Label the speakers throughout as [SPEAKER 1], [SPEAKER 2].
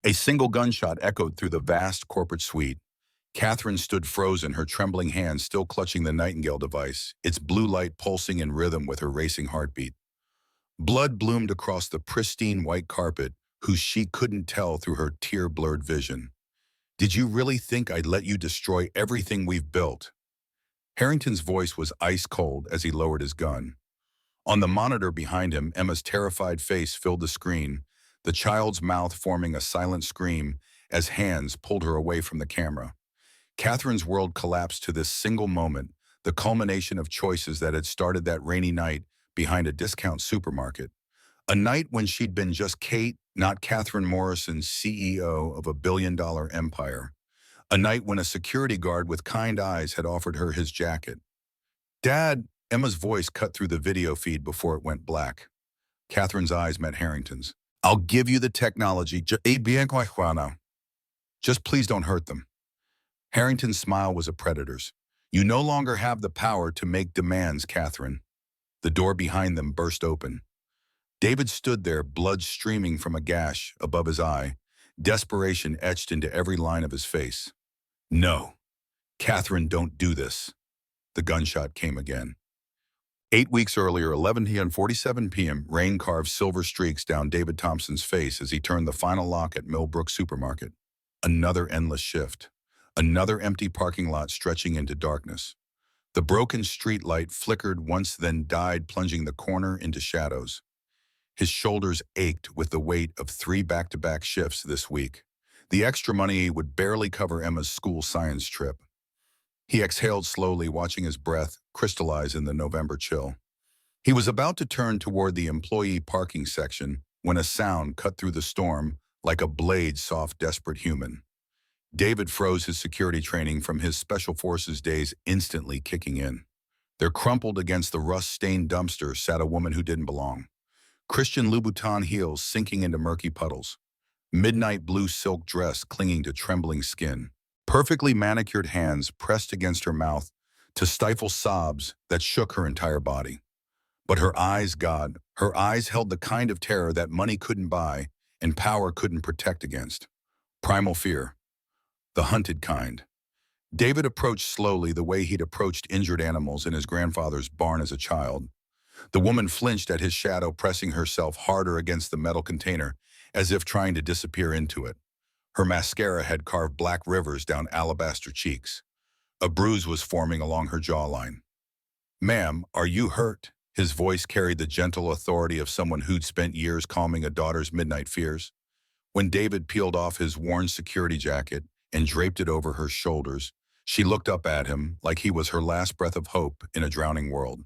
[SPEAKER 1] A single gunshot echoed through the vast corporate suite. Catherine stood frozen, her trembling hands still clutching the Nightingale device, its blue light pulsing in rhythm with her racing heartbeat. Blood bloomed across the pristine white carpet, whose she couldn't tell through her tear-blurred vision. "Did you really think I'd let you destroy everything we've built?" Harrington's voice was ice cold as he lowered his gun. On the monitor behind him, Emma's terrified face filled the screen, the child's mouth forming a silent scream as hands pulled her away from the camera. Catherine's world collapsed to this single moment, the culmination of choices that had started that rainy night behind a discount supermarket. A night when she'd been just Kate, not Catherine Morrison, CEO of a billion-dollar empire. A night when a security guard with kind eyes had offered her his jacket. "Dad," Emma's voice cut through the video feed before it went black. Catherine's eyes met Harrington's. "I'll give you the technology. Just please don't hurt them." Harrington's smile was a predator's. "You no longer have the power to make demands, Catherine." The door behind them burst open. David stood there, blood streaming from a gash above his eye, desperation etched into every line of his face. "No. Catherine, don't do this." The gunshot came again. 8 weeks earlier, 11:47 p.m., rain carved silver streaks down David Thompson's face as he turned the final lock at Millbrook Supermarket. Another endless shift. Another empty parking lot stretching into darkness. The broken street light flickered once, then died, plunging the corner into shadows. His shoulders ached with the weight of 3 back-to-back shifts this week. The extra money would barely cover Emma's school science trip. He exhaled slowly, watching his breath crystallize in the November chill. He was about to turn toward the employee parking section when a sound cut through the storm like a blade, soft, desperate human. David froze, his security training from his Special Forces days instantly kicking in. There, crumpled against the rust-stained dumpster, sat a woman who didn't belong. Christian Louboutin heels sinking into murky puddles. Midnight blue silk dress clinging to trembling skin. Perfectly manicured hands pressed against her mouth to stifle sobs that shook her entire body. But her eyes, God, her eyes held the kind of terror that money couldn't buy and power couldn't protect against. Primal fear. The hunted kind. David approached slowly, the way he'd approached injured animals in his grandfather's barn as a child. The woman flinched at his shadow, pressing herself harder against the metal container, as if trying to disappear into it. Her mascara had carved black rivers down alabaster cheeks. A bruise was forming along her jawline. "Ma'am, are you hurt?" His voice carried the gentle authority of someone who'd spent years calming a daughter's midnight fears. When David peeled off his worn security jacket and draped it over her shoulders, she looked up at him like he was her last breath of hope in a drowning world.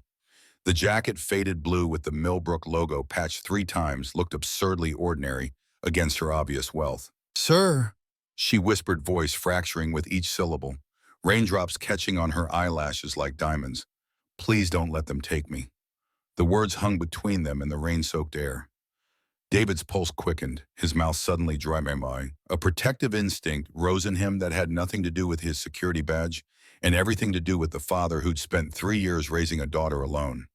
[SPEAKER 1] The jacket, faded blue with the Millbrook logo patched 3 times, looked absurdly ordinary against her obvious wealth. "Sir," she whispered, voice fracturing with each syllable, raindrops catching on her eyelashes like diamonds. "Please don't let them take me." The words hung between them in the rain-soaked air. David's pulse quickened, his mouth suddenly dry. A protective instinct rose in him that had nothing to do with his security badge and everything to do with the father who'd spent 3 years raising a daughter alone.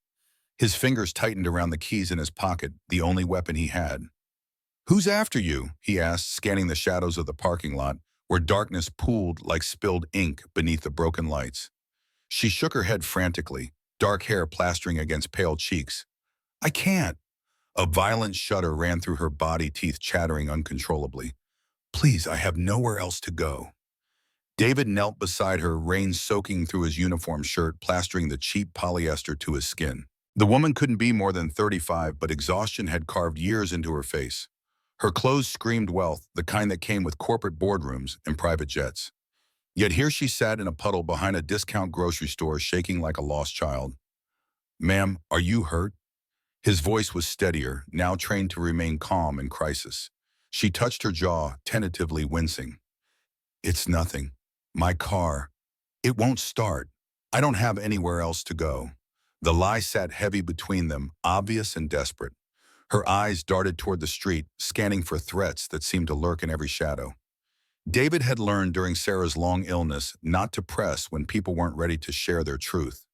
[SPEAKER 1] His fingers tightened around the keys in his pocket, the only weapon he had. "Who's after you?" he asked, scanning the shadows of the parking lot, where darkness pooled like spilled ink beneath the broken lights. She shook her head frantically, dark hair plastering against pale cheeks. "I can't." A violent shudder ran through her body, teeth chattering uncontrollably. "Please, I have nowhere else to go." David knelt beside her, rain soaking through his uniform shirt, plastering the cheap polyester to his skin. The woman couldn't be more than 35, but exhaustion had carved years into her face. Her clothes screamed wealth, the kind that came with corporate boardrooms and private jets. Yet here she sat in a puddle behind a discount grocery store, shaking like a lost child. "Ma'am, are you hurt?" His voice was steadier, now trained to remain calm in crisis. She touched her jaw, tentatively wincing. "It's nothing. My car. It won't start. I don't have anywhere else to go." The lie sat heavy between them, obvious and desperate. Her eyes darted toward the street, scanning for threats that seemed to lurk in every shadow. David had learned during Sarah's long illness not to press when people weren't ready to share their truth.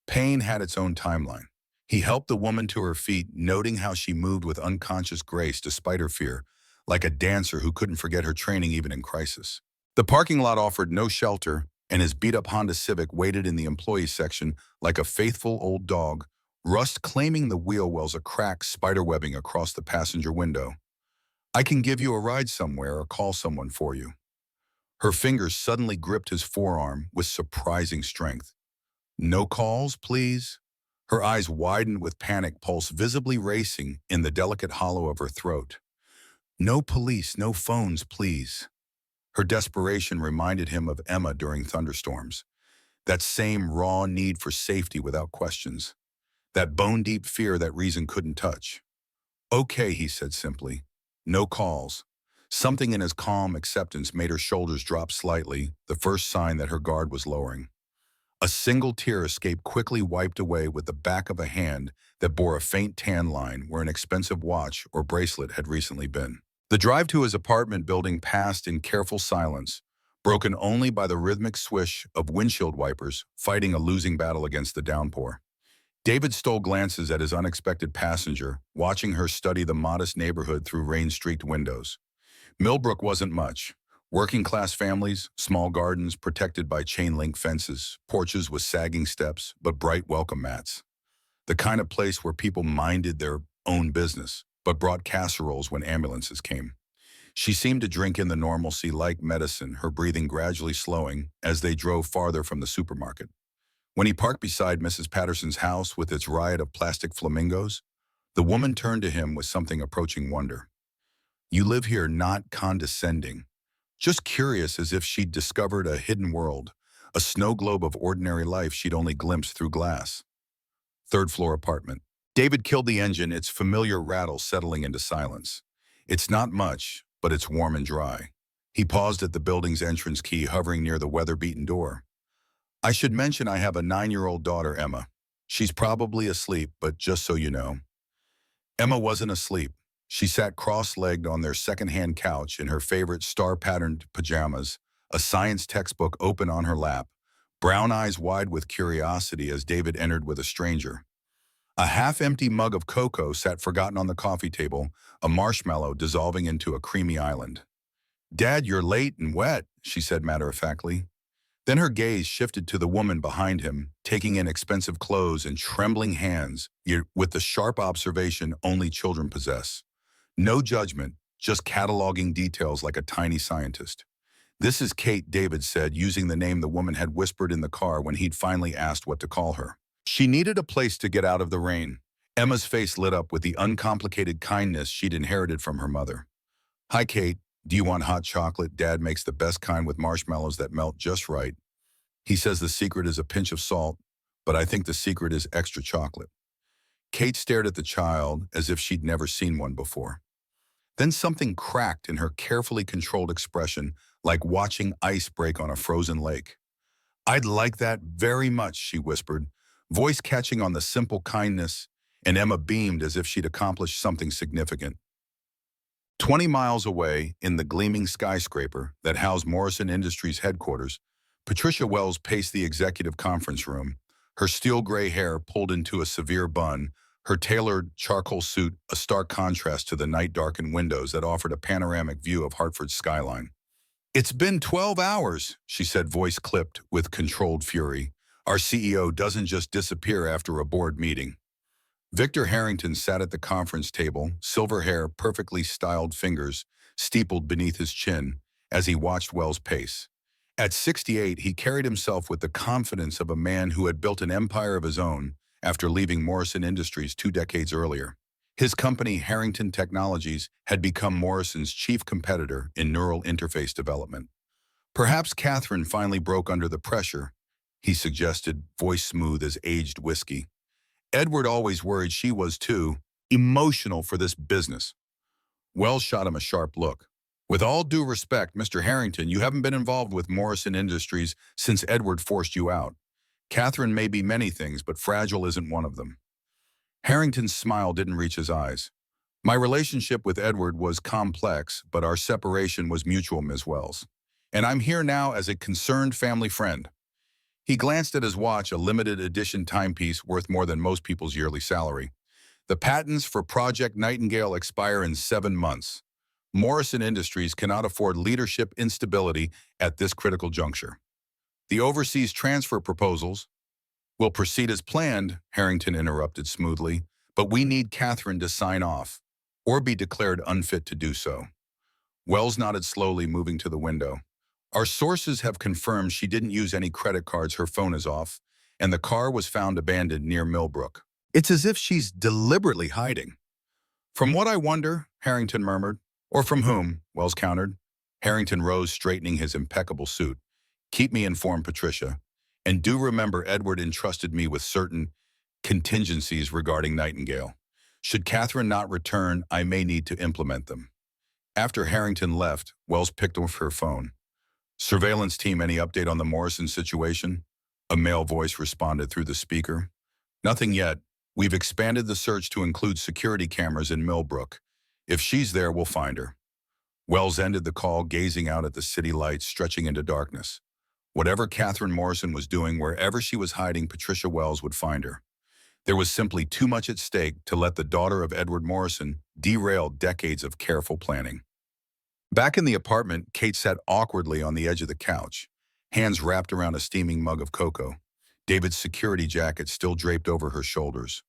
[SPEAKER 1] Pain had its own timeline. He helped the woman to her feet, noting how she moved with unconscious grace despite her fear, like a dancer who couldn't forget her training even in crisis. The parking lot offered no shelter, and his beat-up Honda Civic waited in the employee section like a faithful old dog, rust claiming the wheel wells a crack spiderwebbing across the passenger window. "I can give you a ride somewhere or call someone for you." Her fingers suddenly gripped his forearm with surprising strength. "No calls, please?" Her eyes widened with panic, pulse visibly racing in the delicate hollow of her throat. "No police, no phones, please." Her desperation reminded him of Emma during thunderstorms. That same raw need for safety without questions. That bone-deep fear that reason couldn't touch. "Okay," he said simply. "No calls." Something in his calm acceptance made her shoulders drop slightly, the first sign that her guard was lowering. A single tear escaped, quickly wiped away with the back of a hand that bore a faint tan line where an expensive watch or bracelet had recently been. The drive to his apartment building passed in careful silence, broken only by the rhythmic swish of windshield wipers fighting a losing battle against the downpour. David stole glances at his unexpected passenger, watching her study the modest neighborhood through rain-streaked windows. Millbrook wasn't much. Working-class families, small gardens protected by chain-link fences, porches with sagging steps, but bright welcome mats. The kind of place where people minded their own business, but brought casseroles when ambulances came. She seemed to drink in the normalcy like medicine, her breathing gradually slowing as they drove farther from the supermarket. When he parked beside Mrs. Patterson's house with its riot of plastic flamingos, the woman turned to him with something approaching wonder. "You live here," not condescending, just curious, as if she'd discovered a hidden world, a snow globe of ordinary life she'd only glimpsed through glass. Third-floor apartment. David killed the engine, its familiar rattle settling into silence. It's not much, but it's warm and dry. He paused at the building's entrance key, hovering near the weather-beaten door. "I should mention I have a 9-year-old daughter, Emma. She's probably asleep, but just so you know." Emma wasn't asleep. She sat cross-legged on their second-hand couch in her favorite star-patterned pajamas, a science textbook open on her lap, brown eyes wide with curiosity as David entered with a stranger. A half-empty mug of cocoa sat forgotten on the coffee table, a marshmallow dissolving into a creamy island. "Dad, you're late and wet," she said matter-of-factly. Then her gaze shifted to the woman behind him, taking in expensive clothes and trembling hands, yet with the sharp observation only children possess. No judgment, just cataloging details like a tiny scientist. "This is Kate," David said, using the name the woman had whispered in the car when he'd finally asked what to call her. She needed a place to get out of the rain. Emma's face lit up with the uncomplicated kindness she'd inherited from her mother. "Hi, Kate. Do you want hot chocolate? Dad makes the best kind with marshmallows that melt just right. He says the secret is a pinch of salt, but I think the secret is extra chocolate." Kate stared at the child as if she'd never seen one before. Then something cracked in her carefully controlled expression, like watching ice break on a frozen lake. "I'd like that very much," she whispered, voice catching on the simple kindness, and Emma beamed as if she'd accomplished something significant. 20 miles away, in the gleaming skyscraper that housed Morrison Industries headquarters, Patricia Wells paced the executive conference room, her steel-gray hair pulled into a severe bun, her tailored charcoal suit a stark contrast to the night-darkened windows that offered a panoramic view of Hartford's skyline. "It's been 12 hours, she said, voice clipped with controlled fury. "Our CEO doesn't just disappear after a board meeting." Victor Harrington sat at the conference table, silver hair, perfectly styled fingers steepled beneath his chin, as he watched Wells pace. At 68, he carried himself with the confidence of a man who had built an empire of his own after leaving Morrison Industries 2 decades earlier. His company, Harrington Technologies, had become Morrison's chief competitor in neural interface development. "Perhaps Catherine finally broke under the pressure," he suggested, voice smooth as aged whiskey. "Edward always worried she was too emotional for this business." Wells shot him a sharp look. "With all due respect, Mr. Harrington, you haven't been involved with Morrison Industries since Edward forced you out. Catherine may be many things, but fragile isn't one of them." Harrington's smile didn't reach his eyes. "My relationship with Edward was complex, but our separation was mutual, Ms. Wells. And I'm here now as a concerned family friend." He glanced at his watch, a limited edition timepiece worth more than most people's yearly salary. "The patents for Project Nightingale expire in 7 months. Morrison Industries cannot afford leadership instability at this critical juncture. The overseas transfer proposals will proceed as planned, Harrington interrupted smoothly, but we need Catherine to sign off or be declared unfit to do so. Wells nodded slowly, moving to the window. Our sources have confirmed she didn't use any credit cards, her phone is off, and the car was found abandoned near Millbrook. It's as if she's deliberately hiding. From what I wonder, Harrington murmured. Or from whom? Wells countered. Harrington rose, straightening his impeccable suit. Keep me informed, Patricia. And do remember Edward entrusted me with certain contingencies regarding Nightingale. Should Catherine not return, I may need to implement them. After Harrington left, Wells picked up her phone. Surveillance team, any update on the Morrison situation? A male voice responded through the speaker. Nothing yet. We've expanded the search to include security cameras in Millbrook. If she's there, we'll find her. Wells ended the call, gazing out at the city lights stretching into darkness. Whatever Catherine Morrison was doing, wherever she was hiding, Patricia Wells would find her. There was simply too much at stake to let the daughter of Edward Morrison derail decades of careful planning. Back in the apartment, Kate sat awkwardly on the edge of the couch, hands wrapped around a steaming mug of cocoa, David's security jacket still draped over her shoulders.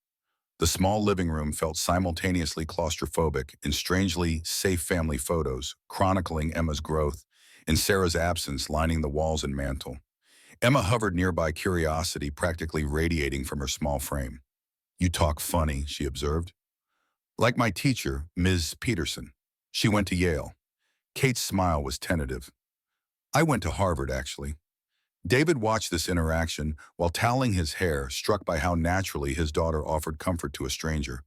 [SPEAKER 1] The small living room felt simultaneously claustrophobic and strangely safe. Family photos, chronicling Emma's growth, and Sarah's absence lining the walls and mantel. Emma hovered nearby, curiosity practically radiating from her small frame. You talk funny, she observed. Like my teacher, Ms. Peterson. She went to Yale. Kate's smile was tentative. I went to Harvard, actually. David watched this interaction while toweling his hair, struck by how naturally his daughter offered comfort to a stranger.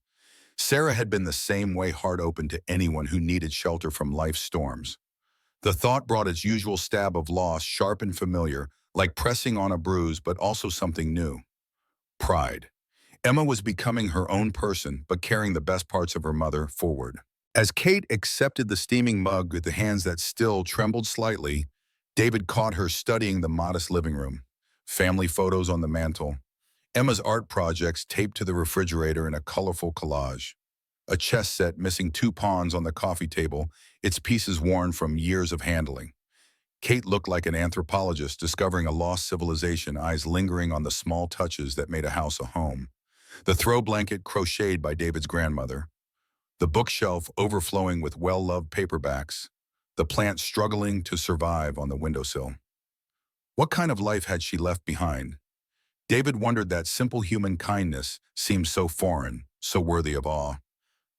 [SPEAKER 1] Sarah had been the same way, heart open to anyone who needed shelter from life's storms. The thought brought its usual stab of loss, sharp and familiar, like pressing on a bruise, but also something new. Pride. Emma was becoming her own person, but carrying the best parts of her mother forward. As Kate accepted the steaming mug with the hands that still trembled slightly, David caught her studying the modest living room. Family photos on the mantel. Emma's art projects taped to the refrigerator in a colorful collage. A chess set missing 2 pawns on the coffee table, its pieces worn from years of handling. Kate looked like an anthropologist discovering a lost civilization, eyes lingering on the small touches that made a house a home. The throw blanket crocheted by David's grandmother. The bookshelf overflowing with well-loved paperbacks. The plant struggling to survive on the windowsill. What kind of life had she left behind? David wondered. That simple human kindness seemed so foreign, so worthy of awe.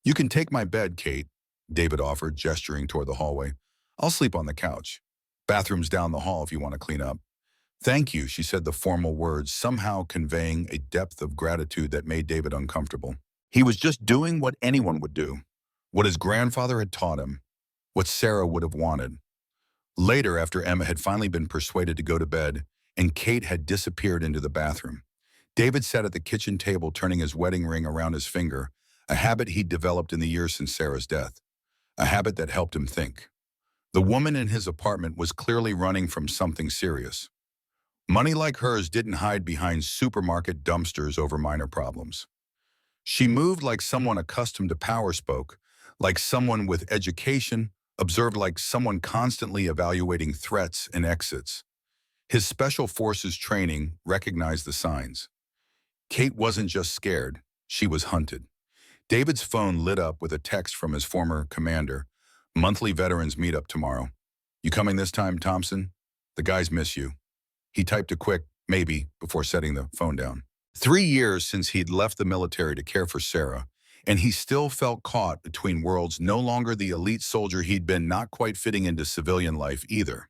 [SPEAKER 1] You can take my bed, Kate, David offered, gesturing toward the hallway. I'll sleep on the couch. Bathroom's down the hall if you want to clean up. Thank you, she said, the formal words somehow conveying a depth of gratitude that made David uncomfortable. He was just doing what anyone would do, what his grandfather had taught him, what Sarah would have wanted. Later, after Emma had finally been persuaded to go to bed and Kate had disappeared into the bathroom, David sat at the kitchen table, turning his wedding ring around his finger, a habit he'd developed in the years since Sarah's death, a habit that helped him think. The woman in his apartment was clearly running from something serious. Money like hers didn't hide behind supermarket dumpsters over minor problems. She moved like someone accustomed to power, spoke like someone with education, observed like someone constantly evaluating threats and exits. His special forces training recognized the signs. Kate wasn't just scared, she was hunted. David's phone lit up with a text from his former commander. Monthly veterans meetup tomorrow. You coming this time, Thompson? The guys miss you. He typed a quick, maybe, before setting the phone down. 3 years since he'd left the military to care for Sarah, and he still felt caught between worlds, no longer the elite soldier he'd been, not quite fitting into civilian life either.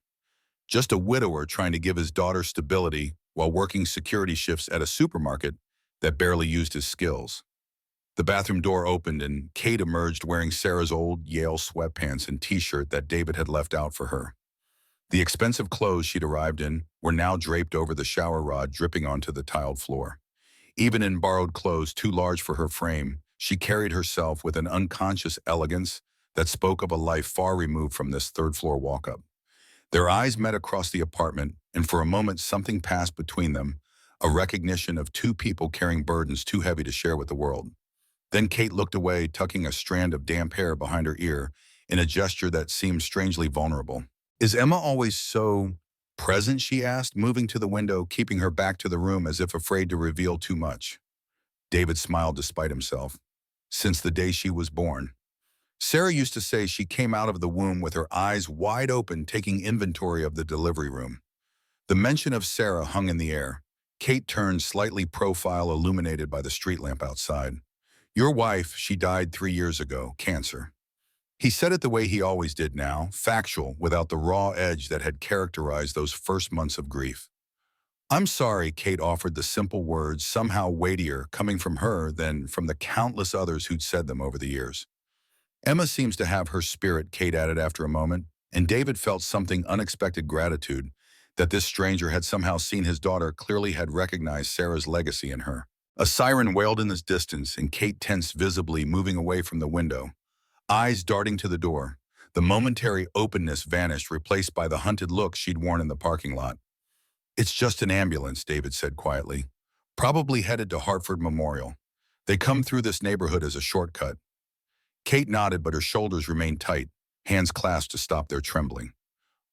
[SPEAKER 1] Just a widower trying to give his daughter stability while working security shifts at a supermarket that barely used his skills. The bathroom door opened and Kate emerged wearing Sarah's old Yale sweatpants and t-shirt that David had left out for her. The expensive clothes she'd arrived in were now draped over the shower rod, dripping onto the tiled floor. Even in borrowed clothes too large for her frame, she carried herself with an unconscious elegance that spoke of a life far removed from this third-floor walk-up. Their eyes met across the apartment, and for a moment something passed between them, a recognition of 2 people carrying burdens too heavy to share with the world. Then Kate looked away, tucking a strand of damp hair behind her ear, in a gesture that seemed strangely vulnerable. Is Emma always so present, she asked, moving to the window, keeping her back to the room as if afraid to reveal too much. David smiled despite himself. Since the day she was born. Sarah used to say she came out of the womb with her eyes wide open, taking inventory of the delivery room. The mention of Sarah hung in the air. Kate turned slightly profile, illuminated by the street lamp outside. Your wife, she died 3 years ago, cancer. He said it the way he always did now, factual, without the raw edge that had characterized those first months of grief. I'm sorry, Kate offered the simple words, somehow weightier, coming from her than from the countless others who'd said them over the years. Emma seems to have her spirit, Kate added after a moment, and David felt something unexpected gratitude, that this stranger had somehow seen his daughter, clearly had recognized Sarah's legacy in her. A siren wailed in the distance, and Kate tensed visibly, moving away from the window, eyes darting to the door. The momentary openness vanished, replaced by the hunted look she'd worn in the parking lot. It's just an ambulance, David said quietly. Probably headed to Hartford Memorial. They come through this neighborhood as a shortcut. Kate nodded, but her shoulders remained tight, hands clasped to stop their trembling.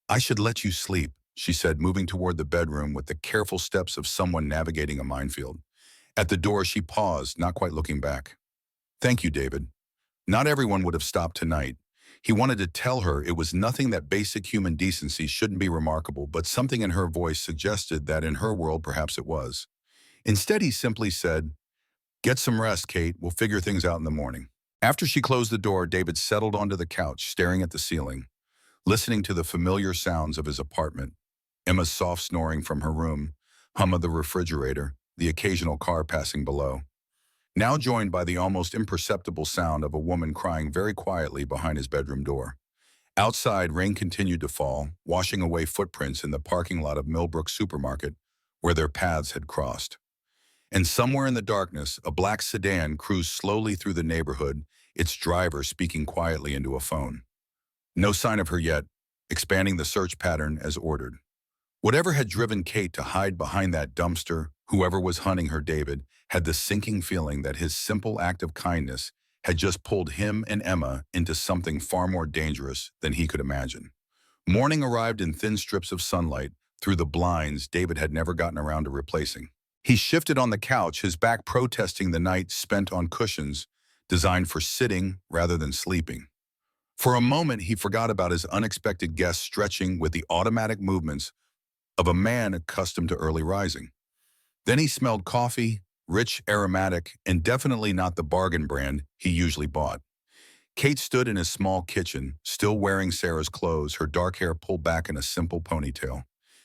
[SPEAKER 1] I should let you sleep, she said, moving toward the bedroom with the careful steps of someone navigating a minefield. At the door, she paused, not quite looking back. Thank you, David. Not everyone would have stopped tonight. He wanted to tell her it was nothing, that basic human decency shouldn't be remarkable, but something in her voice suggested that in her world perhaps it was. Instead, he simply said, Get some rest, Kate. We'll figure things out in the morning. After she closed the door, David settled onto the couch, staring at the ceiling, listening to the familiar sounds of his apartment. Emma's soft snoring from her room, hum of the refrigerator, the occasional car passing below. Now joined by the almost imperceptible sound of a woman crying very quietly behind his bedroom door. Outside, rain continued to fall, washing away footprints in the parking lot of Millbrook Supermarket, where their paths had crossed. And somewhere in the darkness, a black sedan cruised slowly through the neighborhood, its driver speaking quietly into a phone. No sign of her yet, expanding the search pattern as ordered. Whatever had driven Kate to hide behind that dumpster, whoever was hunting her, David, had the sinking feeling that his simple act of kindness had just pulled him and Emma into something far more dangerous than he could imagine. Morning arrived in thin strips of sunlight through the blinds David had never gotten around to replacing. He shifted on the couch, his back protesting the night spent on cushions designed for sitting rather than sleeping. For a moment, he forgot about his unexpected guest, stretching with the automatic movements of a man accustomed to early rising. Then he smelled coffee, rich, aromatic, and definitely not the bargain brand he usually bought. Kate stood in his small kitchen, still wearing Sarah's clothes, her dark hair pulled back in a simple ponytail.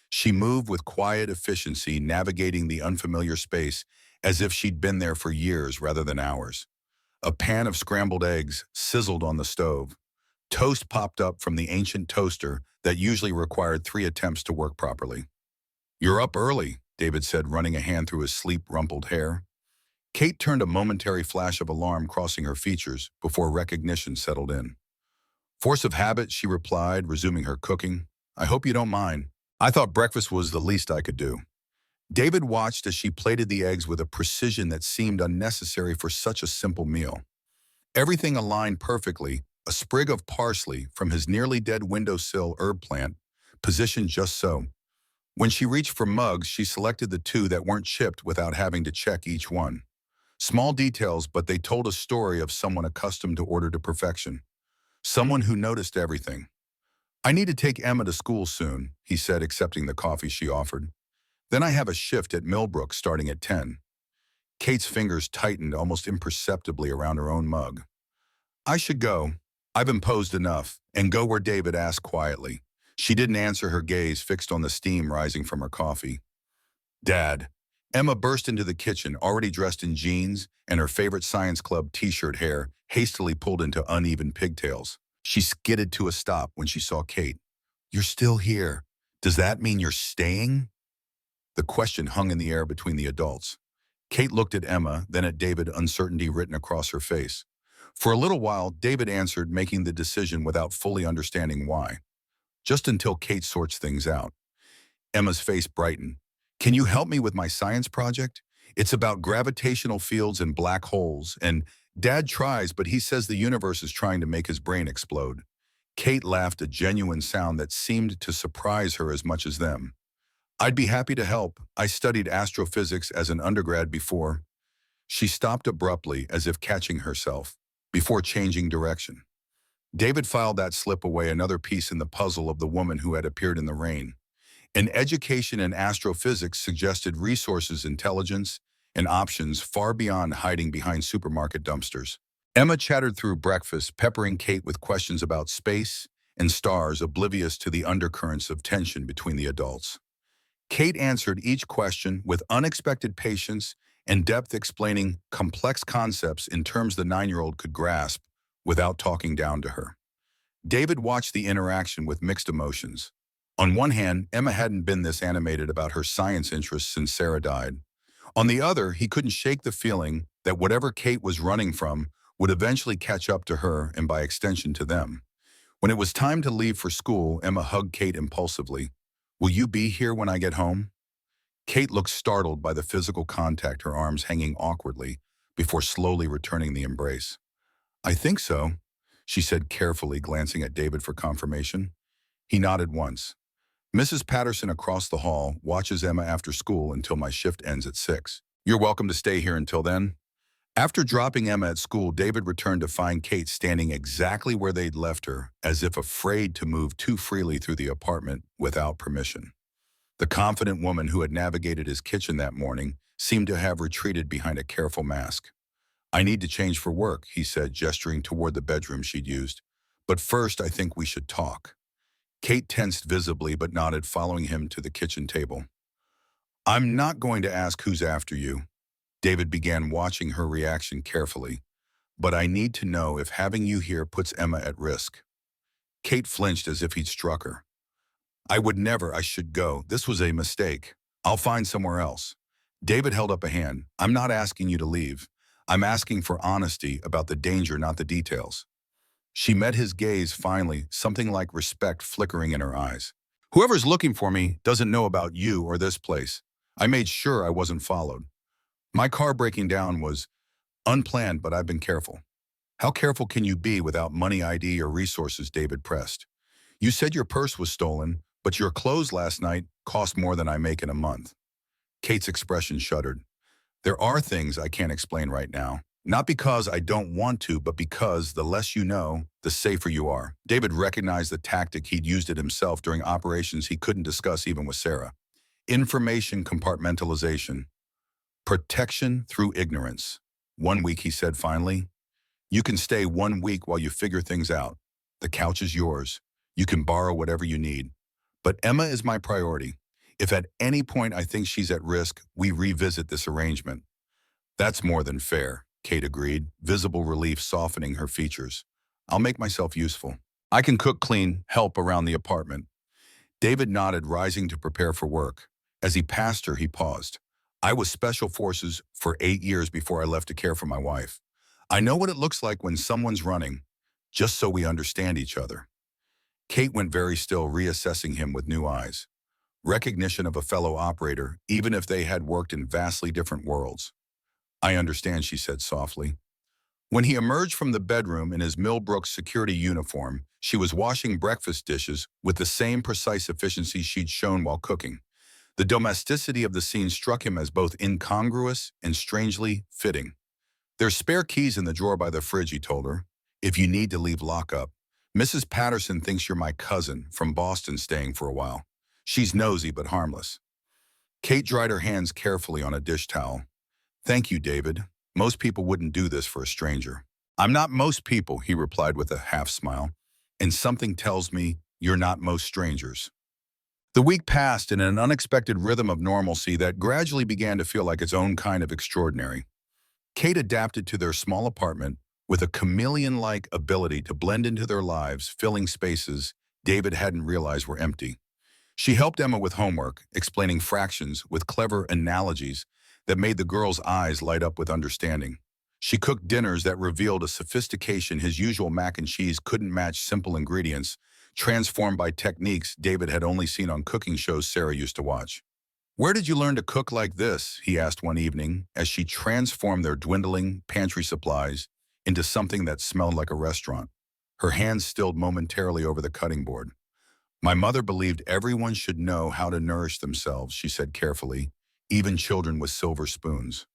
[SPEAKER 1] She moved with quiet efficiency, navigating the unfamiliar space as if she'd been there for years rather than hours. A pan of scrambled eggs sizzled on the stove. Toast popped up from the ancient toaster that usually required 3 attempts to work properly. You're up early, David said, running a hand through his sleep-rumpled hair. Kate turned, a momentary flash of alarm crossing her features before recognition settled in. Force of habit, she replied, resuming her cooking. I hope you don't mind. I thought breakfast was the least I could do. David watched as she plated the eggs with a precision that seemed unnecessary for such a simple meal. Everything aligned perfectly, a sprig of parsley from his nearly dead windowsill herb plant, positioned just so. When she reached for mugs, she selected the 2 that weren't chipped without having to check each one. Small details, but they told a story of someone accustomed to order to perfection. Someone who noticed everything. I need to take Emma to school soon, he said, accepting the coffee she offered. Then I have a shift at Millbrook starting at 10. Kate's fingers tightened almost imperceptibly around her own mug. I should go. I've imposed enough, and go where, David asked quietly. She didn't answer, her gaze fixed on the steam rising from her coffee. Dad. Emma burst into the kitchen, already dressed in jeans and her favorite science club t-shirt, hair hastily pulled into uneven pigtails. She skidded to a stop when she saw Kate. You're still here. Does that mean you're staying? The question hung in the air between the adults. Kate looked at Emma, then at David, uncertainty written across her face. For a little while, David answered, making the decision without fully understanding why. Just until Kate sorts things out. Emma's face brightened. Can you help me with my science project? It's about gravitational fields and black holes, and Dad tries, but he says the universe is trying to make his brain explode. Kate laughed, a genuine sound that seemed to surprise her as much as them. I'd be happy to help. I studied astrophysics as an undergrad before. She stopped abruptly, as if catching herself, before changing direction. David filed that slip away, another piece in the puzzle of the woman who had appeared in the rain. An education in astrophysics suggested resources, intelligence, and options far beyond hiding behind supermarket dumpsters. Emma chattered through breakfast, peppering Kate with questions about space and stars, oblivious to the undercurrents of tension between the adults. Kate answered each question with unexpected patience and depth, explaining complex concepts in terms the 9-year-old could grasp without talking down to her. David watched the interaction with mixed emotions. On one hand, Emma hadn't been this animated about her science interests since Sarah died. On the other, he couldn't shake the feeling that whatever Kate was running from would eventually catch up to her and by extension to them. When it was time to leave for school, Emma hugged Kate impulsively. Will you be here when I get home? Kate looked startled by the physical contact, her arms hanging awkwardly, before slowly returning the embrace. I think so, she said carefully, glancing at David for confirmation. He nodded once. Mrs. Patterson across the hall watches Emma after school until my shift ends at 6. You're welcome to stay here until then. After dropping Emma at school, David returned to find Kate standing exactly where they'd left her, as if afraid to move too freely through the apartment without permission. The confident woman who had navigated his kitchen that morning seemed to have retreated behind a careful mask. I need to change for work, he said, gesturing toward the bedroom she'd used. But first, I think we should talk. Kate tensed visibly but nodded, following him to the kitchen table. I'm not going to ask who's after you. David began, watching her reaction carefully. But I need to know if having you here puts Emma at risk. Kate flinched as if he'd struck her. I would never. I should go. This was a mistake. I'll find somewhere else. David held up a hand. I'm not asking you to leave. I'm asking for honesty about the danger, not the details. She met his gaze finally, something like respect flickering in her eyes. Whoever's looking for me doesn't know about you or this place. I made sure I wasn't followed. My car breaking down was unplanned, but I've been careful. How careful can you be without money, ID, or resources? David pressed. You said your purse was stolen, but your clothes last night cost more than I make in a month. Kate's expression shuddered. There are things I can't explain right now. Not because I don't want to, but because the less you know, the safer you are. David recognized the tactic he'd used it himself during operations he couldn't discuss even with Sarah. Information compartmentalization. Protection through ignorance. 1 week, he said finally. You can stay 1 week while you figure things out. The couch is yours. You can borrow whatever you need. But Emma is my priority. If at any point I think she's at risk, we revisit this arrangement. That's more than fair, Kate agreed, visible relief softening her features. I'll make myself useful. I can cook, clean, help around the apartment. David nodded, rising to prepare for work. As he passed her, he paused. I was Special Forces for 8 years before I left to care for my wife. I know what it looks like when someone's running, just so we understand each other. Kate went very still, reassessing him with new eyes. Recognition of a fellow operator, even if they had worked in vastly different worlds. I understand, she said softly. When he emerged from the bedroom in his Millbrook security uniform, she was washing breakfast dishes with the same precise efficiency she'd shown while cooking. The domesticity of the scene struck him as both incongruous and strangely fitting. There's spare keys in the drawer by the fridge, he told her. If you need to leave, lock up. Mrs. Patterson thinks you're my cousin from Boston staying for a while. She's nosy but harmless. Kate dried her hands carefully on a dish towel. Thank you, David. Most people wouldn't do this for a stranger. I'm not most people, he replied with a half smile. And something tells me you're not most strangers. The week passed in an unexpected rhythm of normalcy that gradually began to feel like its own kind of extraordinary. Kate adapted to their small apartment with a chameleon-like ability to blend into their lives, filling spaces David hadn't realized were empty. She helped Emma with homework, explaining fractions with clever analogies that made the girl's eyes light up with understanding. She cooked dinners that revealed a sophistication his usual mac and cheese couldn't match, simple ingredients, transformed by techniques David had only seen on cooking shows Sarah used to watch. Where did you learn to cook like this? He asked one evening as she transformed their dwindling pantry supplies into something that smelled like a restaurant. Her hands stilled momentarily over the cutting board. My mother believed everyone should know how to nourish themselves, she said carefully, even children with silver spoons.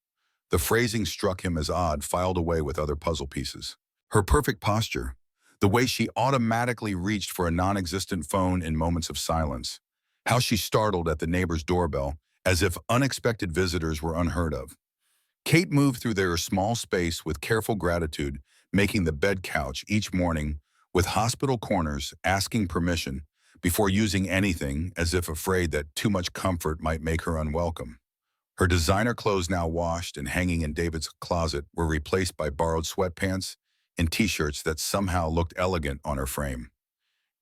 [SPEAKER 1] The phrasing struck him as odd, filed away with other puzzle pieces. Her perfect posture, the way she automatically reached for a non-existent phone in moments of silence, how she startled at the neighbor's doorbell, as if unexpected visitors were unheard of. Kate moved through their small space with careful gratitude, making the bed couch each morning with hospital corners, asking permission before using anything, as if afraid that too much comfort might make her unwelcome. Her designer clothes, now washed and hanging in David's closet, were replaced by borrowed sweatpants and t-shirts that somehow looked elegant on her frame.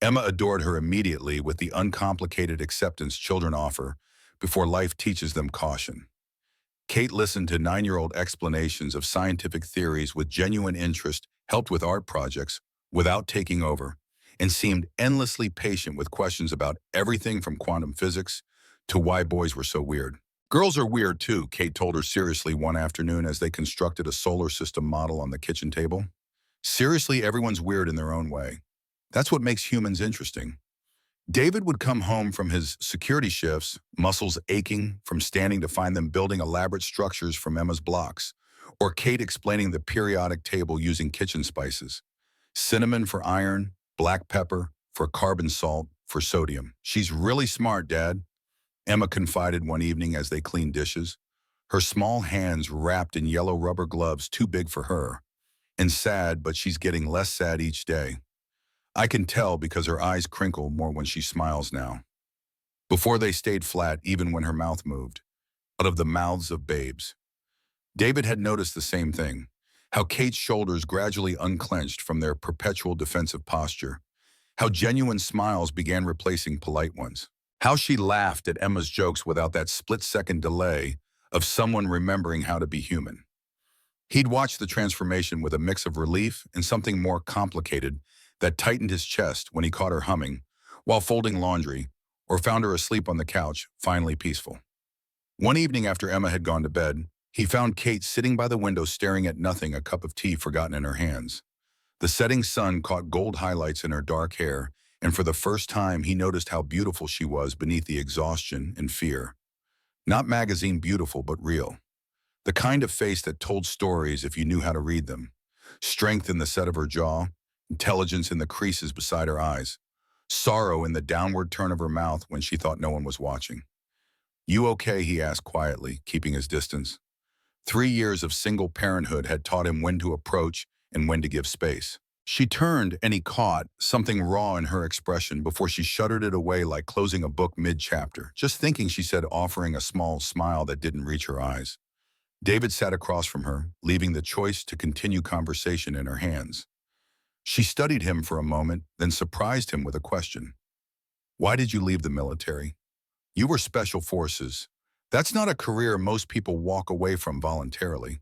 [SPEAKER 1] Emma adored her immediately with the uncomplicated acceptance children offer before life teaches them caution. Kate listened to 9-year-old explanations of scientific theories with genuine interest, helped with art projects without taking over, and seemed endlessly patient with questions about everything from quantum physics to why boys were so weird. Girls are weird too, Kate told her seriously one afternoon as they constructed a solar system model on the kitchen table. Seriously, everyone's weird in their own way. That's what makes humans interesting. David would come home from his security shifts, muscles aching from standing to find them building elaborate structures from Emma's blocks, or Kate explaining the periodic table using kitchen spices. Cinnamon for iron, black pepper for carbon, salt for sodium. She's really smart, Dad, Emma confided one evening as they cleaned dishes, her small hands wrapped in yellow rubber gloves too big for her. And sad, but she's getting less sad each day. I can tell because her eyes crinkle more when she smiles now. Before they stayed flat even when her mouth moved, out of the mouths of babes. David had noticed the same thing, how Kate's shoulders gradually unclenched from their perpetual defensive posture, how genuine smiles began replacing polite ones, how she laughed at Emma's jokes without that split-second delay of someone remembering how to be human. He'd watched the transformation with a mix of relief and something more complicated that tightened his chest when he caught her humming while folding laundry or found her asleep on the couch, finally peaceful. One evening after Emma had gone to bed, he found Kate sitting by the window staring at nothing, a cup of tea forgotten in her hands. The setting sun caught gold highlights in her dark hair, and for the first time he noticed how beautiful she was beneath the exhaustion and fear. Not magazine beautiful, but real. The kind of face that told stories if you knew how to read them. Strength in the set of her jaw, intelligence in the creases beside her eyes, sorrow in the downward turn of her mouth when she thought no one was watching. "You okay?" he asked quietly, keeping his distance. 3 years of single parenthood had taught him when to approach and when to give space. She turned and he caught something raw in her expression before she shuttered it away like closing a book mid-chapter. "Just thinking," she said, offering a small smile that didn't reach her eyes. David sat across from her, leaving the choice to continue conversation in her hands. She studied him for a moment, then surprised him with a question. "Why did you leave the military? You were special forces. That's not a career most people walk away from voluntarily."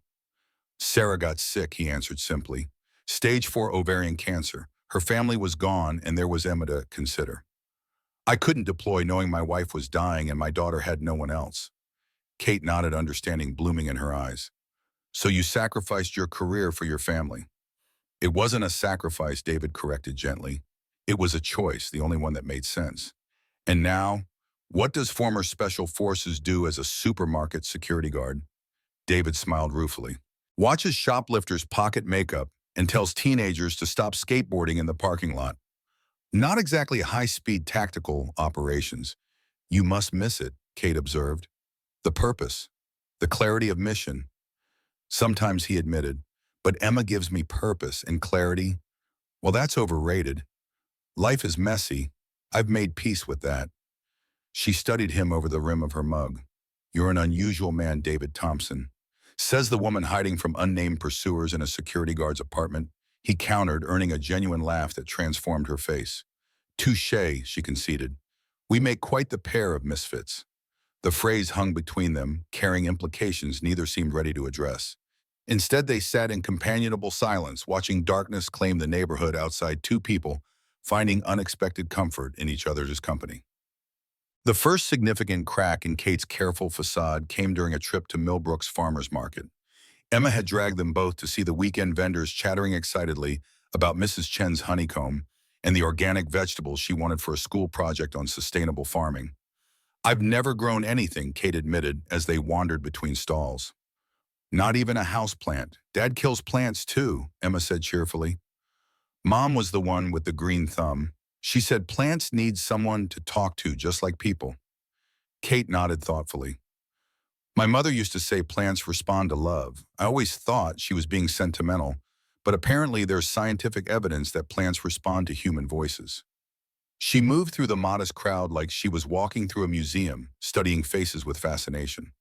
[SPEAKER 1] "Sarah got sick," he answered simply. "Stage 4 ovarian cancer. Her family was gone and there was Emma to consider. I couldn't deploy knowing my wife was dying and my daughter had no one else." Kate nodded, understanding blooming in her eyes. "So you sacrificed your career for your family." "It wasn't a sacrifice," David corrected gently. "It was a choice, the only one that made sense." "And now, what does former Special Forces do as a supermarket security guard?" David smiled ruefully. "Watches shoplifters pocket makeup and tells teenagers to stop skateboarding in the parking lot. Not exactly high-speed tactical operations." "You must miss it," Kate observed. "The purpose, the clarity of mission." "Sometimes," he admitted, "but Emma gives me purpose and clarity. Well, that's overrated. Life is messy. I've made peace with that." She studied him over the rim of her mug. "You're an unusual man, David Thompson," says the woman hiding from unnamed pursuers in a security guard's apartment. He countered, earning a genuine laugh that transformed her face. "Touché," she conceded. "We make quite the pair of misfits." The phrase hung between them, carrying implications neither seemed ready to address. Instead, they sat in companionable silence, watching darkness claim the neighborhood outside, two people finding unexpected comfort in each other's company. The first significant crack in Kate's careful facade came during a trip to Millbrook's farmers market. Emma had dragged them both to see the weekend vendors chattering excitedly about Mrs. Chen's honeycomb and the organic vegetables she wanted for a school project on sustainable farming. I've never grown anything, Kate admitted as they wandered between stalls. Not even a house plant. Dad kills plants too, Emma said cheerfully. Mom was the one with the green thumb. She said plants need someone to talk to just like people. Kate nodded thoughtfully. My mother used to say plants respond to love. I always thought she was being sentimental, but apparently there's scientific evidence that plants respond to human voices. She moved through the modest crowd like she was walking through a museum, studying faces with fascination.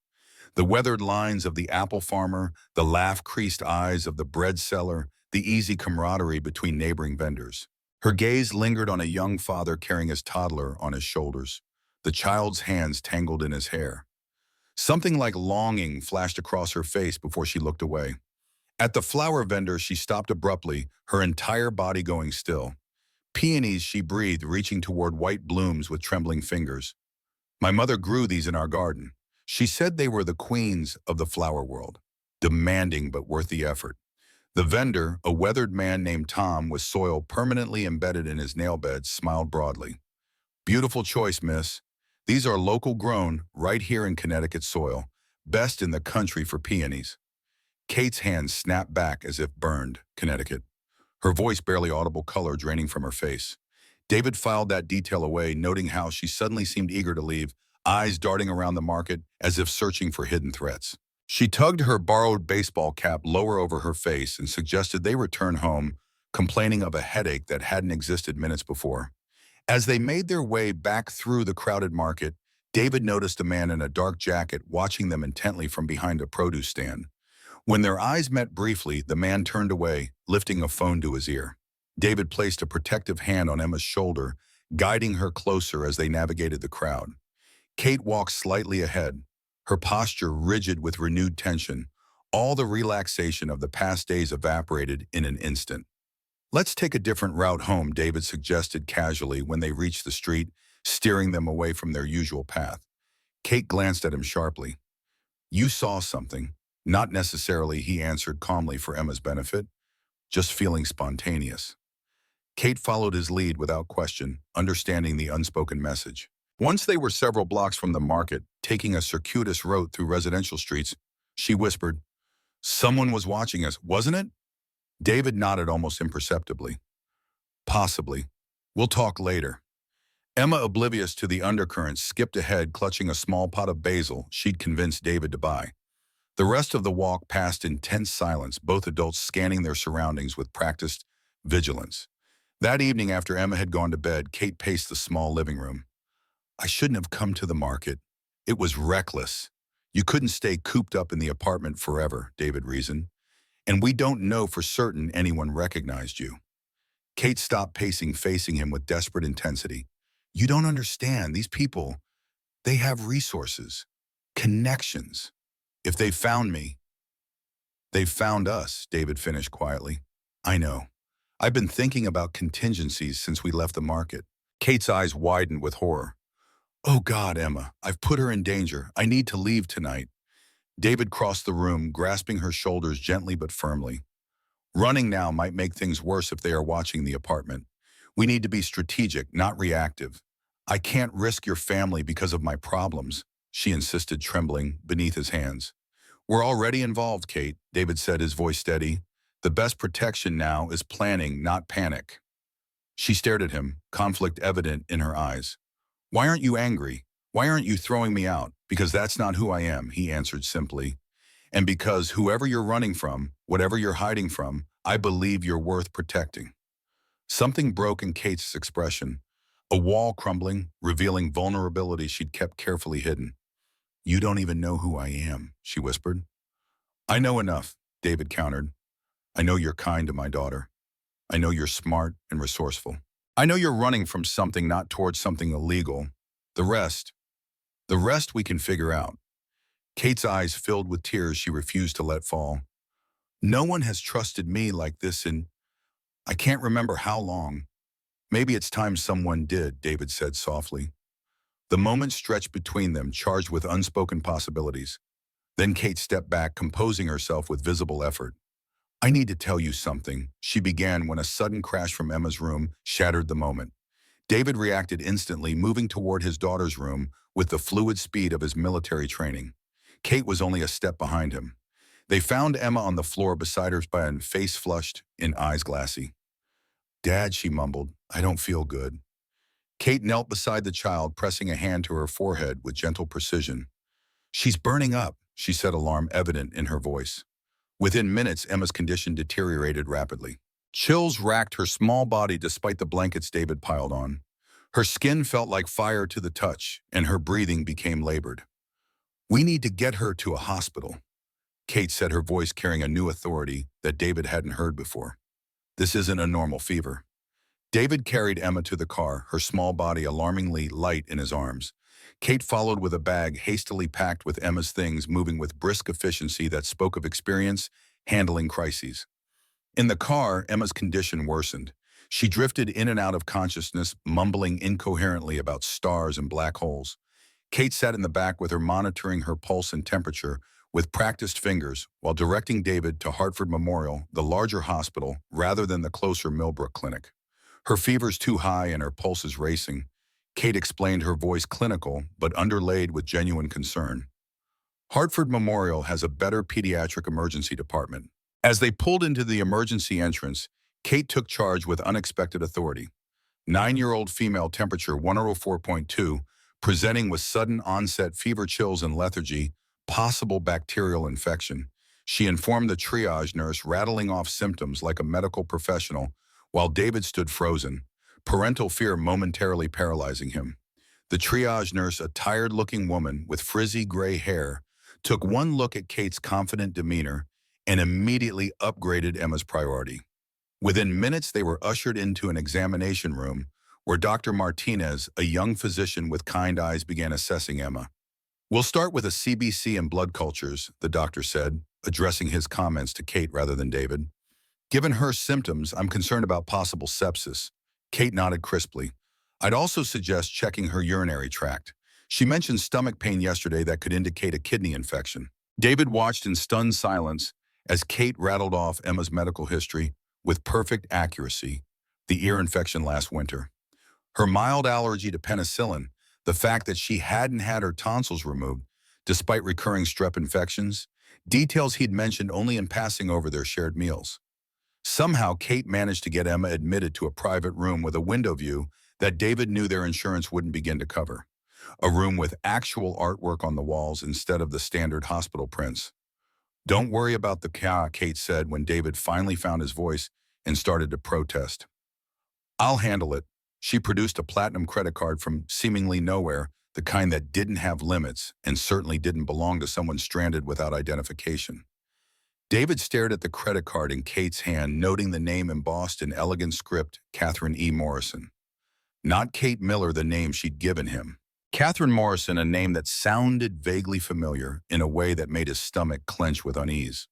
[SPEAKER 1] The weathered lines of the apple farmer, the laugh-creased eyes of the bread seller, the easy camaraderie between neighboring vendors. Her gaze lingered on a young father carrying his toddler on his shoulders, the child's hands tangled in his hair. Something like longing flashed across her face before she looked away. At the flower vendor, she stopped abruptly, her entire body going still. Peonies, she breathed, reaching toward white blooms with trembling fingers. My mother grew these in our garden. She said they were the queens of the flower world, demanding but worth the effort. The vendor, a weathered man named Tom with soil permanently embedded in his nail beds, smiled broadly. Beautiful choice, miss. These are local grown, right here in Connecticut soil, best in the country for peonies. Kate's hands snapped back as if burned, Connecticut. Her voice barely audible, color draining from her face. David filed that detail away, noting how she suddenly seemed eager to leave, eyes darting around the market as if searching for hidden threats. She tugged her borrowed baseball cap lower over her face and suggested they return home, complaining of a headache that hadn't existed minutes before. As they made their way back through the crowded market, David noticed a man in a dark jacket watching them intently from behind a produce stand. When their eyes met briefly, the man turned away, lifting a phone to his ear. David placed a protective hand on Emma's shoulder, guiding her closer as they navigated the crowd. Kate walked slightly ahead, her posture rigid with renewed tension. All the relaxation of the past days evaporated in an instant. Let's take a different route home, David suggested casually when they reached the street, steering them away from their usual path. Kate glanced at him sharply. You saw something. Not necessarily, he answered calmly for Emma's benefit, just feeling spontaneous. Kate followed his lead without question, understanding the unspoken message. Once they were several blocks from the market, taking a circuitous route through residential streets, she whispered, Someone was watching us, wasn't it? David nodded almost imperceptibly. Possibly. We'll talk later. Emma, oblivious to the undercurrents, skipped ahead, clutching a small pot of basil she'd convinced David to buy. The rest of the walk passed in tense silence, both adults scanning their surroundings with practiced vigilance. That evening, after Emma had gone to bed, Kate paced the small living room. I shouldn't have come to the market. It was reckless. You couldn't stay cooped up in the apartment forever, David reasoned. And we don't know for certain anyone recognized you. Kate stopped pacing, facing him with desperate intensity. You don't understand. These people, they have resources, connections. If they found me, they've found us, David finished quietly. I know. I've been thinking about contingencies since we left the market. Kate's eyes widened with horror. Oh God, Emma, I've put her in danger. I need to leave tonight. David crossed the room, grasping her shoulders gently but firmly. Running now might make things worse if they are watching the apartment. We need to be strategic, not reactive. I can't risk your family because of my problems, she insisted, trembling beneath his hands. We're already involved, Kate, David said, his voice steady. The best protection now is planning, not panic. She stared at him, conflict evident in her eyes. Why aren't you angry? Why aren't you throwing me out? Because that's not who I am, he answered simply. And because whoever you're running from, whatever you're hiding from, I believe you're worth protecting. Something broke in Kate's expression, a wall crumbling, revealing vulnerability she'd kept carefully hidden. You don't even know who I am, she whispered. I know enough, David countered. I know you're kind to my daughter. I know you're smart and resourceful. I know you're running from something, not towards something illegal. The rest we can figure out. Kate's eyes filled with tears she refused to let fall. No one has trusted me like this in, I can't remember how long. Maybe it's time someone did, David said softly. The moment stretched between them, charged with unspoken possibilities. Then Kate stepped back, composing herself with visible effort. I need to tell you something, she began when a sudden crash from Emma's room shattered the moment. David reacted instantly, moving toward his daughter's room with the fluid speed of his military training. Kate was only a step behind him. They found Emma on the floor beside her by a face flushed and eyes glassy. Dad, she mumbled, I don't feel good. Kate knelt beside the child, pressing a hand to her forehead with gentle precision. She's burning up, she said, alarm evident in her voice. Within minutes, Emma's condition deteriorated rapidly. Chills racked her small body despite the blankets David piled on. Her skin felt like fire to the touch, and her breathing became labored. We need to get her to a hospital, Kate said, her voice carrying a new authority that David hadn't heard before. This isn't a normal fever. David carried Emma to the car, her small body alarmingly light in his arms. Kate followed with a bag hastily packed with Emma's things, moving with brisk efficiency that spoke of experience handling crises. In the car, Emma's condition worsened. She drifted in and out of consciousness, mumbling incoherently about stars and black holes. Kate sat in the back with her monitoring her pulse and temperature with practiced fingers while directing David to Hartford Memorial, the larger hospital, rather than the closer Millbrook clinic. Her fever's too high and her pulse is racing. Kate explained, her voice clinical but underlaid with genuine concern. Hartford Memorial has a better pediatric emergency department. As they pulled into the emergency entrance, Kate took charge with unexpected authority. 9-year-old female, temperature 104.2, presenting with sudden onset fever, chills, and lethargy, possible bacterial infection. She informed the triage nurse, rattling off symptoms like a medical professional, while David stood frozen, parental fear momentarily paralyzing him. The triage nurse, a tired-looking woman with frizzy gray hair, took one look at Kate's confident demeanor and immediately upgraded Emma's priority. Within minutes, they were ushered into an examination room where Dr. Martinez, a young physician with kind eyes, began assessing Emma. We'll start with a CBC and blood cultures, the doctor said, addressing his comments to Kate rather than David. Given her symptoms, I'm concerned about possible sepsis. Kate nodded crisply. I'd also suggest checking her urinary tract. She mentioned stomach pain yesterday that could indicate a kidney infection. David watched in stunned silence as Kate rattled off Emma's medical history with perfect accuracy. The ear infection last winter, her mild allergy to penicillin, the fact that she hadn't had her tonsils removed despite recurring strep infections, details he'd mentioned only in passing over their shared meals. Somehow, Kate managed to get Emma admitted to a private room with a window view that David knew their insurance wouldn't begin to cover. A room with actual artwork on the walls instead of the standard hospital prints. Don't worry about the car, Kate said when David finally found his voice and started to protest. I'll handle it. She produced a platinum credit card from seemingly nowhere, the kind that didn't have limits and certainly didn't belong to someone stranded without identification. David stared at the credit card in Kate's hand, noting the name embossed in elegant script, Catherine E. Morrison. Not Kate Miller, the name she'd given him. Catherine Morrison, a name that sounded vaguely familiar in a way that made his stomach clench with unease.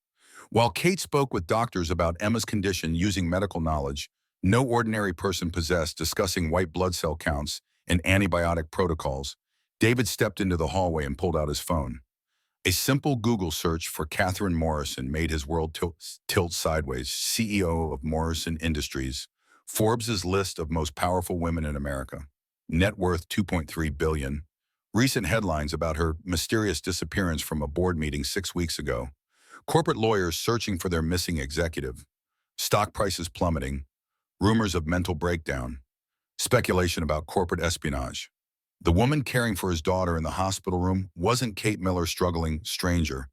[SPEAKER 1] While Kate spoke with doctors about Emma's condition using medical knowledge no ordinary person possessed, discussing white blood cell counts and antibiotic protocols, David stepped into the hallway and pulled out his phone. A simple Google search for Catherine Morrison made his world tilt sideways. CEO of Morrison Industries, Forbes' list of most powerful women in America. Net worth $2.3 billion. Recent headlines about her mysterious disappearance from a board meeting 6 weeks ago. Corporate lawyers searching for their missing executive. Stock prices plummeting. Rumors of mental breakdown. Speculation about corporate espionage. The woman caring for his daughter in the hospital room wasn't Kate Miller, struggling stranger.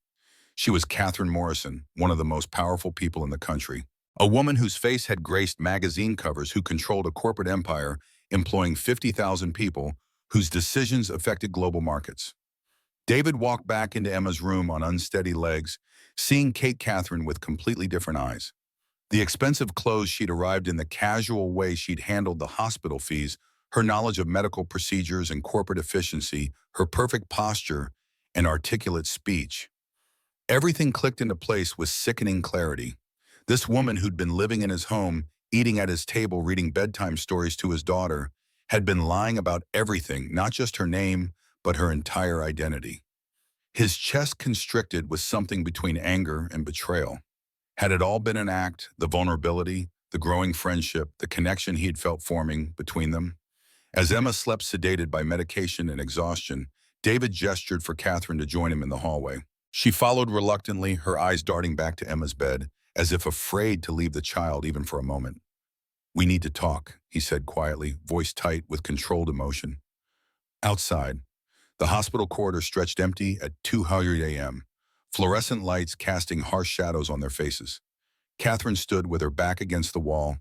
[SPEAKER 1] She was Catherine Morrison, one of the most powerful people in the country. A woman whose face had graced magazine covers, who controlled a corporate empire employing 50,000 people, whose decisions affected global markets. David walked back into Emma's room on unsteady legs, seeing Kate Catherine with completely different eyes. The expensive clothes she'd arrived in, the casual way she'd handled the hospital fees, her knowledge of medical procedures and corporate efficiency, her perfect posture and articulate speech. Everything clicked into place with sickening clarity. This woman who'd been living in his home, eating at his table, reading bedtime stories to his daughter, had been lying about everything, not just her name, but her entire identity. His chest constricted with something between anger and betrayal. Had it all been an act, the vulnerability, the growing friendship, the connection he'd felt forming between them? As Emma slept sedated by medication and exhaustion, David gestured for Catherine to join him in the hallway. She followed reluctantly, her eyes darting back to Emma's bed, as if afraid to leave the child even for a moment. "We need to talk," he said quietly, voice tight with controlled emotion. Outside, the hospital corridor stretched empty at 2:00 a.m., fluorescent lights casting harsh shadows on their faces. Catherine stood with her back against the wall,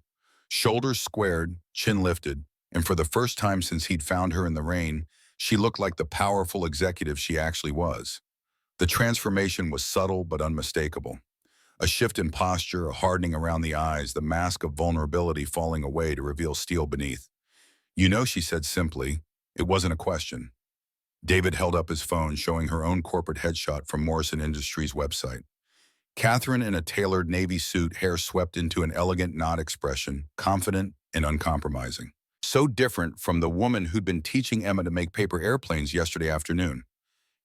[SPEAKER 1] shoulders squared, chin lifted, and for the first time since he'd found her in the rain, she looked like the powerful executive she actually was. The transformation was subtle but unmistakable. A shift in posture, a hardening around the eyes, the mask of vulnerability falling away to reveal steel beneath. "You know," she said simply. It wasn't a question. David held up his phone, showing her own corporate headshot from Morrison Industries' website. Catherine in a tailored navy suit, hair swept into an elegant knot expression, confident and uncompromising. So different from the woman who'd been teaching Emma to make paper airplanes yesterday afternoon.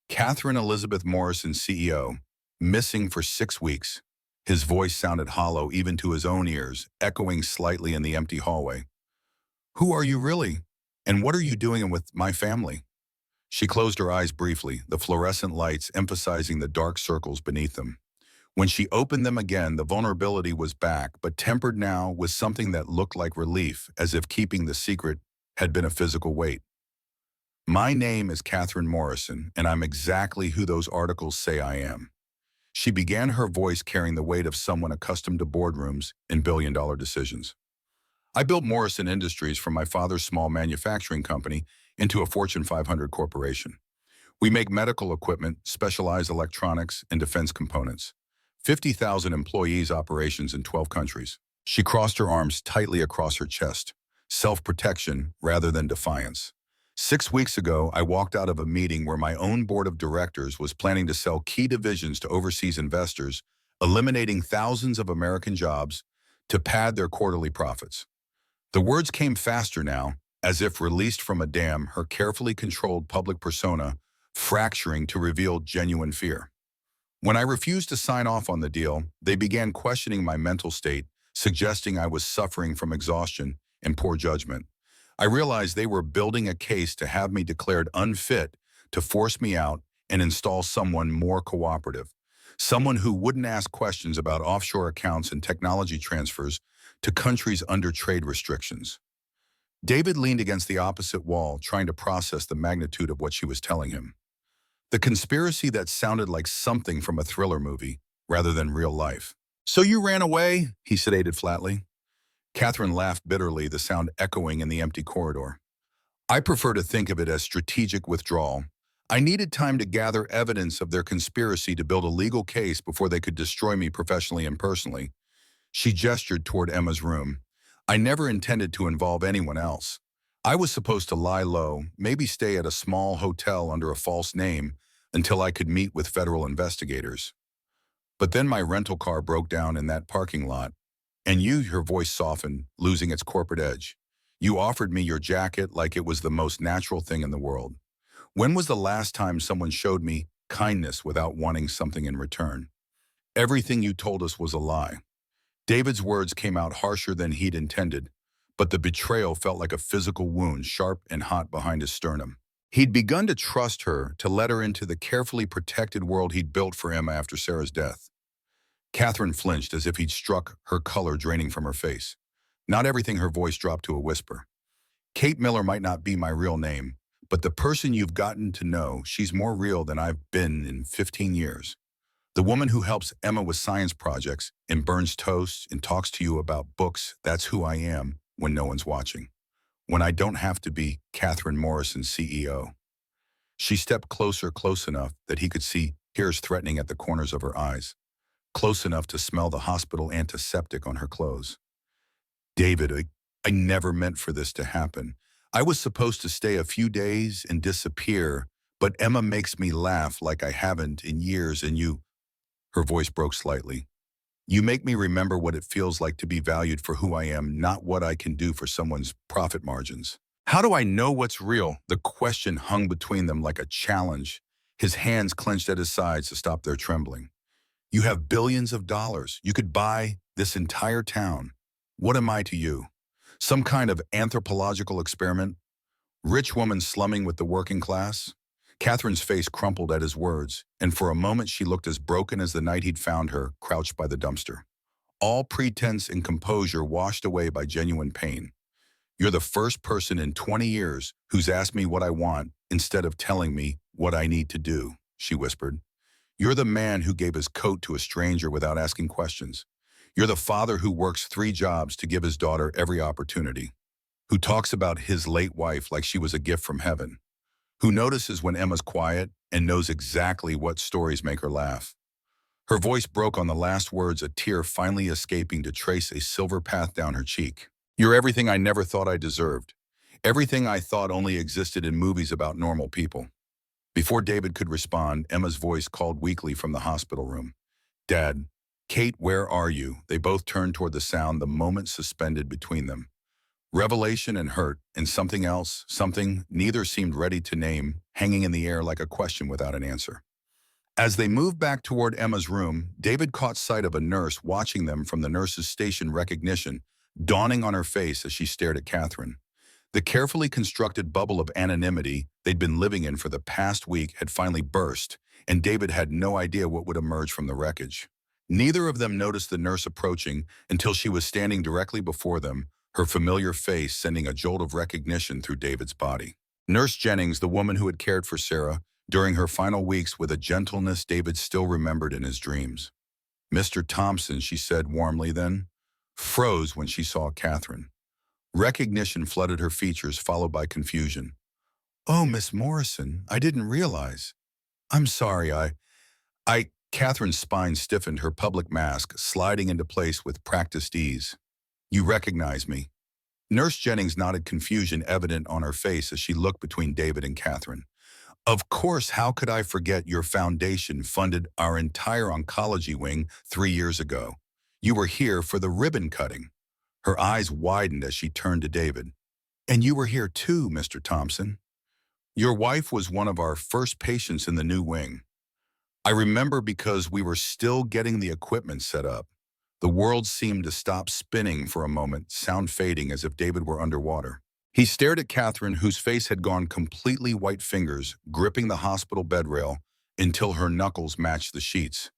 [SPEAKER 1] Catherine Elizabeth Morrison, CEO, missing for 6 weeks. His voice sounded hollow even to his own ears, echoing slightly in the empty hallway. "Who are you really? And what are you doing with my family?" She closed her eyes briefly, the fluorescent lights emphasizing the dark circles beneath them. When she opened them again, the vulnerability was back, but tempered now with something that looked like relief, as if keeping the secret had been a physical weight. "My name is Catherine Morrison, and I'm exactly who those articles say I am." She began, her voice carrying the weight of someone accustomed to boardrooms and billion-dollar decisions. "I built Morrison Industries from my father's small manufacturing company into a Fortune 500 corporation. We make medical equipment, specialized electronics, and defense components. 50,000 employees, operations in 12 countries." She crossed her arms tightly across her chest, self-protection rather than defiance. "6 weeks ago, I walked out of a meeting where my own board of directors was planning to sell key divisions to overseas investors, eliminating thousands of American jobs to pad their quarterly profits." The words came faster now, as if released from a dam, her carefully controlled public persona fracturing to reveal genuine fear. "When I refused to sign off on the deal, they began questioning my mental state, suggesting I was suffering from exhaustion and poor judgment. I realized they were building a case to have me declared unfit, to force me out and install someone more cooperative, someone who wouldn't ask questions about offshore accounts and technology transfers to countries under trade restrictions." David leaned against the opposite wall, trying to process the magnitude of what she was telling him. The conspiracy that sounded like something from a thriller movie, rather than real life. "So you ran away?" he sedated flatly. Catherine laughed bitterly, the sound echoing in the empty corridor. "I prefer to think of it as strategic withdrawal. I needed time to gather evidence of their conspiracy to build a legal case before they could destroy me professionally and personally." She gestured toward Emma's room. "I never intended to involve anyone else. I was supposed to lie low, maybe stay at a small hotel under a false name until I could meet with federal investigators. But then my rental car broke down in that parking lot. And you," her voice softened, losing its corporate edge. "You offered me your jacket like it was the most natural thing in the world. When was the last time someone showed me kindness without wanting something in return? Everything you told us was a lie." David's words came out harsher than he'd intended, but the betrayal felt like a physical wound, sharp and hot behind his sternum. He'd begun to trust her, to let her into the carefully protected world he'd built for Emma after Sarah's death. Catherine flinched as if he'd struck, her color draining from her face. Not everything, her voice dropped to a whisper. "Kate Miller might not be my real name, but the person you've gotten to know, she's more real than I've been in 15 years. The woman who helps Emma with science projects and burns toast and talks to you about books, that's who I am when no one's watching. When I don't have to be Catherine Morrison, CEO." She stepped closer, close enough that he could see tears threatening at the corners of her eyes, close enough to smell the hospital antiseptic on her clothes. "David, I never meant for this to happen. I was supposed to stay a few days and disappear, but Emma makes me laugh like I haven't in years, and you—" Her voice broke slightly. "You make me remember what it feels like to be valued for who I am, not what I can do for someone's profit margins." "How do I know what's real?" The question hung between them like a challenge, his hands clenched at his sides to stop their trembling. You have billions of dollars. You could buy this entire town. What am I to you? Some kind of anthropological experiment? Rich woman slumming with the working class? Catherine's face crumpled at his words, and for a moment she looked as broken as the night he'd found her, crouched by the dumpster. All pretense and composure washed away by genuine pain. You're the first person in 20 years who's asked me what I want instead of telling me what I need to do, she whispered. You're the man who gave his coat to a stranger without asking questions. You're the father who works 3 jobs to give his daughter every opportunity, who talks about his late wife like she was a gift from heaven, who notices when Emma's quiet and knows exactly what stories make her laugh. Her voice broke on the last words, a tear finally escaping to trace a silver path down her cheek. You're everything I never thought I deserved. Everything I thought only existed in movies about normal people. Before David could respond, Emma's voice called weakly from the hospital room. Dad, Kate, where are you? They both turned toward the sound, the moment suspended between them. Revelation and hurt, and something else, something neither seemed ready to name, hanging in the air like a question without an answer. As they moved back toward Emma's room, David caught sight of a nurse watching them from the nurse's station, recognition dawning on her face as she stared at Catherine. The carefully constructed bubble of anonymity they'd been living in for the past week had finally burst, and David had no idea what would emerge from the wreckage. Neither of them noticed the nurse approaching until she was standing directly before them, her familiar face sending a jolt of recognition through David's body. Nurse Jennings, the woman who had cared for Sarah during her final weeks with a gentleness David still remembered in his dreams. Mr. Thompson, she said warmly, then froze when she saw Catherine. Recognition flooded her features, followed by confusion. Oh, Miss Morrison, I didn't realize. I'm sorry, Catherine's spine stiffened, her public mask sliding into place with practiced ease. You recognize me. Nurse Jennings nodded, confusion evident on her face as she looked between David and Catherine. Of course, how could I forget your foundation funded our entire oncology wing 3 years ago? You were here for the ribbon cutting. Her eyes widened as she turned to David. And you were here too, Mr. Thompson. Your wife was one of our first patients in the new wing. I remember because we were still getting the equipment set up. The world seemed to stop spinning for a moment, sound fading as if David were underwater. He stared at Catherine, whose face had gone completely white, fingers gripping the hospital bed rail until her knuckles matched the sheets.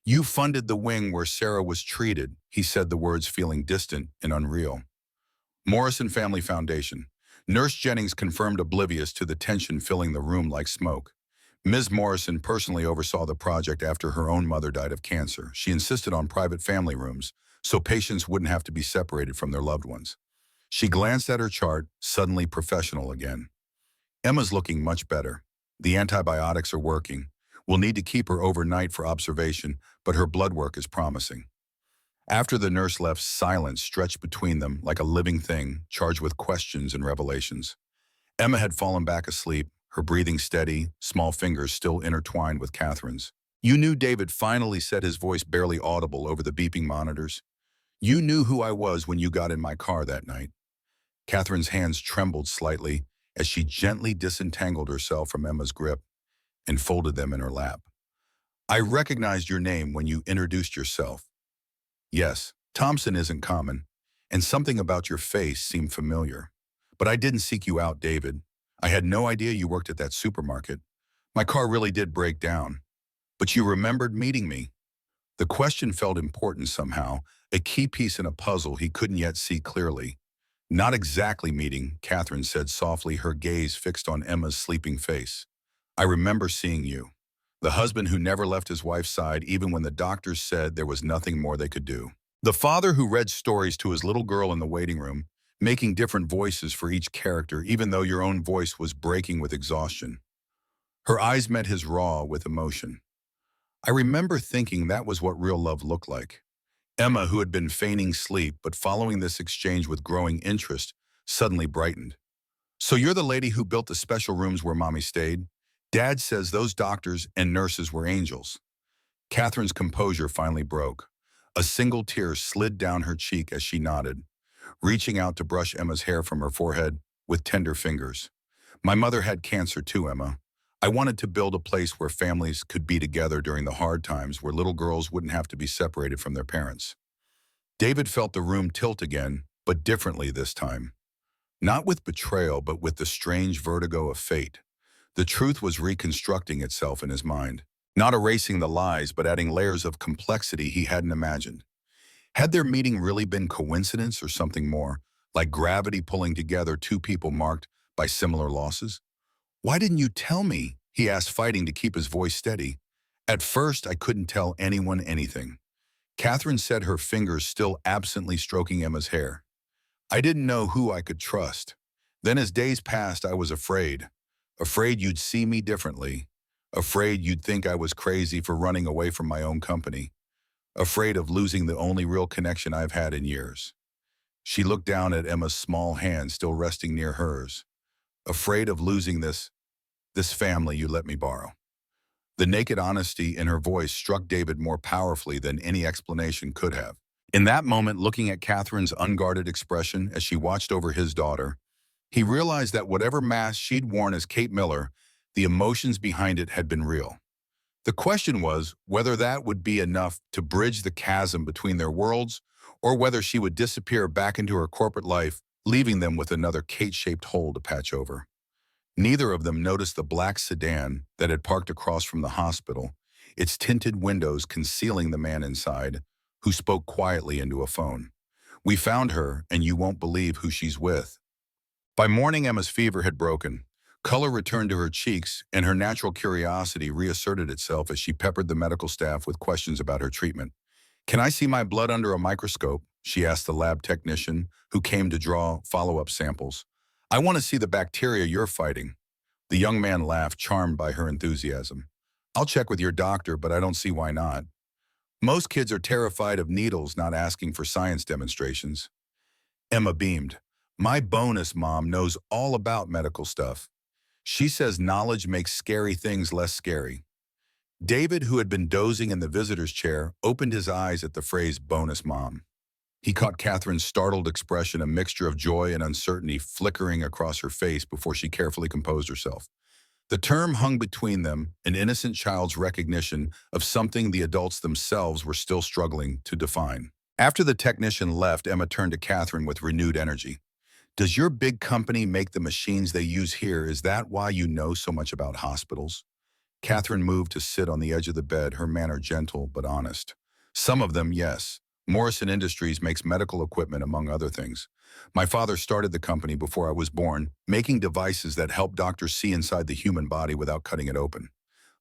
[SPEAKER 1] You funded the wing where Sarah was treated, he said, the words feeling distant and unreal. Morrison Family Foundation. Nurse Jennings confirmed, oblivious to the tension filling the room like smoke. Ms. Morrison personally oversaw the project after her own mother died of cancer. She insisted on private family rooms so patients wouldn't have to be separated from their loved ones. She glanced at her chart, suddenly professional again. Emma's looking much better. The antibiotics are working. We'll need to keep her overnight for observation, but her blood work is promising. After the nurse left, silence stretched between them like a living thing, charged with questions and revelations. Emma had fallen back asleep, her breathing steady, small fingers still intertwined with Catherine's. You knew, David finally said, his voice barely audible over the beeping monitors. You knew who I was when you got in my car that night. Catherine's hands trembled slightly as she gently disentangled herself from Emma's grip and folded them in her lap. I recognized your name when you introduced yourself. Yes, Thompson isn't common, and something about your face seemed familiar. But I didn't seek you out, David. I had no idea you worked at that supermarket. My car really did break down. But you remembered meeting me. The question felt important somehow, a key piece in a puzzle he couldn't yet see clearly. Not exactly meeting, Catherine said softly, her gaze fixed on Emma's sleeping face. I remember seeing you. The husband who never left his wife's side even when the doctors said there was nothing more they could do. The father who read stories to his little girl in the waiting room, making different voices for each character even though your own voice was breaking with exhaustion. Her eyes met his raw with emotion. I remember thinking that was what real love looked like. Emma, who had been feigning sleep but following this exchange with growing interest, suddenly brightened. So you're the lady who built the special rooms where Mommy stayed? Dad says those doctors and nurses were angels. Catherine's composure finally broke. A single tear slid down her cheek as she nodded, reaching out to brush Emma's hair from her forehead with tender fingers. My mother had cancer too, Emma. I wanted to build a place where families could be together during the hard times, where little girls wouldn't have to be separated from their parents. David felt the room tilt again, but differently this time. Not with betrayal, but with the strange vertigo of fate. The truth was reconstructing itself in his mind, not erasing the lies, but adding layers of complexity he hadn't imagined. Had their meeting really been coincidence or something more, like gravity pulling together two people marked by similar losses? "Why didn't you tell me?" he asked, fighting to keep his voice steady. "At first, I couldn't tell anyone anything." Catherine said, her fingers still absently stroking Emma's hair. "I didn't know who I could trust. Then as days passed, I was afraid. Afraid you'd see me differently. Afraid you'd think I was crazy for running away from my own company. Afraid of losing the only real connection I've had in years." She looked down at Emma's small hand still resting near hers. "Afraid of losing this family you let me borrow." The naked honesty in her voice struck David more powerfully than any explanation could have. In that moment, looking at Catherine's unguarded expression as she watched over his daughter, he realized that whatever mask she'd worn as Kate Miller, the emotions behind it had been real. The question was whether that would be enough to bridge the chasm between their worlds, or whether she would disappear back into her corporate life, leaving them with another Kate-shaped hole to patch over. Neither of them noticed the black sedan that had parked across from the hospital, its tinted windows concealing the man inside, who spoke quietly into a phone. "We found her, and you won't believe who she's with." By morning, Emma's fever had broken. Color returned to her cheeks, and her natural curiosity reasserted itself as she peppered the medical staff with questions about her treatment. "Can I see my blood under a microscope?" she asked the lab technician, who came to draw follow-up samples. "I want to see the bacteria you're fighting." The young man laughed, charmed by her enthusiasm. "I'll check with your doctor, but I don't see why not. Most kids are terrified of needles, not asking for science demonstrations." Emma beamed. "My bonus mom knows all about medical stuff. She says knowledge makes scary things less scary." David, who had been dozing in the visitor's chair, opened his eyes at the phrase bonus mom. He caught Catherine's startled expression, a mixture of joy and uncertainty flickering across her face before she carefully composed herself. The term hung between them, an innocent child's recognition of something the adults themselves were still struggling to define. After the technician left, Emma turned to Catherine with renewed energy. "Does your big company make the machines they use here? Is that why you know so much about hospitals?" Catherine moved to sit on the edge of the bed, her manner gentle but honest. "Some of them, yes. Morrison Industries makes medical equipment, among other things. My father started the company before I was born, making devices that help doctors see inside the human body without cutting it open."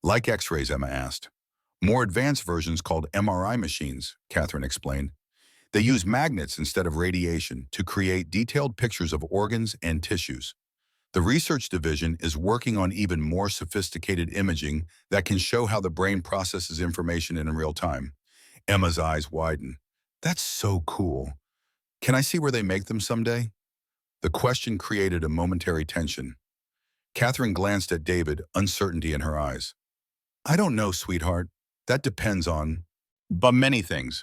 [SPEAKER 1] "Like X-rays?" Emma asked. "More advanced versions called MRI machines," Catherine explained. "They use magnets instead of radiation to create detailed pictures of organs and tissues. The research division is working on even more sophisticated imaging that can show how the brain processes information in real time." Emma's eyes widened. "That's so cool. Can I see where they make them someday?" The question created a momentary tension. Catherine glanced at David, uncertainty in her eyes. "I don't know, sweetheart. That depends on but many things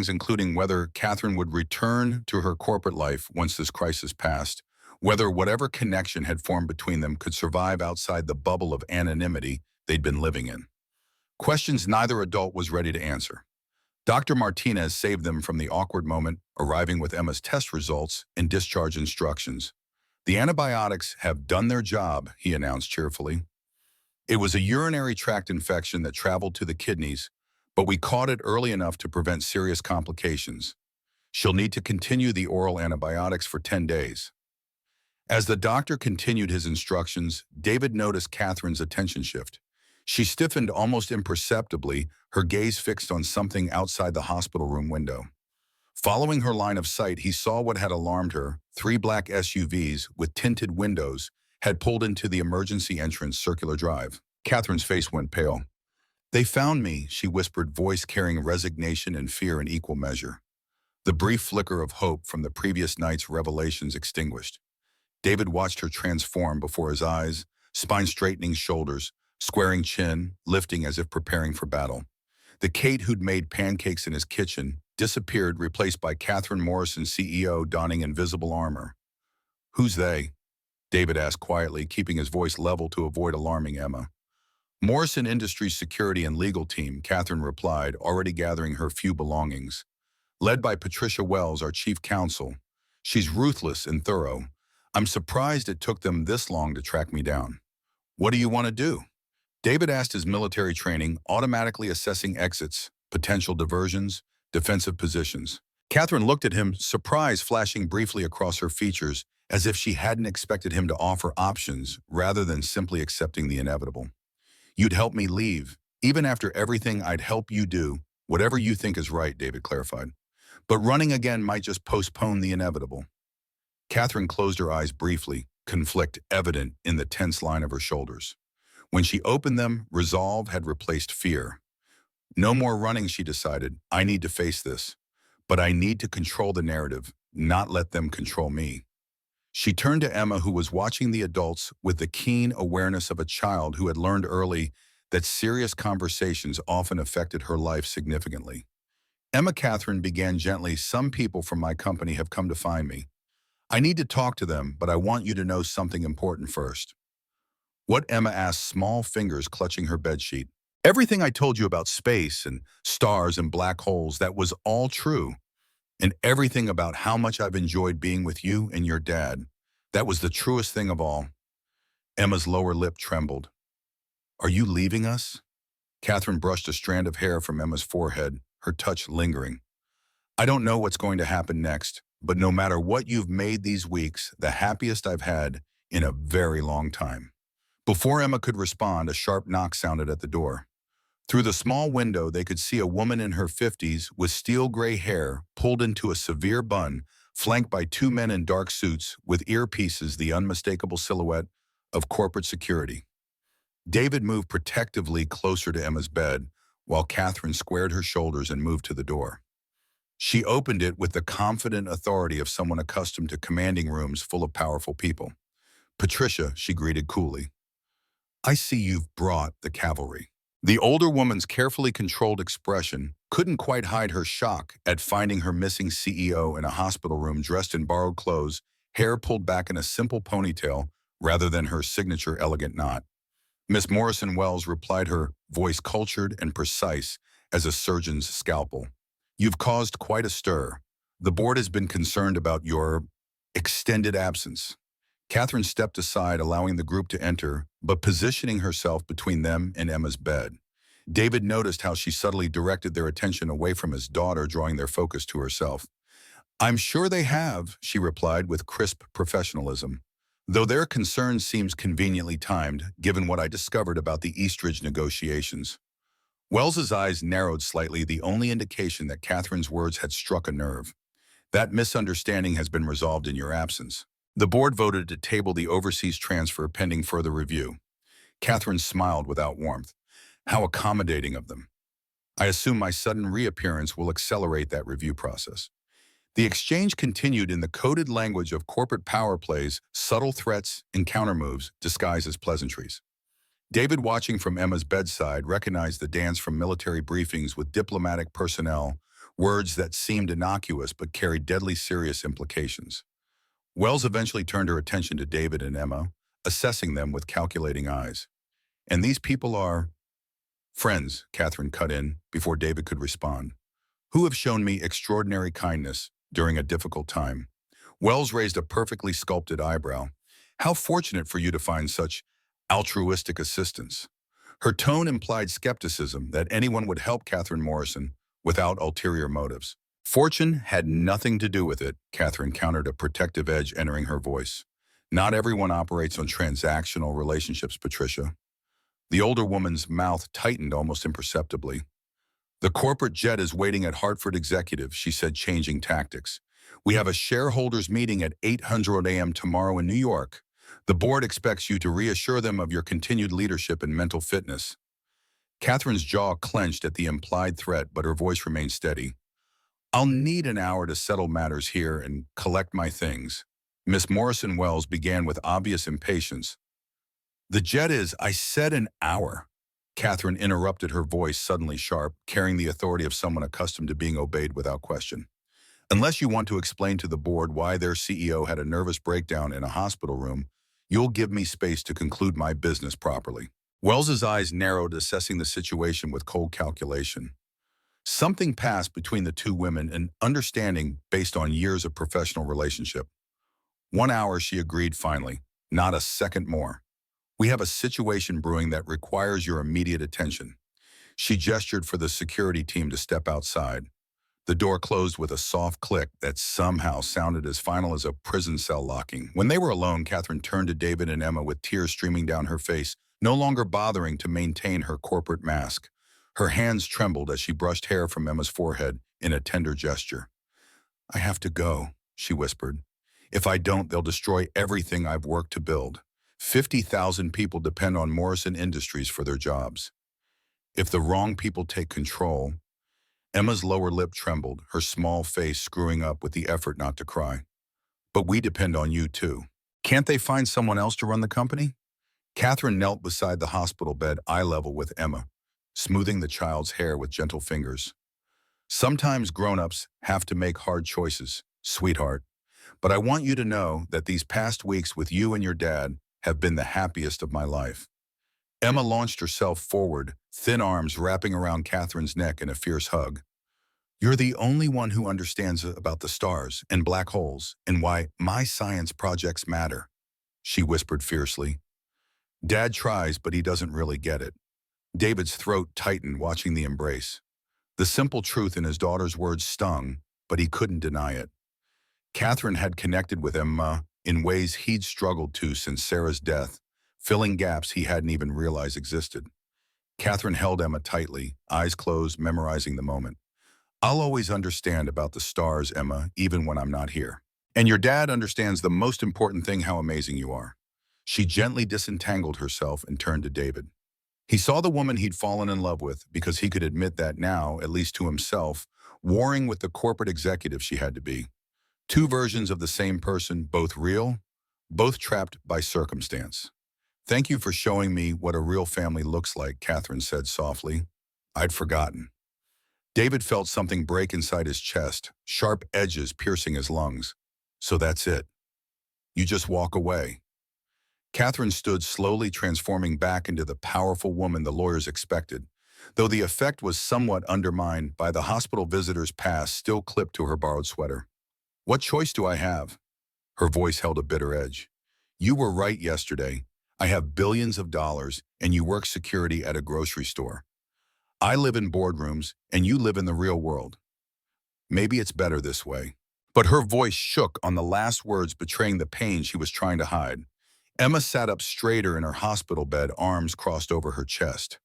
[SPEAKER 1] including whether Catherine would return to her corporate life once this crisis passed, whether whatever connection had formed between them could survive outside the bubble of anonymity they'd been living in. Questions neither adult was ready to answer. Dr. Martinez saved them from the awkward moment, arriving with Emma's test results and discharge instructions. "The antibiotics have done their job," he announced cheerfully. "It was a urinary tract infection that traveled to the kidneys, but we caught it early enough to prevent serious complications. She'll need to continue the oral antibiotics for 10 days. As the doctor continued his instructions, David noticed Catherine's attention shift. She stiffened almost imperceptibly, her gaze fixed on something outside the hospital room window. Following her line of sight, he saw what had alarmed her. 3 black SUVs with tinted windows had pulled into the emergency entrance circular drive. Catherine's face went pale. "They found me," she whispered, voice carrying resignation and fear in equal measure. The brief flicker of hope from the previous night's revelations extinguished. David watched her transform before his eyes, spine-straightening shoulders, squaring chin, lifting as if preparing for battle. The Kate who'd made pancakes in his kitchen disappeared, replaced by Catherine Morrison, CEO, donning invisible armor. "Who's they?" David asked quietly, keeping his voice level to avoid alarming Emma. Morrison Industries security and legal team, Catherine replied, already gathering her few belongings. Led by Patricia Wells, our chief counsel. She's ruthless and thorough. I'm surprised it took them this long to track me down. What do you want to do? David asked his military training, automatically assessing exits, potential diversions, defensive positions. Catherine looked at him, surprise flashing briefly across her features, as if she hadn't expected him to offer options rather than simply accepting the inevitable. You'd help me leave. Even after everything I'd help you do, whatever you think is right, David clarified. But running again might just postpone the inevitable. Catherine closed her eyes briefly, conflict evident in the tense line of her shoulders. When she opened them, resolve had replaced fear. No more running, she decided. I need to face this. But I need to control the narrative, not let them control me. She turned to Emma, who was watching the adults with the keen awareness of a child who had learned early that serious conversations often affected her life significantly. Emma, Catherine began gently, some people from my company have come to find me. I need to talk to them, but I want you to know something important first. What? Emma asked, small fingers clutching her bedsheet. Everything I told you about space and stars and black holes, that was all true. And everything about how much I've enjoyed being with you and your dad, that was the truest thing of all. Emma's lower lip trembled. Are you leaving us? Catherine brushed a strand of hair from Emma's forehead, her touch lingering. I don't know what's going to happen next, but no matter what you've made these weeks, the happiest I've had in a very long time. Before Emma could respond, a sharp knock sounded at the door. Through the small window, they could see a woman in her 50s with steel gray hair pulled into a severe bun, flanked by two men in dark suits with earpieces, the unmistakable silhouette of corporate security. David moved protectively closer to Emma's bed, while Catherine squared her shoulders and moved to the door. She opened it with the confident authority of someone accustomed to commanding rooms full of powerful people. Patricia, she greeted coolly. I see you've brought the cavalry. The older woman's carefully controlled expression couldn't quite hide her shock at finding her missing CEO in a hospital room dressed in borrowed clothes, hair pulled back in a simple ponytail rather than her signature elegant knot. Miss Morrison Wells replied, her voice cultured and precise as a surgeon's scalpel. You've caused quite a stir. The board has been concerned about your extended absence. Catherine stepped aside, allowing the group to enter, but positioning herself between them and Emma's bed. David noticed how she subtly directed their attention away from his daughter, drawing their focus to herself. I'm sure they have, she replied with crisp professionalism, though their concern seems conveniently timed, given what I discovered about the Eastridge negotiations. Wells's eyes narrowed slightly, the only indication that Catherine's words had struck a nerve. That misunderstanding has been resolved in your absence. The board voted to table the overseas transfer pending further review. Catherine smiled without warmth. How accommodating of them. I assume my sudden reappearance will accelerate that review process. The exchange continued in the coded language of corporate power plays, subtle threats, and countermoves disguised as pleasantries. David, watching from Emma's bedside, recognized the dance from military briefings with diplomatic personnel, words that seemed innocuous but carried deadly serious implications. Wells eventually turned her attention to David and Emma, assessing them with calculating eyes. And these people are friends, Catherine cut in before David could respond, who have shown me extraordinary kindness during a difficult time. Wells raised a perfectly sculpted eyebrow. How fortunate for you to find such altruistic assistance. Her tone implied skepticism that anyone would help Catherine Morrison without ulterior motives. Fortune had nothing to do with it, Catherine countered, a protective edge entering her voice. Not everyone operates on transactional relationships, Patricia. The older woman's mouth tightened almost imperceptibly. The corporate jet is waiting at Hartford Executive, she said, changing tactics. We have a shareholders meeting at 8:00 a.m. tomorrow in New York. The board expects you to reassure them of your continued leadership and mental fitness. Catherine's jaw clenched at the implied threat, but her voice remained steady. I'll need an hour to settle matters here and collect my things. Miss Morrison Wells began with obvious impatience. The jet is, I said, an hour. Catherine interrupted, her voice suddenly sharp, carrying the authority of someone accustomed to being obeyed without question. Unless you want to explain to the board why their CEO had a nervous breakdown in a hospital room, you'll give me space to conclude my business properly. Wells's eyes narrowed, assessing the situation with cold calculation. Something passed between the two women, an understanding based on years of professional relationship. 1 hour, she agreed finally. Not a second more. We have a situation brewing that requires your immediate attention. She gestured for the security team to step outside. The door closed with a soft click that somehow sounded as final as a prison cell locking. When they were alone, Catherine turned to David and Emma with tears streaming down her face, no longer bothering to maintain her corporate mask. Her hands trembled as she brushed hair from Emma's forehead in a tender gesture. "I have to go," she whispered. "If I don't, they'll destroy everything I've worked to build. 50,000 people depend on Morrison Industries for their jobs. If the wrong people take control—" Emma's lower lip trembled, her small face screwing up with the effort not to cry. "But we depend on you too. Can't they find someone else to run the company?" Catherine knelt beside the hospital bed, eye level with Emma, smoothing the child's hair with gentle fingers. "Sometimes grown-ups have to make hard choices, sweetheart. But I want you to know that these past weeks with you and your dad have been the happiest of my life." Emma launched herself forward, thin arms wrapping around Catherine's neck in a fierce hug. "You're the only one who understands about the stars and black holes and why my science projects matter," she whispered fiercely. "Dad tries, but he doesn't really get it." David's throat tightened watching the embrace. The simple truth in his daughter's words stung, but he couldn't deny it. Catherine had connected with Emma in ways he'd struggled to since Sarah's death, filling gaps he hadn't even realized existed. Catherine held Emma tightly, eyes closed, memorizing the moment. "I'll always understand about the stars, Emma, even when I'm not here. And your dad understands the most important thing, how amazing you are." She gently disentangled herself and turned to David. He saw the woman he'd fallen in love with, because he could admit that now, at least to himself, warring with the corporate executive she had to be. Two versions of the same person, both real, both trapped by circumstance. "Thank you for showing me what a real family looks like," Catherine said softly. "I'd forgotten." David felt something break inside his chest, sharp edges piercing his lungs. "So that's it. You just walk away." Catherine stood slowly, transforming back into the powerful woman the lawyers expected, though the effect was somewhat undermined by the hospital visitor's pass still clipped to her borrowed sweater. "What choice do I have?" Her voice held a bitter edge. "You were right yesterday. I have billions of dollars, and you work security at a grocery store. I live in boardrooms, and you live in the real world. Maybe it's better this way." But her voice shook on the last words, betraying the pain she was trying to hide. Emma sat up straighter in her hospital bed, arms crossed over her chest.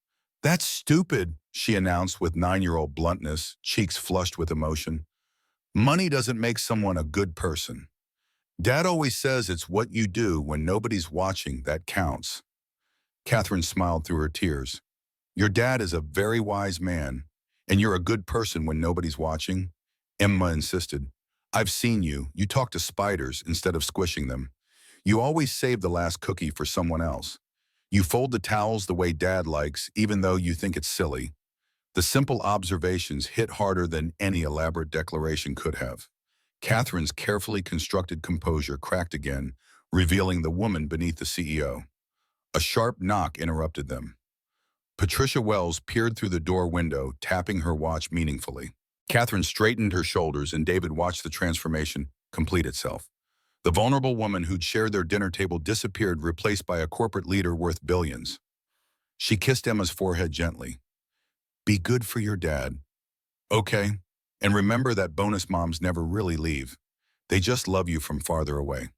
[SPEAKER 1] "That's stupid," she announced with 9-year-old bluntness, cheeks flushed with emotion. "Money doesn't make someone a good person. Dad always says it's what you do when nobody's watching that counts." Catherine smiled through her tears. "Your dad is a very wise man, and you're a good person when nobody's watching." Emma insisted. "I've seen you. You talk to spiders instead of squishing them. You always save the last cookie for someone else. You fold the towels the way Dad likes, even though you think it's silly." The simple observations hit harder than any elaborate declaration could have. Catherine's carefully constructed composure cracked again, revealing the woman beneath the CEO. A sharp knock interrupted them. Patricia Wells peered through the door window, tapping her watch meaningfully. Catherine straightened her shoulders, and David watched the transformation complete itself. The vulnerable woman who'd shared their dinner table disappeared, replaced by a corporate leader worth billions. She kissed Emma's forehead gently. "Be good for your dad." "Okay. And remember that bonus moms never really leave. They just love you from farther away."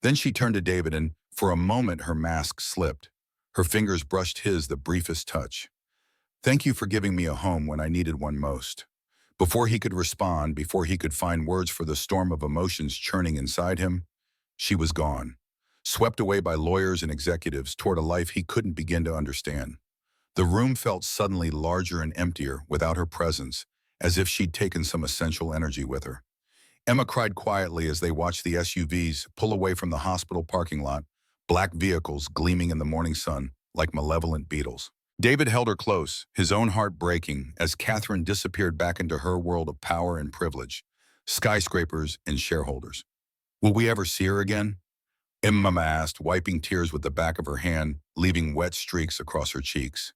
[SPEAKER 1] Then she turned to David, and for a moment her mask slipped. Her fingers brushed his the briefest touch. "Thank you for giving me a home when I needed one most." Before he could respond, before he could find words for the storm of emotions churning inside him, she was gone, swept away by lawyers and executives toward a life he couldn't begin to understand. The room felt suddenly larger and emptier without her presence, as if she'd taken some essential energy with her. Emma cried quietly as they watched the SUVs pull away from the hospital parking lot, black vehicles gleaming in the morning sun like malevolent beetles. David held her close, his own heart breaking as Catherine disappeared back into her world of power and privilege, skyscrapers and shareholders. Will we ever see her again? Emma asked, wiping tears with the back of her hand, leaving wet streaks across her cheeks.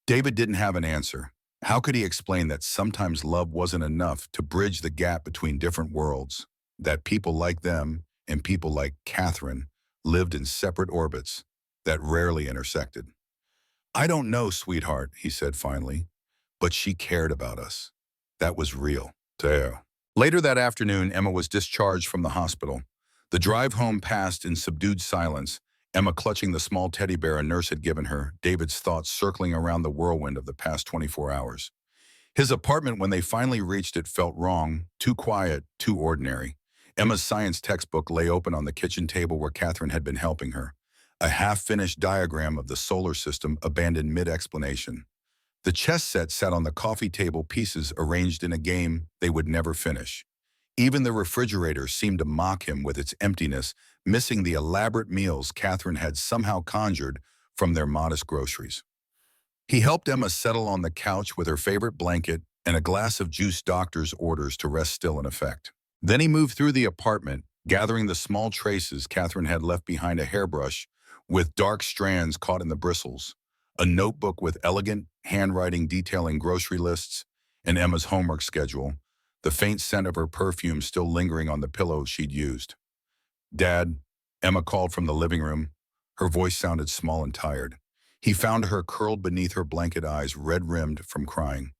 [SPEAKER 1] David didn't have an answer. How could he explain that sometimes love wasn't enough to bridge the gap between different worlds, that people like them and people like Catherine lived in separate orbits that rarely intersected? I don't know, sweetheart, he said finally, but she cared about us. That was real. Teo. Later that afternoon, Emma was discharged from the hospital. The drive home passed in subdued silence, Emma clutching the small teddy bear a nurse had given her, David's thoughts circling around the whirlwind of the past 24 hours. His apartment, when they finally reached it, felt wrong, too quiet, too ordinary. Emma's science textbook lay open on the kitchen table where Catherine had been helping her. A half-finished diagram of the solar system abandoned mid-explanation. The chess set sat on the coffee table, pieces arranged in a game they would never finish. Even the refrigerator seemed to mock him with its emptiness, missing the elaborate meals Catherine had somehow conjured from their modest groceries. He helped Emma settle on the couch with her favorite blanket and a glass of juice doctor's orders to rest still in effect. Then he moved through the apartment, gathering the small traces Catherine had left behind a hairbrush with dark strands caught in the bristles, a notebook with elegant handwriting detailing grocery lists, and Emma's homework schedule, the faint scent of her perfume still lingering on the pillow she'd used. "Dad," Emma called from the living room. Her voice sounded small and tired. He found her curled beneath her blanket, eyes red-rimmed from crying.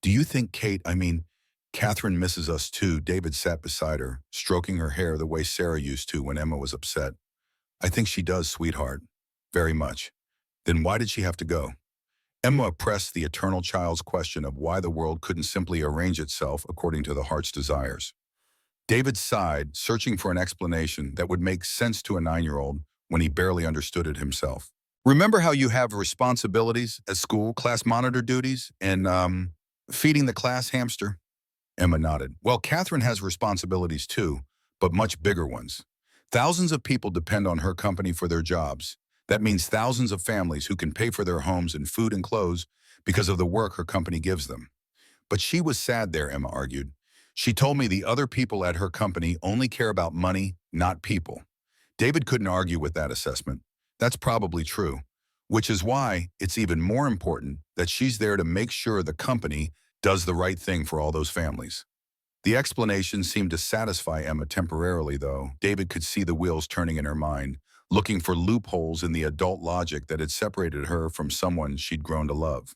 [SPEAKER 1] "Do you think Catherine misses us too?" David sat beside her, stroking her hair the way Sarah used to when Emma was upset. "I think she does, sweetheart. Very much." "Then why did she have to go?" Emma pressed the eternal child's question of why the world couldn't simply arrange itself according to the heart's desires. David sighed, searching for an explanation that would make sense to a 9-year-old when he barely understood it himself. "Remember how you have responsibilities at school, class monitor duties, and, feeding the class hamster?" Emma nodded. "Well, Catherine has responsibilities too, but much bigger ones. Thousands of people depend on her company for their jobs. That means thousands of families who can pay for their homes and food and clothes because of the work her company gives them." "But she was sad there," Emma argued. "She told me the other people at her company only care about money, not people." David couldn't argue with that assessment. That's probably true, which is why it's even more important that she's there to make sure the company does the right thing for all those families. The explanation seemed to satisfy Emma temporarily, though. David could see the wheels turning in her mind, looking for loopholes in the adult logic that had separated her from someone she'd grown to love.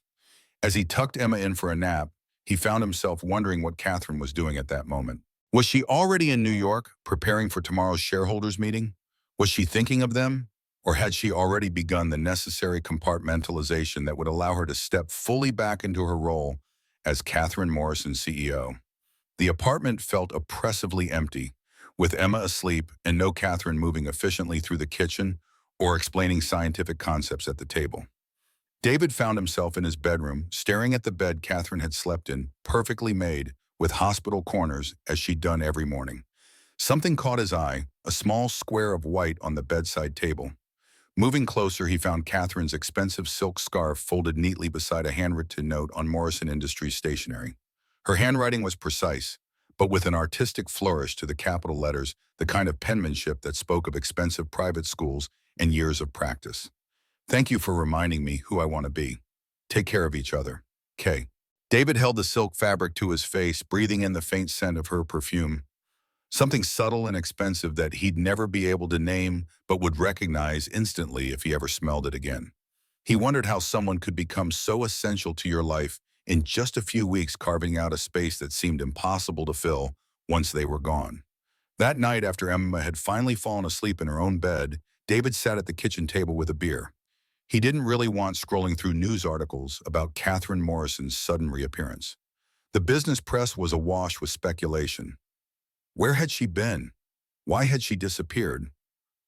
[SPEAKER 1] As he tucked Emma in for a nap, he found himself wondering what Catherine was doing at that moment. Was she already in New York, preparing for tomorrow's shareholders meeting? Was she thinking of them? Or had she already begun the necessary compartmentalization that would allow her to step fully back into her role as Catherine Morrison's CEO? The apartment felt oppressively empty, with Emma asleep and no Catherine moving efficiently through the kitchen or explaining scientific concepts at the table. David found himself in his bedroom, staring at the bed Catherine had slept in, perfectly made, with hospital corners, as she'd done every morning. Something caught his eye, a small square of white on the bedside table. Moving closer, he found Catherine's expensive silk scarf folded neatly beside a handwritten note on Morrison Industries stationery. Her handwriting was precise, but with an artistic flourish to the capital letters, the kind of penmanship that spoke of expensive private schools and years of practice. "Thank you for reminding me who I want to be. Take care of each other. K." David held the silk fabric to his face, breathing in the faint scent of her perfume. Something subtle and expensive that he'd never be able to name but would recognize instantly if he ever smelled it again. He wondered how someone could become so essential to your life in just a few weeks, carving out a space that seemed impossible to fill once they were gone. That night, after Emma had finally fallen asleep in her own bed, David sat at the kitchen table with a beer. He didn't really want scrolling through news articles about Catherine Morrison's sudden reappearance. The business press was awash with speculation. Where had she been? Why had she disappeared?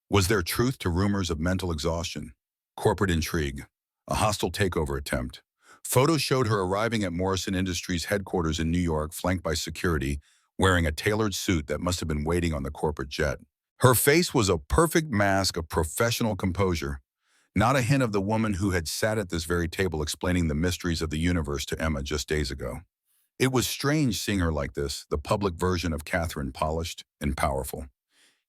[SPEAKER 1] Was there truth to rumors of mental exhaustion, corporate intrigue, a hostile takeover attempt? Photos showed her arriving at Morrison Industries headquarters in New York, flanked by security, wearing a tailored suit that must have been waiting on the corporate jet. Her face was a perfect mask of professional composure, not a hint of the woman who had sat at this very table explaining the mysteries of the universe to Emma just days ago. It was strange seeing her like this, the public version of Catherine, polished and powerful.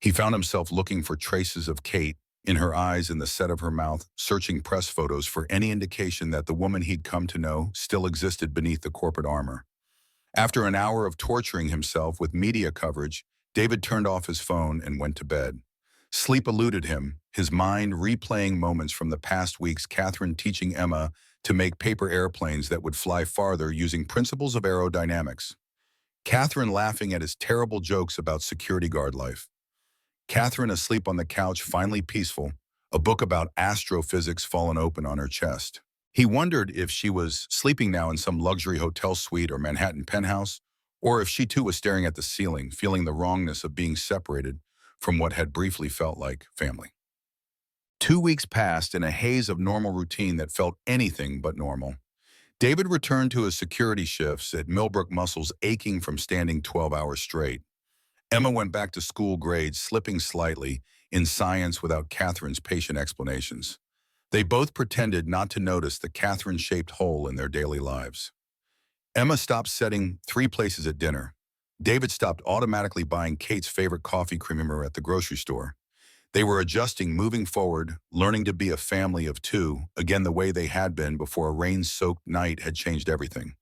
[SPEAKER 1] He found himself looking for traces of Kate in her eyes and the set of her mouth, searching press photos for any indication that the woman he'd come to know still existed beneath the corporate armor. After an hour of torturing himself with media coverage, David turned off his phone and went to bed. Sleep eluded him, his mind replaying moments from the past weeks, Catherine teaching Emma to make paper airplanes that would fly farther using principles of aerodynamics. Catherine laughing at his terrible jokes about security guard life. Catherine asleep on the couch, finally peaceful, a book about astrophysics fallen open on her chest. He wondered if she was sleeping now in some luxury hotel suite or Manhattan penthouse, or if she too was staring at the ceiling, feeling the wrongness of being separated from what had briefly felt like family. 2 weeks passed in a haze of normal routine that felt anything but normal. David returned to his security shifts at Millbrook, muscles aching from standing 12 hours straight. Emma went back to school, grades slipping slightly in science without Catherine's patient explanations. They both pretended not to notice the Catherine-shaped hole in their daily lives. Emma stopped setting 3 places at dinner. David stopped automatically buying Kate's favorite coffee creamer at the grocery store. They were adjusting, moving forward, learning to be a family of 2, again the way they had been before a rain-soaked night had changed everything.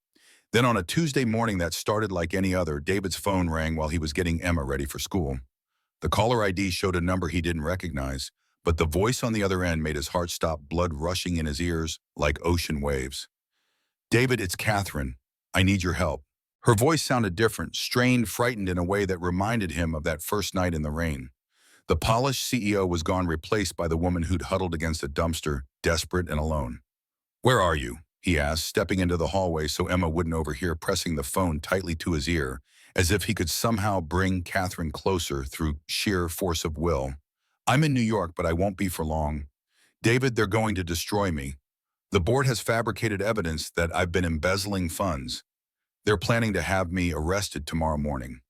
[SPEAKER 1] Then on a Tuesday morning that started like any other, David's phone rang while he was getting Emma ready for school. The caller ID showed a number he didn't recognize, but the voice on the other end made his heart stop, blood rushing in his ears like ocean waves. "David, it's Catherine. I need your help." Her voice sounded different, strained, frightened in a way that reminded him of that first night in the rain. The polished CEO was gone, replaced by the woman who'd huddled against a dumpster, desperate and alone. "Where are you?" he asked, stepping into the hallway so Emma wouldn't overhear, pressing the phone tightly to his ear, as if he could somehow bring Catherine closer through sheer force of will. "I'm in New York, but I won't be for long. David, they're going to destroy me. The board has fabricated evidence that I've been embezzling funds. They're planning to have me arrested tomorrow morning."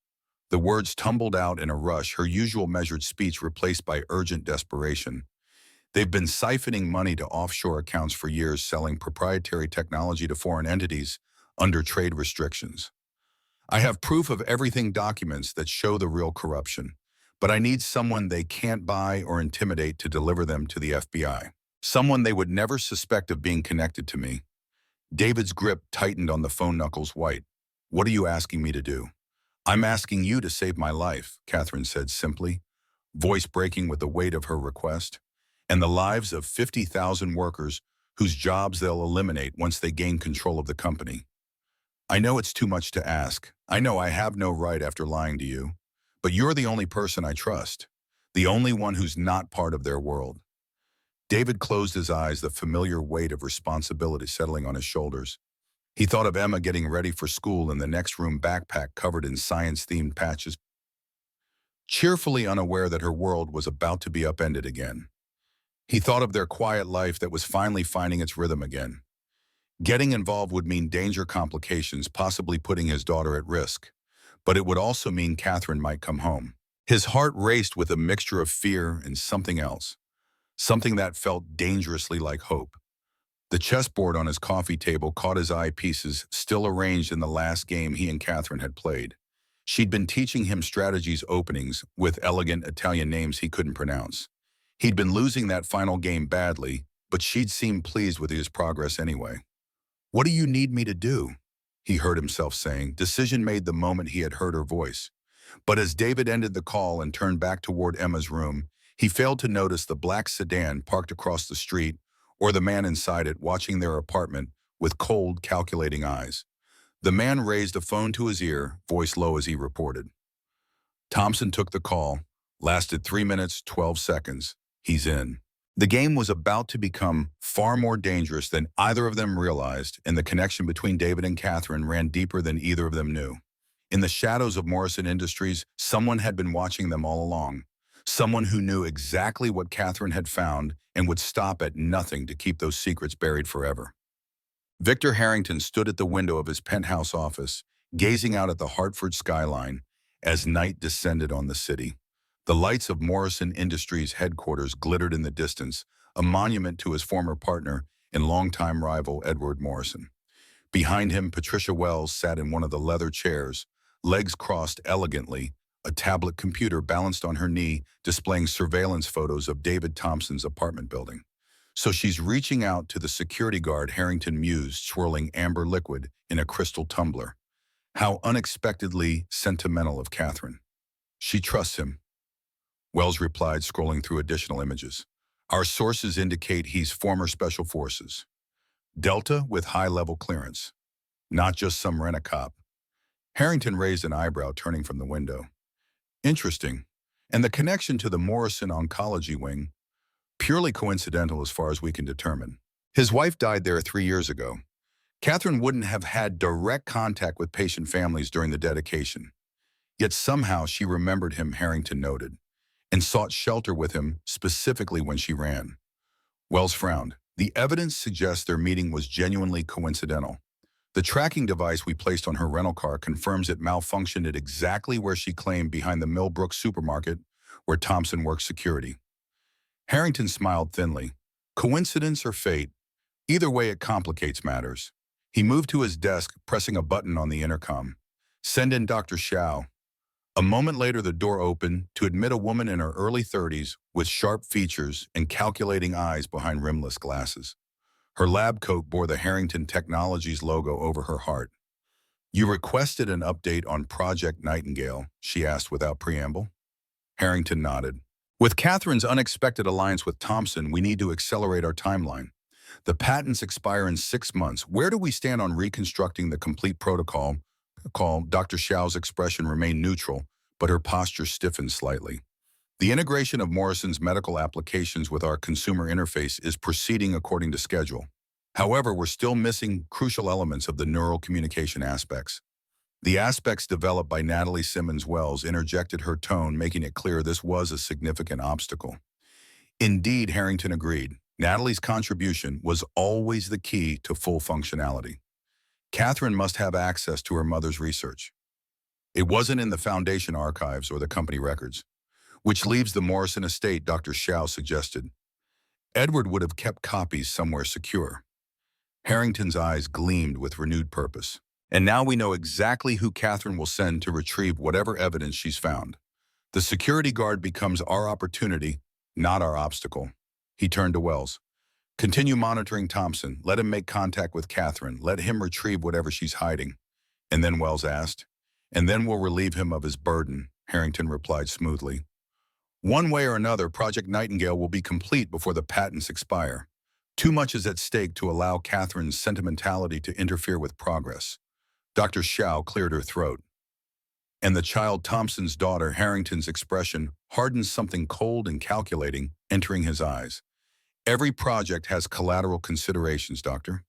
[SPEAKER 1] The words tumbled out in a rush, her usual measured speech replaced by urgent desperation. "They've been siphoning money to offshore accounts for years, selling proprietary technology to foreign entities under trade restrictions. I have proof of everything, documents that show the real corruption, but I need someone they can't buy or intimidate to deliver them to the FBI. Someone they would never suspect of being connected to me." David's grip tightened on the phone, knuckles white. "What are you asking me to do?" "I'm asking you to save my life," Catherine said simply, voice breaking with the weight of her request, "and the lives of 50,000 workers whose jobs they'll eliminate once they gain control of the company. I know it's too much to ask. I know I have no right after lying to you. But you're the only person I trust, the only one who's not part of their world." David closed his eyes, the familiar weight of responsibility settling on his shoulders. He thought of Emma getting ready for school in the next room, backpack covered in science-themed patches, cheerfully unaware that her world was about to be upended again. He thought of their quiet life that was finally finding its rhythm again. Getting involved would mean danger, complications, possibly putting his daughter at risk. But it would also mean Catherine might come home. His heart raced with a mixture of fear and something else, something that felt dangerously like hope. The chessboard on his coffee table caught his eye, pieces still arranged in the last game he and Catherine had played. She'd been teaching him strategies, openings, with elegant Italian names he couldn't pronounce. He'd been losing that final game badly, but she'd seemed pleased with his progress anyway. "What do you need me to do?" he heard himself saying, decision made the moment he had heard her voice. But as David ended the call and turned back toward Emma's room, he failed to notice the black sedan parked across the street or the man inside it watching their apartment with cold, calculating eyes. The man raised a phone to his ear, voice low as he reported. "Thompson took the call. Lasted 3 minutes, 12 seconds. He's in." The game was about to become far more dangerous than either of them realized, and the connection between David and Catherine ran deeper than either of them knew. In the shadows of Morrison Industries, someone had been watching them all along. Someone who knew exactly what Catherine had found and would stop at nothing to keep those secrets buried forever. Victor Harrington stood at the window of his penthouse office, gazing out at the Hartford skyline as night descended on the city. The lights of Morrison Industries headquarters glittered in the distance, a monument to his former partner and longtime rival Edward Morrison. Behind him, Patricia Wells sat in one of the leather chairs, legs crossed elegantly, a tablet computer balanced on her knee, displaying surveillance photos of David Thompson's apartment building. So she's reaching out to the security guard Harrington mused, swirling amber liquid in a crystal tumbler. How unexpectedly sentimental of Catherine. She trusts him, Wells replied, scrolling through additional images. Our sources indicate he's former special forces. Delta with high-level clearance. Not just some rent-a-cop. Harrington raised an eyebrow, turning from the window. Interesting. And the connection to the Morrison Oncology Wing? Purely coincidental as far as we can determine. His wife died there 3 years ago. Catherine wouldn't have had direct contact with patient families during the dedication. Yet somehow she remembered him, Harrington noted, and sought shelter with him specifically when she ran. Wells frowned. The evidence suggests their meeting was genuinely coincidental. The tracking device we placed on her rental car confirms it malfunctioned at exactly where she claimed, behind the Millbrook supermarket where Thompson worked security. Harrington smiled thinly. Coincidence or fate? Either way, it complicates matters. He moved to his desk, pressing a button on the intercom. Send in Dr. Xiao. A moment later, the door opened to admit a woman in her early 30s with sharp features and calculating eyes behind rimless glasses. Her lab coat bore the Harrington Technologies logo over her heart. You requested an update on Project Nightingale, she asked without preamble. Harrington nodded. With Catherine's unexpected alliance with Thompson, we need to accelerate our timeline. The patents expire in 6 months. Where do we stand on reconstructing the complete protocol? Dr. Xiao's expression remained neutral, but her posture stiffened slightly. The integration of Morrison's medical applications with our consumer interface is proceeding according to schedule. However, we're still missing crucial elements of the neural communication aspects. The aspects developed by Natalie Simmons Wells interjected her tone, making it clear this was a significant obstacle. Indeed, Harrington agreed. Natalie's contribution was always the key to full functionality. Catherine must have access to her mother's research. It wasn't in the Foundation archives or the company records, which leaves the Morrison estate, Dr. Xiao suggested. Edward would have kept copies somewhere secure. Harrington's eyes gleamed with renewed purpose. And now we know exactly who Catherine will send to retrieve whatever evidence she's found. The security guard becomes our opportunity, not our obstacle. He turned to Wells. Continue monitoring Thompson. Let him make contact with Catherine. Let him retrieve whatever she's hiding. And then Wells asked. And then we'll relieve him of his burden, Harrington replied smoothly. One way or another, Project Nightingale will be complete before the patents expire. Too much is at stake to allow Catherine's sentimentality to interfere with progress. Dr. Xiao cleared her throat. And the child Thompson's daughter, Harrington's expression hardened, something cold and calculating entering his eyes. Every project has collateral considerations, Doctor.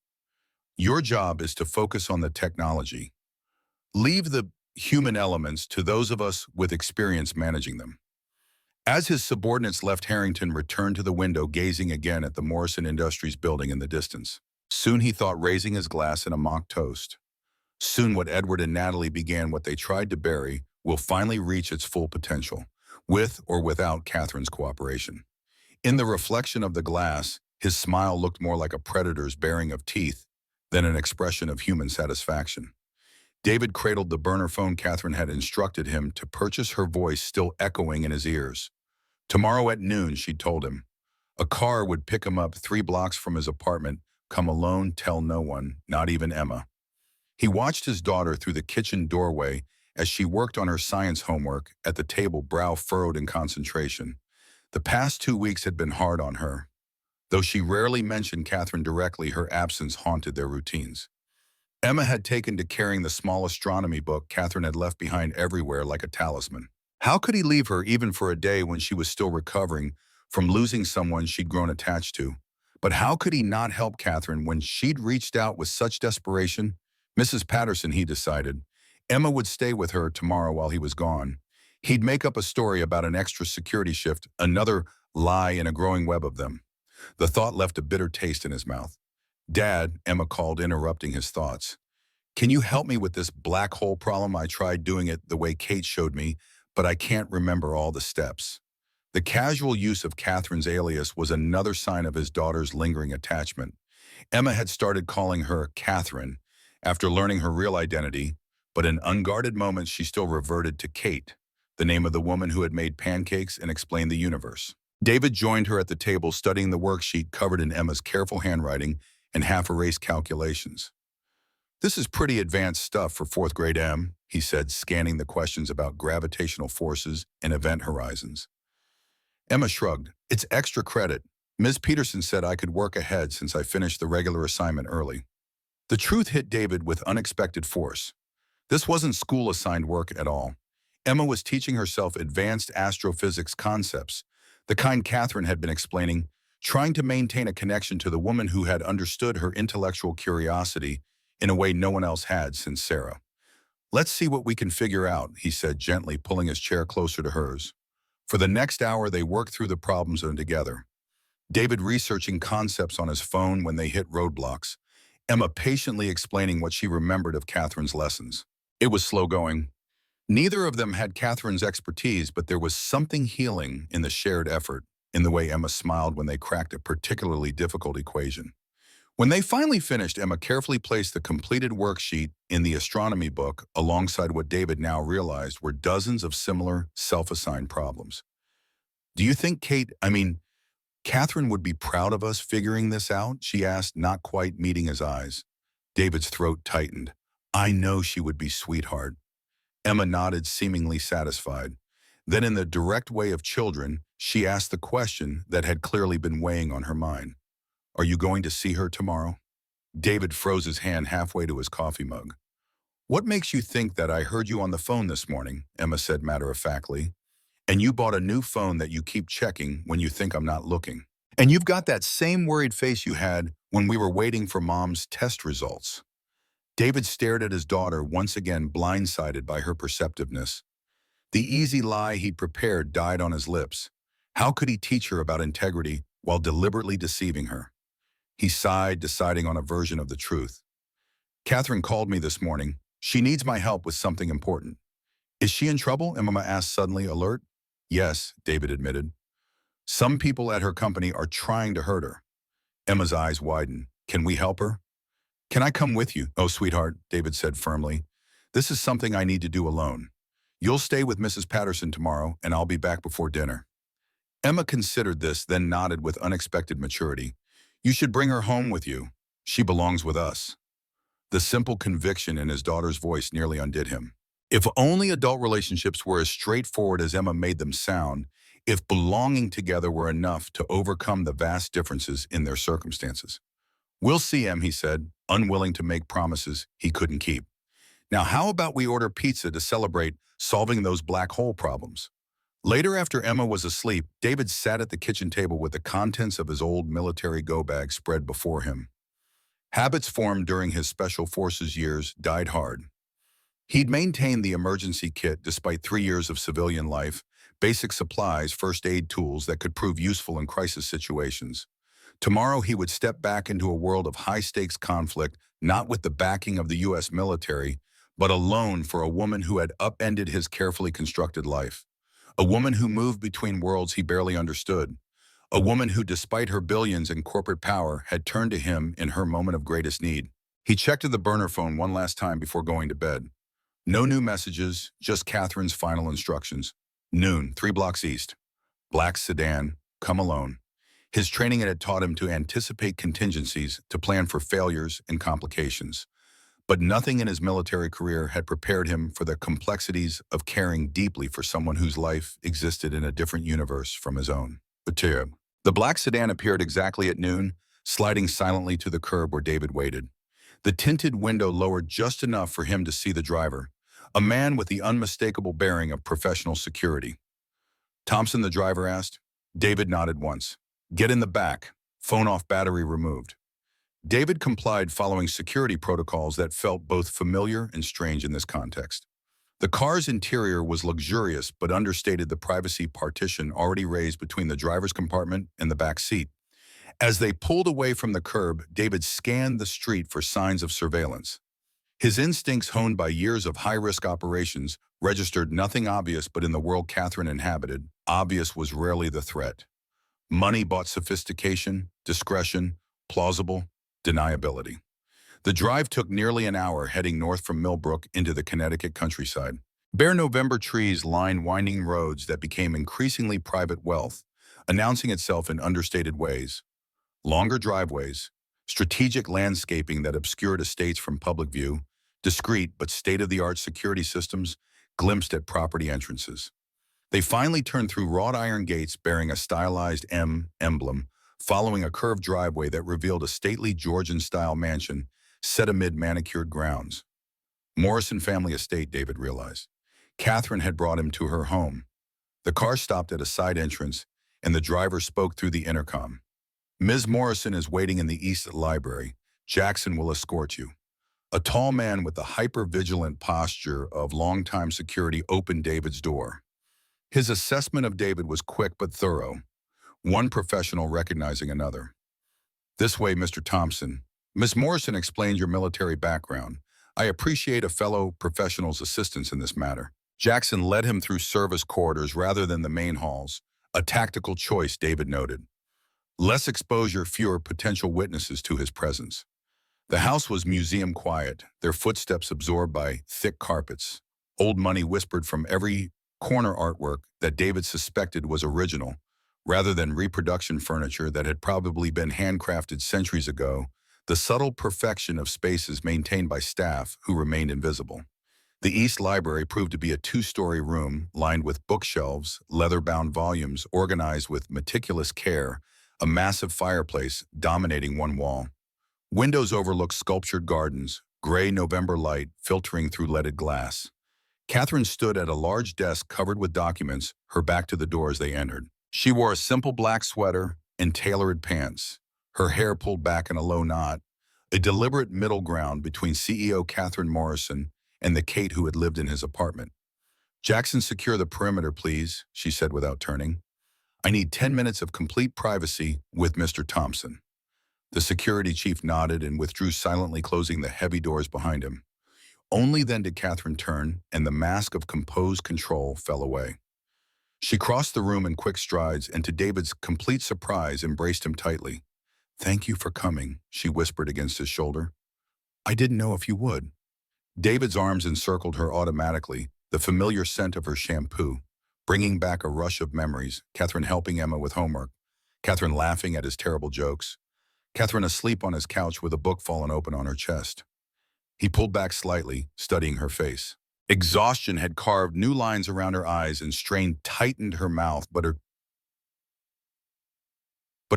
[SPEAKER 1] Your job is to focus on the technology. Leave the human elements to those of us with experience managing them. As his subordinates left, Harrington returned to the window, gazing again at the Morrison Industries building in the distance. Soon he thought, raising his glass in a mock toast. Soon what Edward and Natalie began, what they tried to bury, will finally reach its full potential, with or without Catherine's cooperation. In the reflection of the glass, his smile looked more like a predator's baring of teeth than an expression of human satisfaction. David cradled the burner phone Catherine had instructed him to purchase, her voice still echoing in his ears. Tomorrow at noon, she told him. A car would pick him up 3 blocks from his apartment. Come alone, tell no one, not even Emma. He watched his daughter through the kitchen doorway as she worked on her science homework at the table, brow furrowed in concentration. The past 2 weeks had been hard on her. Though she rarely mentioned Catherine directly, her absence haunted their routines. Emma had taken to carrying the small astronomy book Catherine had left behind everywhere like a talisman. How could he leave her even for a day when she was still recovering from losing someone she'd grown attached to? But how could he not help Catherine when she'd reached out with such desperation? Mrs. Patterson, he decided. Emma would stay with her tomorrow while he was gone. He'd make up a story about an extra security shift, another lie in a growing web of them. The thought left a bitter taste in his mouth. Dad, Emma called, interrupting his thoughts. Can you help me with this black hole problem? I tried doing it the way Kate showed me, but I can't remember all the steps. The casual use of Catherine's alias was another sign of his daughter's lingering attachment. Emma had started calling her Catherine after learning her real identity, but in unguarded moments she still reverted to Kate. the name of the woman who had made pancakes and explained the universe. David joined her at the table, studying the worksheet covered in Emma's careful handwriting and half-erased calculations. "This is pretty advanced stuff for fourth grade, Em," he said, scanning the questions about gravitational forces and event horizons. Emma shrugged. "It's extra credit. Ms. Peterson said I could work ahead since I finished the regular assignment early." The truth hit David with unexpected force. This wasn't school-assigned work at all. Emma was teaching herself advanced astrophysics concepts, the kind Catherine had been explaining, trying to maintain a connection to the woman who had understood her intellectual curiosity in a way no one else had since Sarah. "Let's see what we can figure out," he said, gently pulling his chair closer to hers. For the next hour, they worked through the problems together. David researching concepts on his phone when they hit roadblocks, Emma patiently explaining what she remembered of Catherine's lessons. It was slow going. Neither of them had Catherine's expertise, but there was something healing in the shared effort, in the way Emma smiled when they cracked a particularly difficult equation. When they finally finished, Emma carefully placed the completed worksheet in the astronomy book alongside what David now realized were dozens of similar self-assigned problems. "Do you think Catherine would be proud of us figuring this out?" she asked, not quite meeting his eyes. David's throat tightened. "I know she would be, sweetheart." Emma nodded, seemingly satisfied. Then, in the direct way of children, she asked the question that had clearly been weighing on her mind. "Are you going to see her tomorrow?" David froze his hand halfway to his coffee mug. "What makes you think that? I heard you on the phone this morning," Emma said matter-of-factly. "And you bought a new phone that you keep checking when you think I'm not looking. And you've got that same worried face you had when we were waiting for Mom's test results." David stared at his daughter, once again blindsided by her perceptiveness. The easy lie he'd prepared died on his lips. How could he teach her about integrity while deliberately deceiving her? He sighed, deciding on a version of the truth. "Catherine called me this morning. She needs my help with something important." "Is she in trouble?" Emma asked, suddenly alert. "Yes," David admitted. "Some people at her company are trying to hurt her." Emma's eyes widened. "Can we help her?" "Can I come with you?" "Oh, sweetheart," David said firmly. "This is something I need to do alone. You'll stay with Mrs. Patterson tomorrow, and I'll be back before dinner." Emma considered this, then nodded with unexpected maturity. "You should bring her home with you. She belongs with us." The simple conviction in his daughter's voice nearly undid him. If only adult relationships were as straightforward as Emma made them sound, if belonging together were enough to overcome the vast differences in their circumstances. "We'll see, Em," he said, unwilling to make promises he couldn't keep. "Now, how about we order pizza to celebrate solving those black hole problems?" Later, after Emma was asleep, David sat at the kitchen table with the contents of his old military go-bag spread before him. Habits formed during his Special Forces years died hard. He'd maintained the emergency kit despite 3 years of civilian life, basic supplies, first aid tools that could prove useful in crisis situations. Tomorrow he would step back into a world of high-stakes conflict, not with the backing of the U.S. military, but alone, for a woman who had upended his carefully constructed life. A woman who moved between worlds he barely understood. A woman who, despite her billions and corporate power, had turned to him in her moment of greatest need. He checked the burner phone one last time before going to bed. No new messages, just Catherine's final instructions. Noon, 3 blocks east. Black sedan, come alone. His training had taught him to anticipate contingencies, to plan for failures and complications. But nothing in his military career had prepared him for the complexities of caring deeply for someone whose life existed in a different universe from his own. Betrayal. The black sedan appeared exactly at noon, sliding silently to the curb where David waited. The tinted window lowered just enough for him to see the driver, a man with the unmistakable bearing of professional security. "Thompson," the driver asked. David nodded once. "Get in the back. Phone off, battery removed." David complied, following security protocols that felt both familiar and strange in this context. The car's interior was luxurious but understated the privacy partition already raised between the driver's compartment and the back seat. As they pulled away from the curb, David scanned the street for signs of surveillance. His instincts, honed by years of high-risk operations, registered nothing obvious, but in the world Catherine inhabited, obvious was rarely the threat. Money bought sophistication, discretion, plausible deniability. The drive took nearly an hour, heading north from Millbrook into the Connecticut countryside. Bare November trees lined winding roads that became increasingly private wealth, announcing itself in understated ways. Longer driveways, strategic landscaping that obscured estates from public view, discreet but state-of-the-art security systems glimpsed at property entrances. They finally turned through wrought iron gates bearing a stylized M emblem, following a curved driveway that revealed a stately Georgian-style mansion set amid manicured grounds. Morrison family estate, David realized. Catherine had brought him to her home. The car stopped at a side entrance, and the driver spoke through the intercom. Ms. Morrison is waiting in the East Library. Jackson will escort you. A tall man with the hyper-vigilant posture of longtime security opened David's door. His assessment of David was quick but thorough, one professional recognizing another. This way, Mr. Thompson. Miss Morrison explained your military background. I appreciate a fellow professional's assistance in this matter. Jackson led him through service corridors rather than the main halls, a tactical choice, David noted. Less exposure, fewer potential witnesses to his presence. The house was museum quiet, their footsteps absorbed by thick carpets. Old money whispered from every corner artwork that David suspected was original, rather than reproduction furniture that had probably been handcrafted centuries ago, the subtle perfection of spaces maintained by staff who remained invisible. The East Library proved to be a two-story room lined with bookshelves, leather-bound volumes organized with meticulous care, a massive fireplace dominating one wall. Windows overlooked sculptured gardens, gray November light filtering through leaded glass. Catherine stood at a large desk covered with documents, her back to the door as they entered. She wore a simple black sweater and tailored pants, her hair pulled back in a low knot, a deliberate middle ground between CEO Catherine Morrison and the Kate who had lived in his apartment. Jackson, secure the perimeter, please, she said without turning. I need 10 minutes of complete privacy with Mr. Thompson. The security chief nodded and withdrew silently, closing the heavy doors behind him. Only then did Catherine turn, and the mask of composed control fell away. She crossed the room in quick strides and, to David's complete surprise, embraced him tightly. Thank you for coming, she whispered against his shoulder. I didn't know if you would. David's arms encircled her automatically, the familiar scent of her shampoo, bringing back a rush of memories, Catherine helping Emma with homework, Catherine laughing at his terrible jokes, Catherine asleep on his couch with a book fallen open on her chest. He pulled back slightly, studying her face. Exhaustion had carved new lines around her eyes and strain tightened her mouth, but her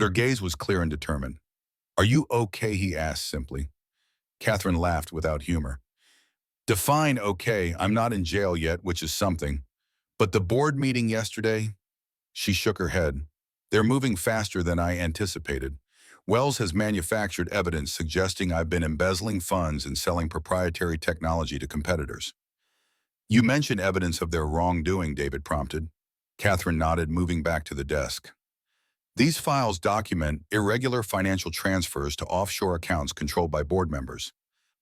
[SPEAKER 1] gaze was clear and determined. Are you okay, he asked simply. Catherine laughed without humor. Define okay, I'm not in jail yet, which is something. But the board meeting yesterday? She shook her head. They're moving faster than I anticipated. Wells has manufactured evidence suggesting I've been embezzling funds and selling proprietary technology to competitors. You mentioned evidence of their wrongdoing, David prompted. Catherine nodded, moving back to the desk. These files document irregular financial transfers to offshore accounts controlled by board members,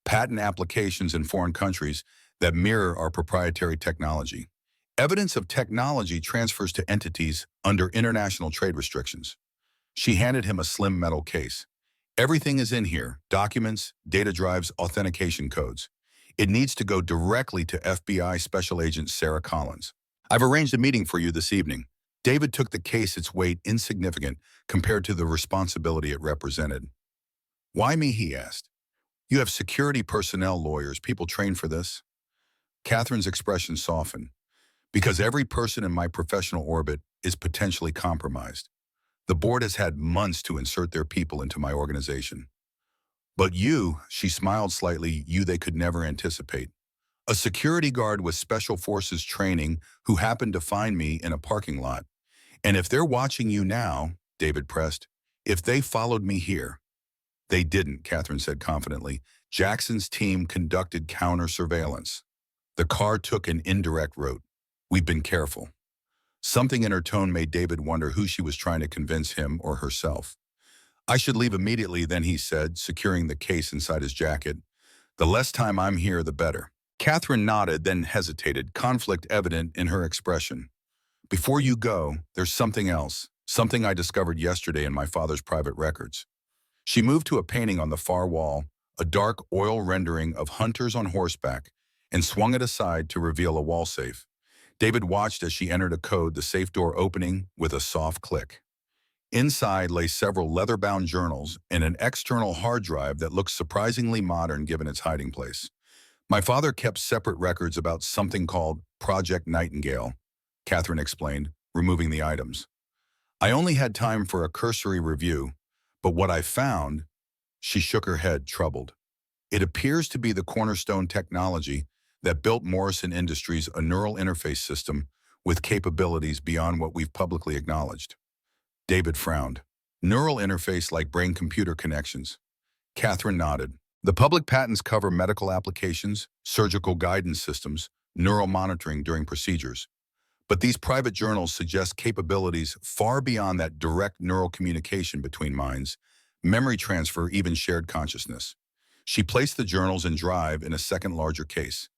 [SPEAKER 1] patent applications in foreign countries that mirror our proprietary technology, evidence of technology transfers to entities under international trade restrictions. She handed him a slim metal case. Everything is in here, documents, data drives, authentication codes. It needs to go directly to FBI Special Agent Sarah Collins. I've arranged a meeting for you this evening. David took the case, its weight insignificant compared to the responsibility it represented. Why me, he asked. You have security personnel, lawyers, people trained for this? Catherine's expression softened. Because every person in my professional orbit is potentially compromised. The board has had months to insert their people into my organization. But you, she smiled slightly, you they could never anticipate. A security guard with special forces training who happened to find me in a parking lot. And if they're watching you now, David pressed, if they followed me here. They didn't, Catherine said confidently. Jackson's team conducted counter-surveillance. The car took an indirect route. We've been careful. Something in her tone made David wonder who she was trying to convince, him or herself. I should leave immediately, then he said, securing the case inside his jacket. The less time I'm here, the better. Catherine nodded, then hesitated, conflict evident in her expression. Before you go, there's something else, something I discovered yesterday in my father's private records. She moved to a painting on the far wall, a dark oil rendering of hunters on horseback, and swung it aside to reveal a wall safe. David watched as she entered a code, the safe door opening with a soft click. Inside lay several leather-bound journals and an external hard drive that looked surprisingly modern given its hiding place. My father kept separate records about something called Project Nightingale, Catherine explained, removing the items. I only had time for a cursory review, but what I found, she shook her head, troubled. It appears to be the cornerstone technology that built Morrison Industries, a neural interface system with capabilities beyond what we've publicly acknowledged. David frowned. Neural interface like brain-computer connections. Catherine nodded. The public patents cover medical applications, surgical guidance systems, neural monitoring during procedures. But these private journals suggest capabilities far beyond that direct neural communication between minds, memory transfer, even shared consciousness. She placed the journals in Drive in a second larger case.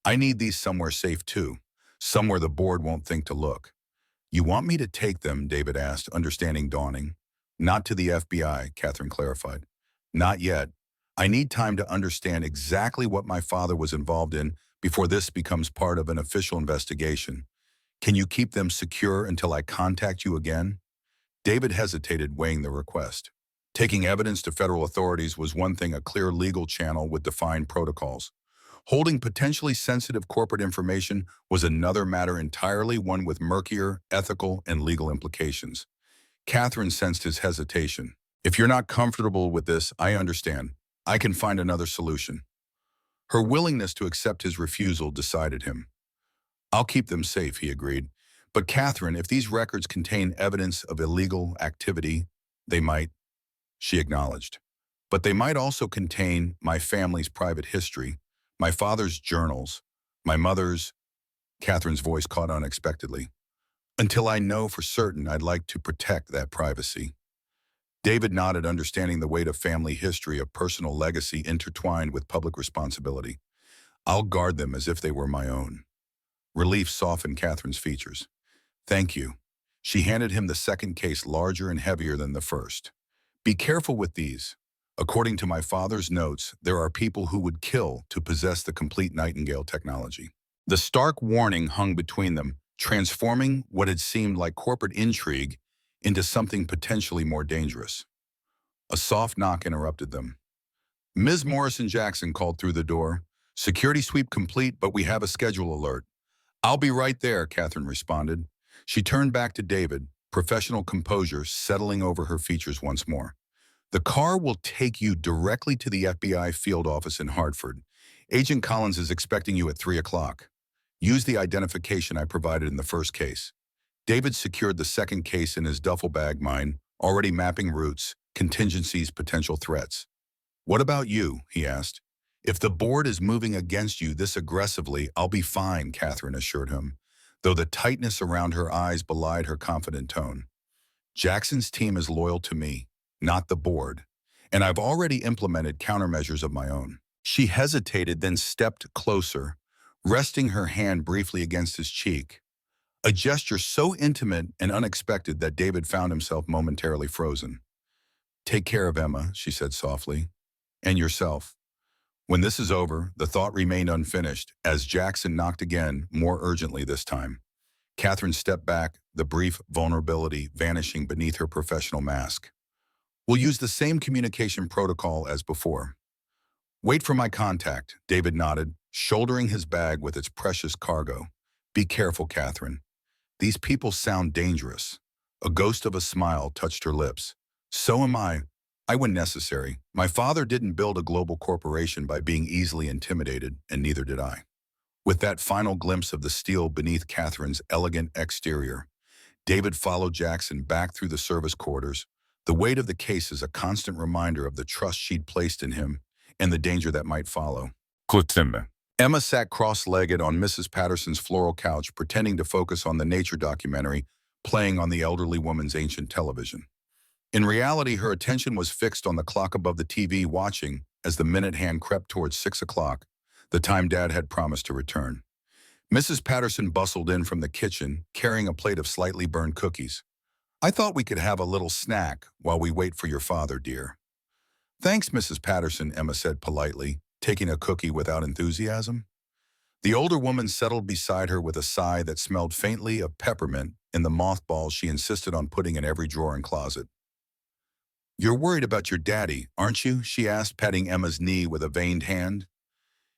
[SPEAKER 1] I need these somewhere safe too, somewhere the board won't think to look. You want me to take them, David asked, understanding dawning. Not to the FBI, Catherine clarified. Not yet. I need time to understand exactly what my father was involved in before this becomes part of an official investigation. Can you keep them secure until I contact you again? David hesitated, weighing the request. Taking evidence to federal authorities was one thing, a clear legal channel with defined protocols. Holding potentially sensitive corporate information was another matter entirely, one with murkier ethical and legal implications. Catherine sensed his hesitation. If you're not comfortable with this, I understand. I can find another solution. Her willingness to accept his refusal decided him. I'll keep them safe, he agreed. But Catherine, if these records contain evidence of illegal activity, they might, she acknowledged. But they might also contain my family's private history, my father's journals, my mother's. Catherine's voice caught unexpectedly. Until I know for certain, I'd like to protect that privacy. David nodded, understanding the weight of family history, a personal legacy intertwined with public responsibility. I'll guard them as if they were my own. Relief softened Catherine's features. Thank you. She handed him the second case, larger and heavier than the first. Be careful with these. According to my father's notes, there are people who would kill to possess the complete Nightingale technology. The stark warning hung between them, transforming what had seemed like corporate intrigue into something potentially more dangerous. A soft knock interrupted them. Ms. Morrison Jackson called through the door. Security sweep complete, but we have a schedule alert. I'll be right there, Catherine responded. She turned back to David, professional composure settling over her features once more. The car will take you directly to the FBI field office in Hartford. Agent Collins is expecting you at 3 o'clock. Use the identification I provided in the first case. David secured the second case in his duffel bag, mine, already mapping routes, contingencies, potential threats. What about you? He asked. If the board is moving against you this aggressively, I'll be fine, Catherine assured him, though the tightness around her eyes belied her confident tone. Jackson's team is loyal to me, not the board, and I've already implemented countermeasures of my own. She hesitated, then stepped closer, resting her hand briefly against his cheek, a gesture so intimate and unexpected that David found himself momentarily frozen. Take care of Emma, she said softly, and yourself. When this is over, the thought remained unfinished as Jackson knocked again, more urgently this time. Catherine stepped back, the brief vulnerability vanishing beneath her professional mask. We'll use the same communication protocol as before. Wait for my contact, David nodded, shouldering his bag with its precious cargo. Be careful, Catherine. These people sound dangerous. A ghost of a smile touched her lips. So am I when necessary. My father didn't build a global corporation by being easily intimidated, and neither did I. With that final glimpse of the steel beneath Catherine's elegant exterior, David followed Jackson back through the service quarters. The weight of the case is a constant reminder of the trust she'd placed in him and the danger that might follow. Emma sat cross-legged on Mrs. Patterson's floral couch, pretending to focus on the nature documentary playing on the elderly woman's ancient television. In reality, her attention was fixed on the clock above the TV, watching as the minute hand crept towards 6 o'clock, the time Dad had promised to return. Mrs. Patterson bustled in from the kitchen, carrying a plate of slightly burned cookies. I thought we could have a little snack while we wait for your father, dear. Thanks, Mrs. Patterson, Emma said politely, taking a cookie without enthusiasm. The older woman settled beside her with a sigh that smelled faintly of peppermint and the mothballs she insisted on putting in every drawer and closet. "You're worried about your daddy, aren't you?" she asked, patting Emma's knee with a veined hand.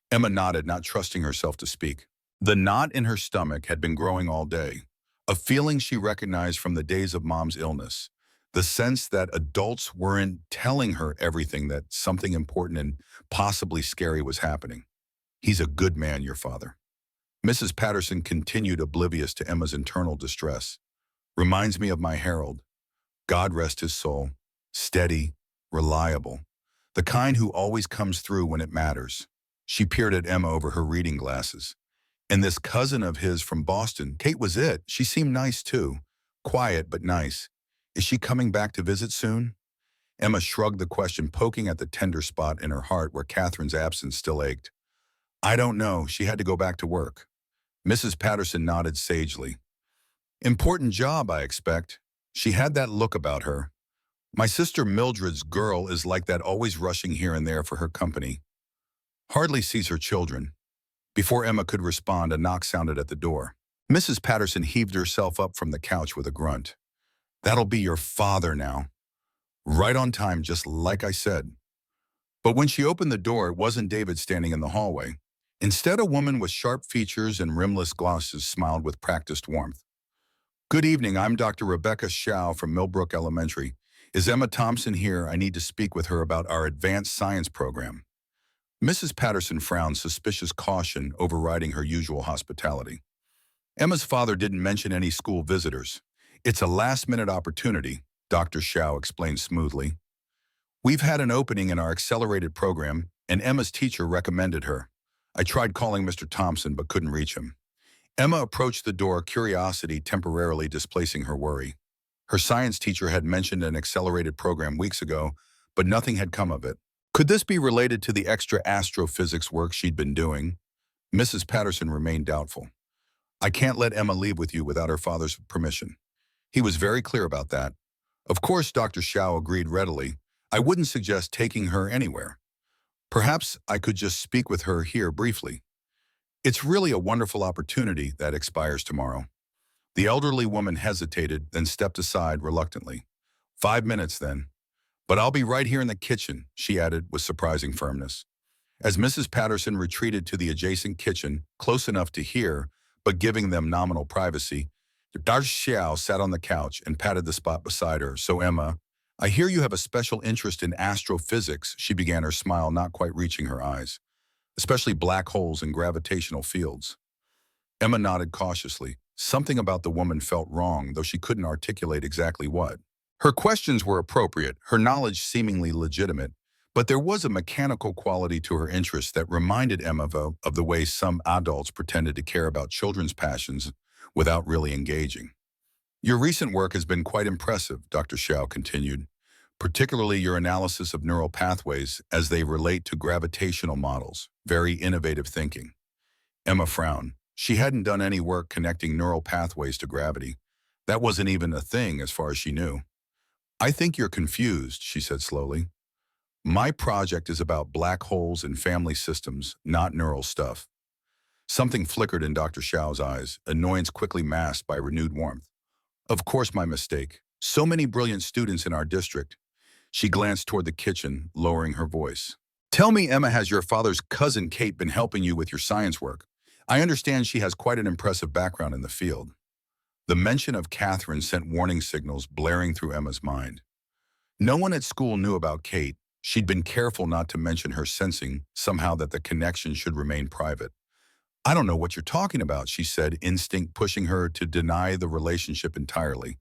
[SPEAKER 1] Emma nodded, not trusting herself to speak. The knot in her stomach had been growing all day, a feeling she recognized from the days of Mom's illness, the sense that adults weren't telling her everything, that something important and possibly scary was happening. "He's a good man, your father." Mrs. Patterson continued, oblivious to Emma's internal distress. "Reminds me of my Harold. God rest his soul. Steady, reliable. The kind who always comes through when it matters." She peered at Emma over her reading glasses. "And this cousin of his from Boston, Kate was it. She seemed nice too. Quiet, but nice. Is she coming back to visit soon?" Emma shrugged the question, poking at the tender spot in her heart where Catherine's absence still ached. "I don't know. She had to go back to work." Mrs. Patterson nodded sagely. "Important job, I expect." She had that look about her. "My sister Mildred's girl is like that, always rushing here and there for her company. Hardly sees her children." Before Emma could respond, a knock sounded at the door. Mrs. Patterson heaved herself up from the couch with a grunt. "That'll be your father now. Right on time, just like I said." But when she opened the door, it wasn't David standing in the hallway. Instead, a woman with sharp features and rimless glasses smiled with practiced warmth. "Good evening, I'm Dr. Rebecca Shao from Millbrook Elementary. Is Emma Thompson here? I need to speak with her about our advanced science program." Mrs. Patterson frowned, suspicious caution overriding her usual hospitality. "Emma's father didn't mention any school visitors. It's a last-minute opportunity," Dr. Shao explained smoothly. "We've had an opening in our accelerated program, and Emma's teacher recommended her. I tried calling Mr. Thompson but couldn't reach him." Emma approached the door, curiosity temporarily displacing her worry. Her science teacher had mentioned an accelerated program weeks ago, but nothing had come of it. Could this be related to the extra astrophysics work she'd been doing? Mrs. Patterson remained doubtful. "I can't let Emma leave with you without her father's permission. He was very clear about that." "Of course," Dr. Shao agreed readily. "I wouldn't suggest taking her anywhere. Perhaps I could just speak with her here briefly. It's really a wonderful opportunity that expires tomorrow." The elderly woman hesitated, then stepped aside reluctantly. "5 minutes, then. But I'll be right here in the kitchen," she added with surprising firmness. As Mrs. Patterson retreated to the adjacent kitchen, close enough to hear, but giving them nominal privacy, Dr. Xiao sat on the couch and patted the spot beside her. "So Emma, I hear you have a special interest in astrophysics," she began, her smile not quite reaching her eyes. "Especially black holes and gravitational fields." Emma nodded cautiously. Something about the woman felt wrong, though she couldn't articulate exactly what. Her questions were appropriate, her knowledge seemingly legitimate, but there was a mechanical quality to her interest that reminded Emma of the way some adults pretended to care about children's passions without really engaging. "Your recent work has been quite impressive," Dr. Shao continued, "particularly your analysis of neural pathways as they relate to gravitational models. Very innovative thinking." Emma frowned. She hadn't done any work connecting neural pathways to gravity. That wasn't even a thing as far as she knew. "I think you're confused," she said slowly. "My project is about black holes and family systems, not neural stuff." Something flickered in Dr. Shao's eyes, annoyance quickly masked by renewed warmth. "Of course, my mistake. So many brilliant students in our district." She glanced toward the kitchen, lowering her voice. "Tell me, Emma, has your father's cousin Kate been helping you with your science work? I understand she has quite an impressive background in the field." The mention of Catherine sent warning signals blaring through Emma's mind. No one at school knew about Kate. She'd been careful not to mention her, sensing somehow that the connection should remain private. "I don't know what you're talking about," she said, instinct pushing her to deny the relationship entirely.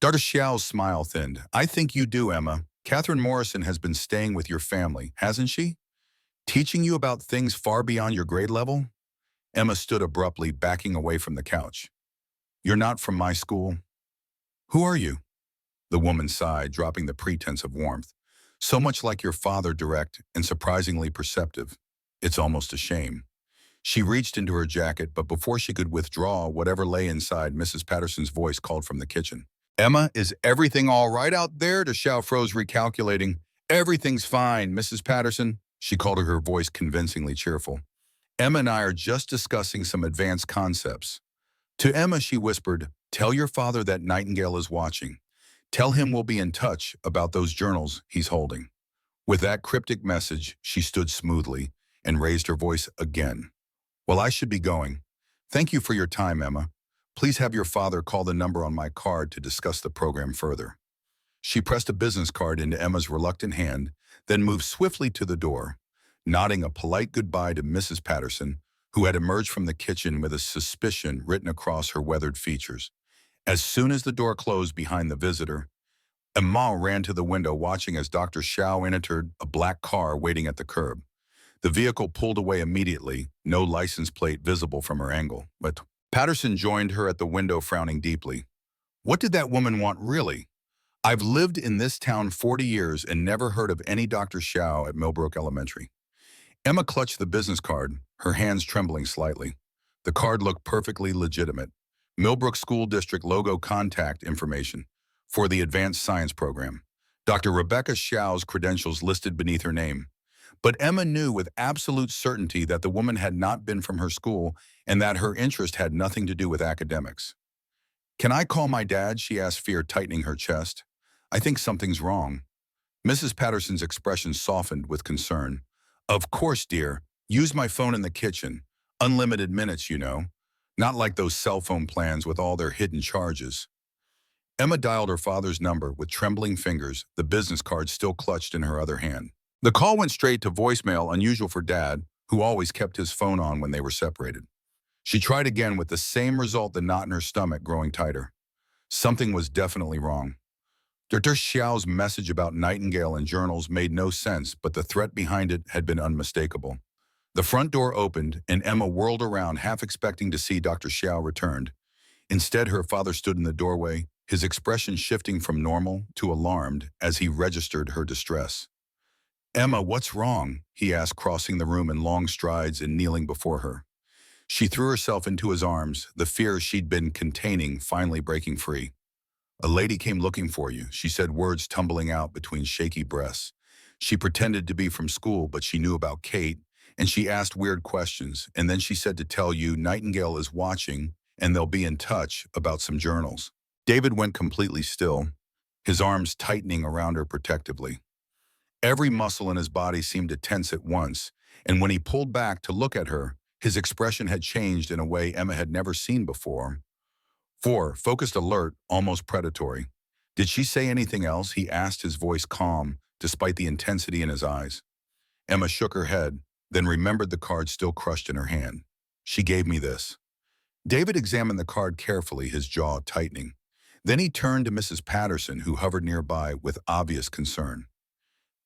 [SPEAKER 1] Dr. Xiao's smile thinned. "I think you do, Emma. Catherine Morrison has been staying with your family, hasn't she? Teaching you about things far beyond your grade level?" Emma stood abruptly, backing away from the couch. "You're not from my school." "Who are you?" The woman sighed, dropping the pretense of warmth. "So much like your father, direct and surprisingly perceptive. It's almost a shame." She reached into her jacket, but before she could withdraw whatever lay inside, Mrs. Patterson's voice called from the kitchen. "Emma, is everything all right out there?" Xiao froze, recalculating. "Everything's fine, Mrs. Patterson." She called her voice convincingly cheerful. Emma and I are just discussing some advanced concepts. To Emma, she whispered, "Tell your father that Nightingale is watching. Tell him we'll be in touch about those journals he's holding." With that cryptic message, she stood smoothly and raised her voice again. "Well, I should be going. Thank you for your time, Emma. Please have your father call the number on my card to discuss the program further." She pressed a business card into Emma's reluctant hand, then moved swiftly to the door, nodding a polite goodbye to Mrs. Patterson, who had emerged from the kitchen with a suspicion written across her weathered features. As soon as the door closed behind the visitor, Emma ran to the window, watching as Dr. Xiao entered a black car waiting at the curb. The vehicle pulled away immediately, no license plate visible from her angle. But Patterson joined her at the window, frowning deeply. "What did that woman want, really? I've lived in this town 40 years and never heard of any Dr. Xiao at Millbrook Elementary." Emma clutched the business card, her hands trembling slightly. The card looked perfectly legitimate. Millbrook School District logo, contact information for the Advanced Science Program. Dr. Rebecca Xiao's credentials listed beneath her name. But Emma knew with absolute certainty that the woman had not been from her school and that her interest had nothing to do with academics. "Can I call my dad?" she asked, fear tightening her chest. "I think something's wrong." Mrs. Patterson's expression softened with concern. "Of course, dear. Use my phone in the kitchen. Unlimited minutes, you know. Not like those cell phone plans with all their hidden charges." Emma dialed her father's number with trembling fingers, the business card still clutched in her other hand. The call went straight to voicemail, unusual for Dad, who always kept his phone on when they were separated. She tried again with the same result, the knot in her stomach growing tighter. Something was definitely wrong. Dr. Xiao's message about Nightingale and journals made no sense, but the threat behind it had been unmistakable. The front door opened, and Emma whirled around, half expecting to see Dr. Xiao returned. Instead, her father stood in the doorway, his expression shifting from normal to alarmed as he registered her distress. "Emma, what's wrong?" he asked, crossing the room in long strides and kneeling before her. She threw herself into his arms, the fear she'd been containing finally breaking free. "A lady came looking for you," she said, words tumbling out between shaky breaths. She pretended to be from school, but she knew about Kate, and she asked weird questions, and then she said to tell you Nightingale is watching and they'll be in touch about some journals. David went completely still, his arms tightening around her protectively. Every muscle in his body seemed to tense at once, and when he pulled back to look at her, his expression had changed in a way Emma had never seen before. Focused, alert, almost predatory. "Did she say anything else?" he asked, his voice calm, despite the intensity in his eyes. Emma shook her head, then remembered the card still crushed in her hand. "She gave me this." David examined the card carefully, his jaw tightening. Then he turned to Mrs. Patterson, who hovered nearby with obvious concern.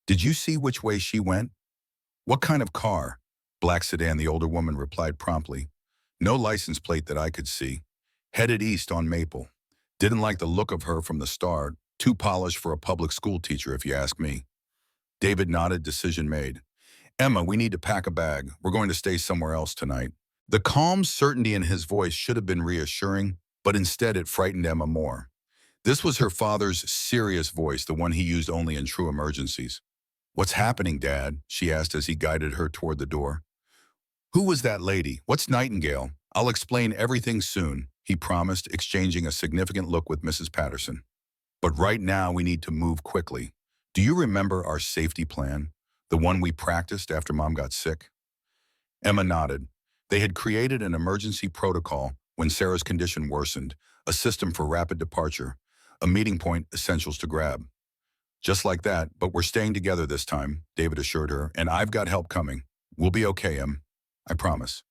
[SPEAKER 1] "Did you see which way she went?" "What kind of car?" "Black sedan," the older woman replied promptly. "No license plate that I could see. Headed east on Maple. Didn't like the look of her from the start. Too polished for a public school teacher, if you ask me." David nodded, decision made. "Emma, we need to pack a bag. We're going to stay somewhere else tonight." The calm certainty in his voice should have been reassuring, but instead it frightened Emma more. This was her father's serious voice, the one he used only in true emergencies. "What's happening, Dad?" she asked as he guided her toward the door. "Who was that lady? What's Nightingale? I'll explain everything soon," he promised, exchanging a significant look with Mrs. Patterson. "But right now we need to move quickly. Do you remember our safety plan? The one we practiced after Mom got sick?" Emma nodded. They had created an emergency protocol when Sarah's condition worsened, a system for rapid departure, a meeting point, essentials to grab. "Just like that, but we're staying together this time," David assured her, "and I've got help coming. We'll be okay, Em. I promise."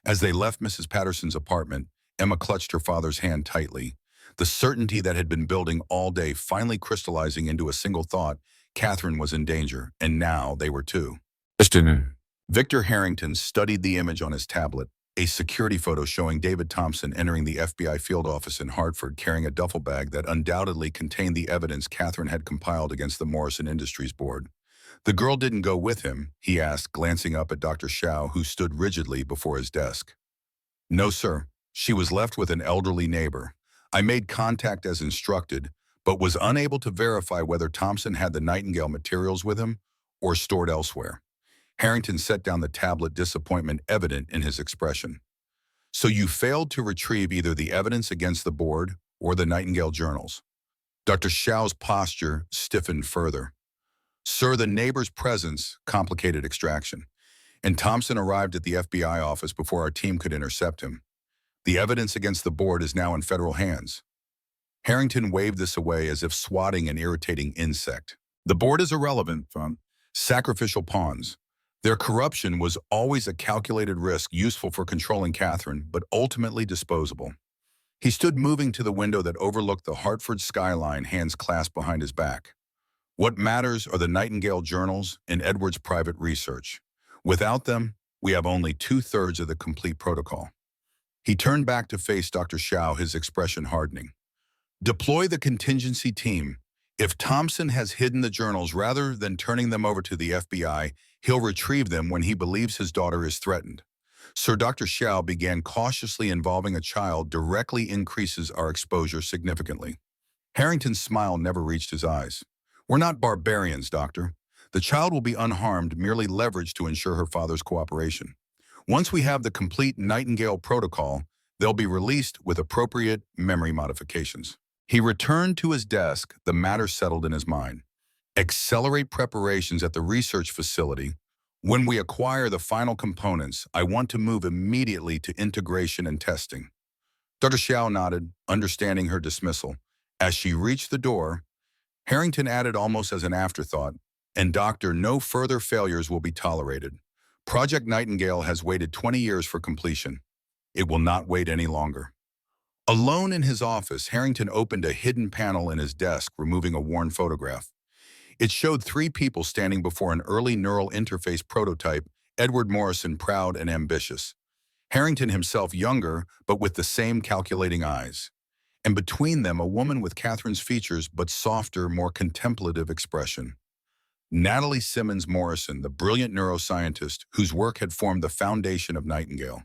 [SPEAKER 1] As they left Mrs. Patterson's apartment, Emma clutched her father's hand tightly. The certainty that had been building all day finally crystallizing into a single thought: Catherine was in danger, and now they were too. Victor Harrington studied the image on his tablet, a security photo showing David Thompson entering the FBI field office in Hartford carrying a duffel bag that undoubtedly contained the evidence Catherine had compiled against the Morrison Industries board. "The girl didn't go with him?" he asked, glancing up at Dr. Xiao, who stood rigidly before his desk. "No, sir. She was left with an elderly neighbor. I made contact as instructed, but was unable to verify whether Thompson had the Nightingale materials with him or stored elsewhere." Harrington set down the tablet, disappointment evident in his expression. So you failed to retrieve either the evidence against the board or the Nightingale journals. Dr. Xiao's posture stiffened further. Sir, the neighbor's presence complicated extraction, and Thompson arrived at the FBI office before our team could intercept him. The evidence against the board is now in federal hands. Harrington waved this away as if swatting an irritating insect. The board is irrelevant, sacrificial pawns. Their corruption was always a calculated risk useful for controlling Catherine, but ultimately disposable. He stood moving to the window that overlooked the Hartford skyline, hands clasped behind his back. What matters are the Nightingale journals and Edward's private research. Without them, we have only 2/3 of the complete protocol. He turned back to face Dr. Xiao, his expression hardening. Deploy the contingency team. If Thompson has hidden the journals rather than turning them over to the FBI, he'll retrieve them when he believes his daughter is threatened. Sir, Dr. Xiao began cautiously. Involving a child directly increases our exposure significantly. Harrington's smile never reached his eyes. We're not barbarians, Doctor. The child will be unharmed, merely leveraged to ensure her father's cooperation. Once we have the complete Nightingale protocol, they'll be released with appropriate memory modifications. He returned to his desk, the matter settled in his mind. Accelerate preparations at the research facility. When we acquire the final components, I want to move immediately to integration and testing. Dr. Xiao nodded, understanding her dismissal. As she reached the door, Harrington added almost as an afterthought, and Doctor, no further failures will be tolerated. Project Nightingale has waited 20 years for completion. It will not wait any longer. Alone in his office, Harrington opened a hidden panel in his desk, removing a worn photograph. It showed 3 people standing before an early neural interface prototype, Edward Morrison proud and ambitious, Harrington himself younger but with the same calculating eyes, and between them a woman with Catherine's features but softer, more contemplative expression. Natalie Simmons Morrison, the brilliant neuroscientist whose work had formed the foundation of Nightingale.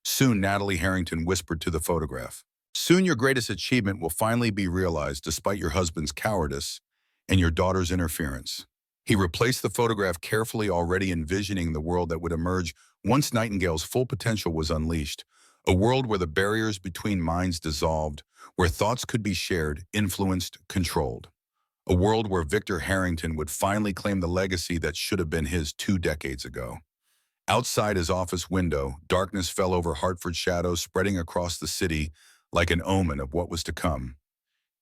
[SPEAKER 1] Soon, Natalie Harrington whispered to the photograph. Soon your greatest achievement will finally be realized despite your husband's cowardice and your daughter's interference. He replaced the photograph carefully, already envisioning the world that would emerge once Nightingale's full potential was unleashed, a world where the barriers between minds dissolved, where thoughts could be shared, influenced, controlled. A world where Victor Harrington would finally claim the legacy that should have been his 2 decades ago. Outside his office window, darkness fell over Hartford, shadows spreading across the city like an omen of what was to come.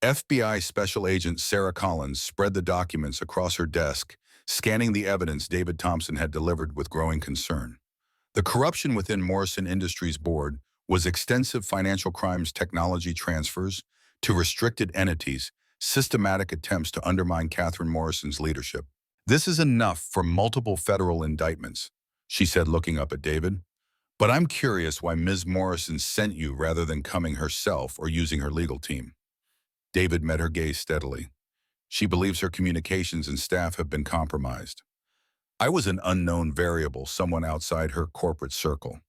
[SPEAKER 1] FBI Special Agent Sarah Collins spread the documents across her desk, scanning the evidence David Thompson had delivered with growing concern. The corruption within Morrison Industries Board was extensive financial crimes, technology transfers to restricted entities, systematic attempts to undermine Catherine Morrison's leadership. This is enough for multiple federal indictments, she said, looking up at David. But I'm curious why Ms. Morrison sent you rather than coming herself or using her legal team. David met her gaze steadily. She believes her communications and staff have been compromised. I was an unknown variable, someone outside her corporate circle.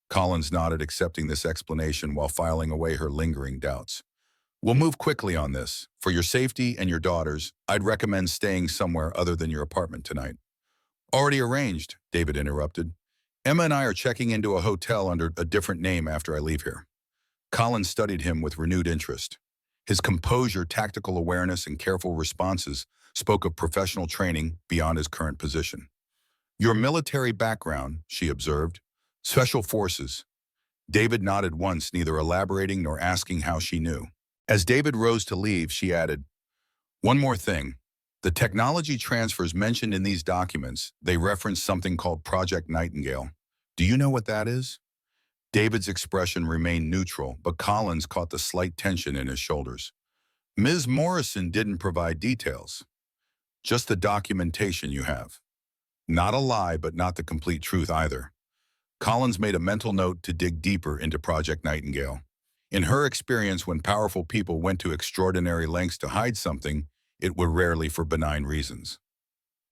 [SPEAKER 1] Collins nodded, accepting this explanation while filing away her lingering doubts. We'll move quickly on this. For your safety and your daughter's, I'd recommend staying somewhere other than your apartment tonight. Already arranged, David interrupted. Emma and I are checking into a hotel under a different name after I leave here. Collins studied him with renewed interest. His composure, tactical awareness, and careful responses spoke of professional training beyond his current position. Your military background, she observed. Special forces. David nodded once, neither elaborating nor asking how she knew. As David rose to leave, she added, one more thing. The technology transfers mentioned in these documents, they reference something called Project Nightingale. Do you know what that is? David's expression remained neutral, but Collins caught the slight tension in his shoulders. Ms. Morrison didn't provide details. Just the documentation you have. Not a lie, but not the complete truth either. Collins made a mental note to dig deeper into Project Nightingale. In her experience, when powerful people went to extraordinary lengths to hide something, it were rarely for benign reasons.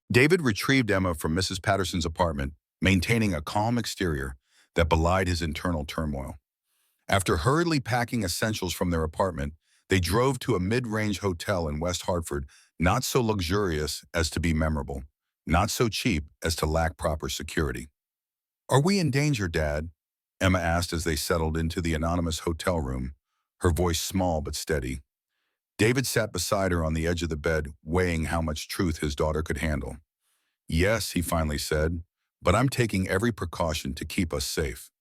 [SPEAKER 1] David retrieved Emma from Mrs. Patterson's apartment, maintaining a calm exterior that belied his internal turmoil. After hurriedly packing essentials from their apartment, they drove to a mid-range hotel in West Hartford, not so luxurious as to be memorable. not so cheap as to lack proper security. "Are we in danger, Dad?" Emma asked as they settled into the anonymous hotel room, her voice small but steady. David sat beside her on the edge of the bed, weighing how much truth his daughter could handle. "Yes," he finally said, "but I'm taking every precaution to keep us safe."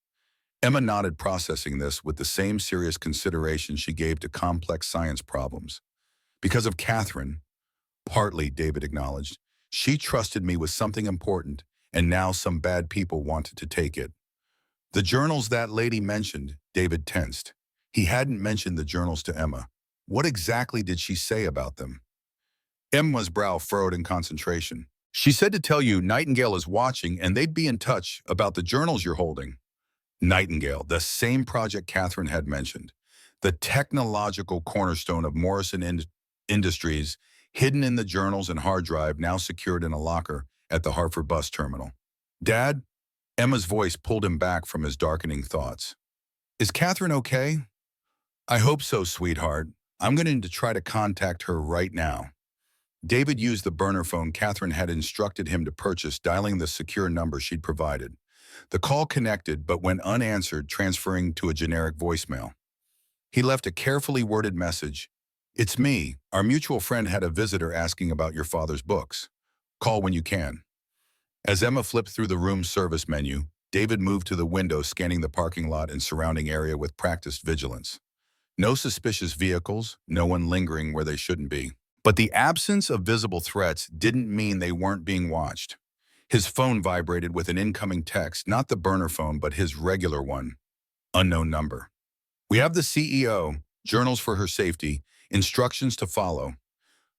[SPEAKER 1] Emma nodded, processing this with the same serious consideration she gave to complex science problems. "Because of Catherine." "Partly," David acknowledged. "She trusted me with something important, and now some bad people wanted to take it." "The journals that lady mentioned," David tensed. He hadn't mentioned the journals to Emma. What exactly did she say about them? Emma's brow furrowed in concentration. "She said to tell you Nightingale is watching and they'd be in touch about the journals you're holding." Nightingale, the same project Catherine had mentioned. The technological cornerstone of Morrison Industries, hidden in the journals and hard drive, now secured in a locker at the Hartford bus terminal. "Dad?" Emma's voice pulled him back from his darkening thoughts. "Is Catherine okay?" "I hope so, sweetheart. I'm going to try to contact her right now." David used the burner phone Catherine had instructed him to purchase, dialing the secure number she'd provided. The call connected but went unanswered, transferring to a generic voicemail. He left a carefully worded message. "It's me. Our mutual friend had a visitor asking about your father's books. Call when you can." As Emma flipped through the room service menu, David moved to the window, scanning the parking lot and surrounding area with practiced vigilance. No suspicious vehicles, no one lingering where they shouldn't be. But the absence of visible threats didn't mean they weren't being watched. His phone vibrated with an incoming text, not the burner phone, but his regular one. Unknown number. "We have the CEO, journals for her safety, instructions to follow."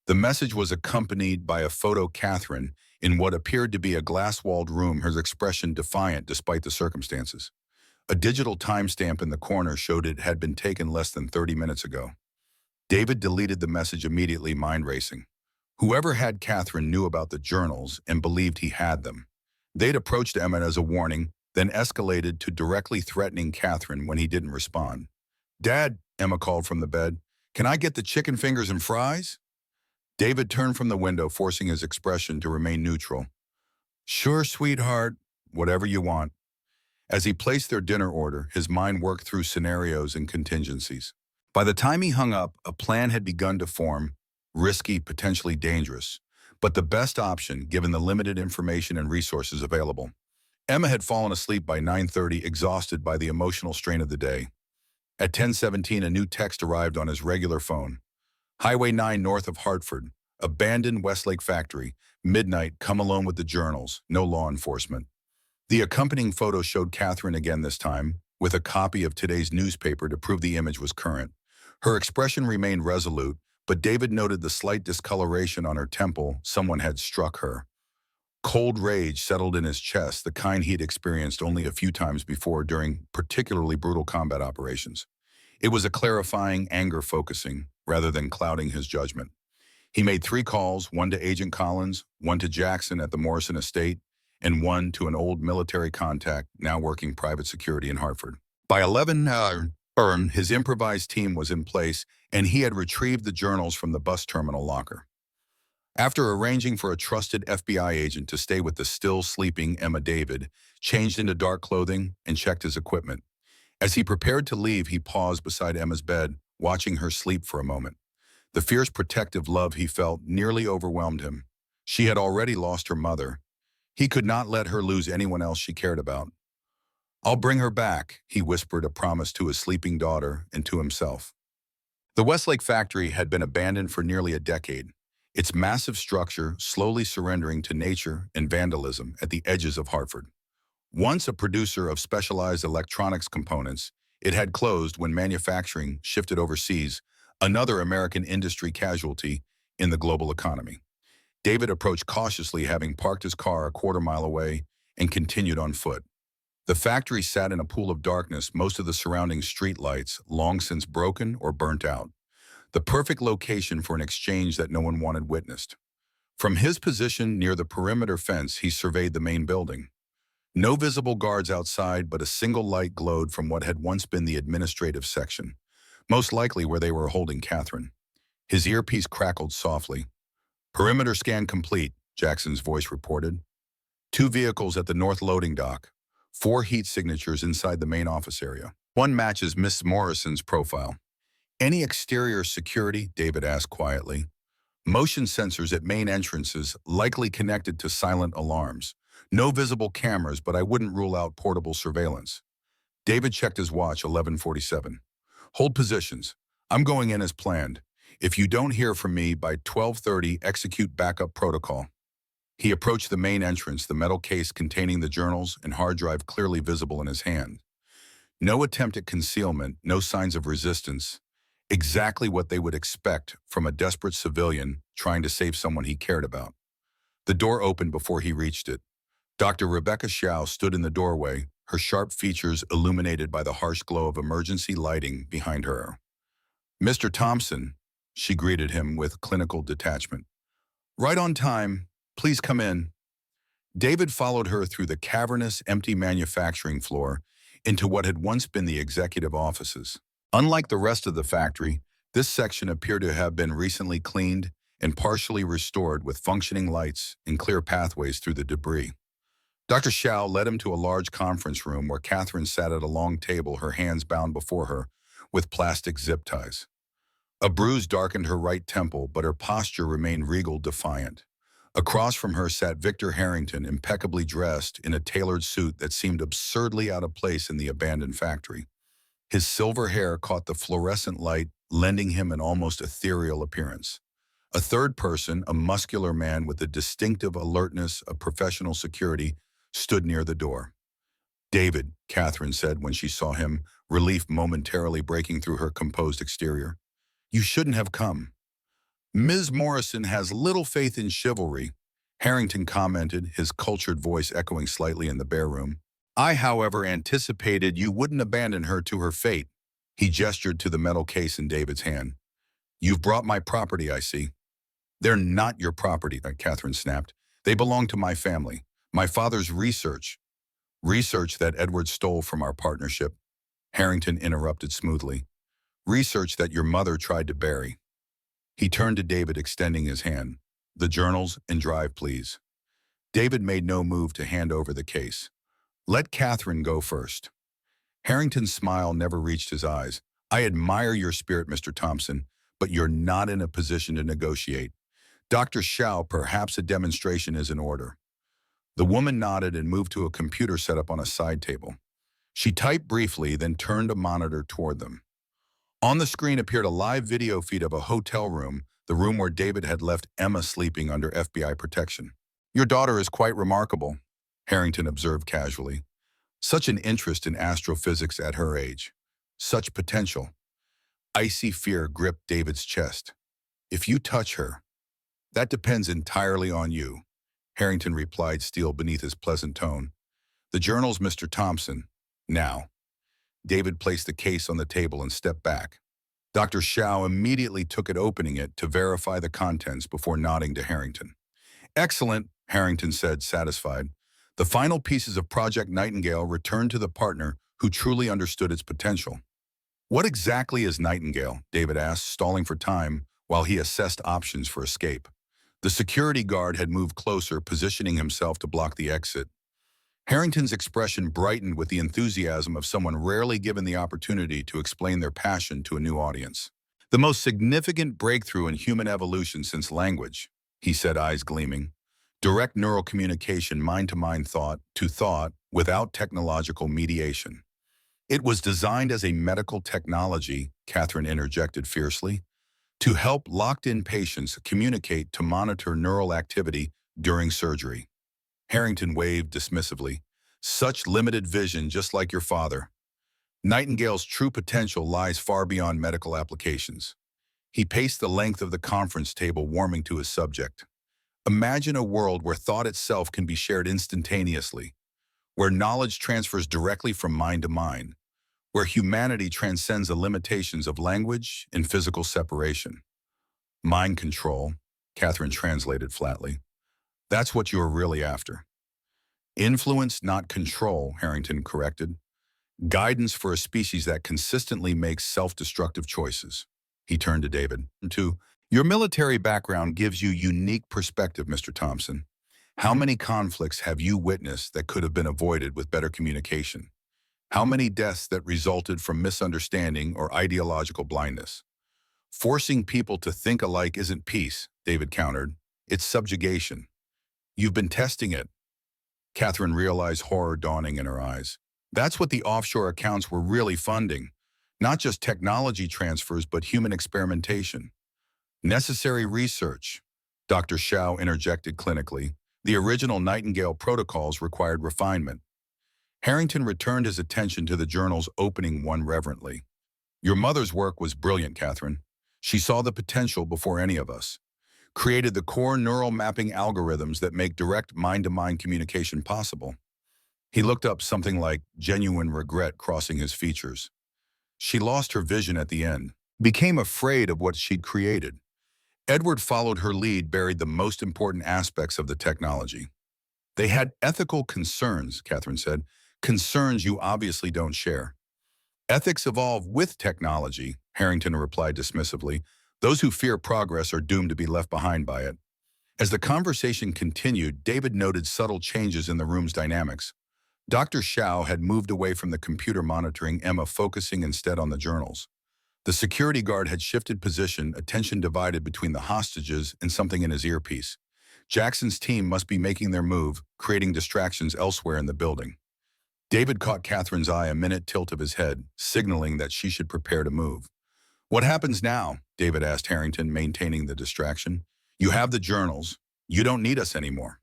[SPEAKER 1] The message was accompanied by a photo Catherine in what appeared to be a glass-walled room, her expression defiant despite the circumstances. A digital timestamp in the corner showed it had been taken less than 30 minutes ago. David deleted the message immediately, mind racing. Whoever had Catherine knew about the journals and believed he had them. They'd approached Emmett as a warning, then escalated to directly threatening Catherine when he didn't respond. "Dad," Emma called from the bed, "can I get the chicken fingers and fries?" David turned from the window, forcing his expression to remain neutral. "Sure, sweetheart, whatever you want." As he placed their dinner order, his mind worked through scenarios and contingencies. By the time he hung up, a plan had begun to form, risky, potentially dangerous, but the best option given the limited information and resources available. Emma had fallen asleep by 9:30, exhausted by the emotional strain of the day. At 10:17, a new text arrived on his regular phone. "Highway 9 north of Hartford. Abandoned Westlake factory. Midnight, come alone with the journals. No law enforcement." The accompanying photo showed Catherine again, this time, with a copy of today's newspaper to prove the image was current. Her expression remained resolute, but David noted the slight discoloration on her temple. Someone had struck her. Cold rage settled in his chest, the kind he'd experienced only a few times before during particularly brutal combat operations. It was a clarifying anger, focusing, rather than clouding his judgment. He made 3 calls, one to Agent Collins, one to Jackson at the Morrison estate, and one to an old military contact now working private security in Hartford. By 11 his improvised team was in place, and he had retrieved the journals from the bus terminal locker. After arranging for a trusted FBI agent to stay with the still sleeping Emma, David changed into dark clothing and checked his equipment. As he prepared to leave, he paused beside Emma's bed, watching her sleep for a moment. The fierce protective love he felt nearly overwhelmed him. She had already lost her mother. He could not let her lose anyone else she cared about. "I'll bring her back," he whispered, a promise to his sleeping daughter and to himself. The Westlake factory had been abandoned for nearly a decade, its massive structure slowly surrendering to nature and vandalism at the edges of Hartford. Once a producer of specialized electronics components, it had closed when manufacturing shifted overseas, another American industry casualty in the global economy. David approached cautiously, having parked his car a quarter-mile away, and continued on foot. The factory sat in a pool of darkness, most of the surrounding street lights long since broken or burnt out. The perfect location for an exchange that no one wanted witnessed. From his position near the perimeter fence, he surveyed the main building. No visible guards outside, but a single light glowed from what had once been the administrative section, most likely where they were holding Catherine. His earpiece crackled softly. "Perimeter scan complete. Jackson's voice reported. Two vehicles at the north loading dock. 4 heat signatures inside the main office area. One matches Miss Morrison's profile. Any exterior security? David asked quietly. Motion sensors at main entrances, likely connected to silent alarms. No visible cameras, but I wouldn't rule out portable surveillance. David checked his watch, 11:47. Hold positions. I'm going in as planned. If you don't hear from me by 12:30, execute backup protocol. He approached the main entrance, the metal case containing the journals and hard drive clearly visible in his hand. No attempt at concealment, no signs of resistance. Exactly what they would expect from a desperate civilian trying to save someone he cared about. The door opened before he reached it. Dr. Rebecca Xiao stood in the doorway, her sharp features illuminated by the harsh glow of emergency lighting behind her. Mr. Thompson, she greeted him with clinical detachment. Right on time. Please come in. David followed her through the cavernous, empty manufacturing floor into what had once been the executive offices. Unlike the rest of the factory, this section appeared to have been recently cleaned and partially restored with functioning lights and clear pathways through the debris. Dr. Xiao led him to a large conference room where Catherine sat at a long table, her hands bound before her with plastic zip ties. A bruise darkened her right temple, but her posture remained regal, defiant. Across from her sat Victor Harrington, impeccably dressed in a tailored suit that seemed absurdly out of place in the abandoned factory. His silver hair caught the fluorescent light, lending him an almost ethereal appearance. A third person, a muscular man with the distinctive alertness of professional security, stood near the door. David, Catherine said when she saw him, relief momentarily breaking through her composed exterior. You shouldn't have come. Ms. Morrison has little faith in chivalry, Harrington commented, his cultured voice echoing slightly in the bare room. I, however, anticipated you wouldn't abandon her to her fate. He gestured to the metal case in David's hand. You've brought my property, I see. They're not your property, Catherine snapped. They belong to my family. My father's research. Research that Edward stole from our partnership. Harrington interrupted smoothly. Research that your mother tried to bury. He turned to David, extending his hand. The journals and drive, please. David made no move to hand over the case. Let Catherine go first. Harrington's smile never reached his eyes. I admire your spirit, Mr. Thompson, but you're not in a position to negotiate. Dr. Xiao, perhaps a demonstration is in order. The woman nodded and moved to a computer set up on a side table. She typed briefly, then turned a monitor toward them. On the screen appeared a live video feed of a hotel room, the room where David had left Emma sleeping under FBI protection. Your daughter is quite remarkable, Harrington observed casually. Such an interest in astrophysics at her age. Such potential. Icy fear gripped David's chest. If you touch her, that depends entirely on you, Harrington replied, steel beneath his pleasant tone. The journals, Mr. Thompson. Now. David placed the case on the table and stepped back. Dr. Xiao immediately took it, opening it to verify the contents before nodding to Harrington. Excellent, Harrington said, satisfied. The final pieces of Project Nightingale returned to the partner who truly understood its potential. What exactly is Nightingale? David asked, stalling for time while he assessed options for escape. The security guard had moved closer, positioning himself to block the exit. Harrington's expression brightened with the enthusiasm of someone rarely given the opportunity to explain their passion to a new audience. The most significant breakthrough in human evolution since language, he said, eyes gleaming. Direct neural communication, mind-to-mind, thought-to-thought, without technological mediation. It was designed as a medical technology, Catherine interjected fiercely, to help locked-in patients communicate to monitor neural activity during surgery. Harrington waved dismissively. Such limited vision, just like your father. Nightingale's true potential lies far beyond medical applications. He paced the length of the conference table, warming to his subject. Imagine a world where thought itself can be shared instantaneously, where knowledge transfers directly from mind to mind, where humanity transcends the limitations of language and physical separation. Mind control, Catherine translated flatly. That's what you are really after. Influence, not control, Harrington corrected. Guidance for a species that consistently makes self-destructive choices. He turned to David. Your military background gives you unique perspective, Mr. Thompson. How many conflicts have you witnessed that could have been avoided with better communication? How many deaths that resulted from misunderstanding or ideological blindness? Forcing people to think alike isn't peace, David countered. It's subjugation. You've been testing it. Catherine realized horror dawning in her eyes. That's what the offshore accounts were really funding. Not just technology transfers, but human experimentation. Necessary research. Dr. Shao interjected clinically. The original Nightingale protocols required refinement. Harrington returned his attention to the journal's opening one reverently. Your mother's work was brilliant, Catherine. She saw the potential before any of us. Created the core neural mapping algorithms that make direct mind-to-mind communication possible. He looked up, something like genuine regret crossing his features. She lost her vision at the end, became afraid of what she'd created. Edward followed her lead, buried the most important aspects of the technology. They had ethical concerns, Catherine said, concerns you obviously don't share. Ethics evolve with technology, Harrington replied dismissively. Those who fear progress are doomed to be left behind by it. As the conversation continued, David noted subtle changes in the room's dynamics. Dr. Shao had moved away from the computer monitoring Emma, focusing instead on the journals. The security guard had shifted position, attention divided between the hostages and something in his earpiece. Jackson's team must be making their move, creating distractions elsewhere in the building. David caught Catherine's eye, a minute tilt of his head, signaling that she should prepare to move. What happens now? David asked Harrington, maintaining the distraction. You have the journals. You don't need us anymore.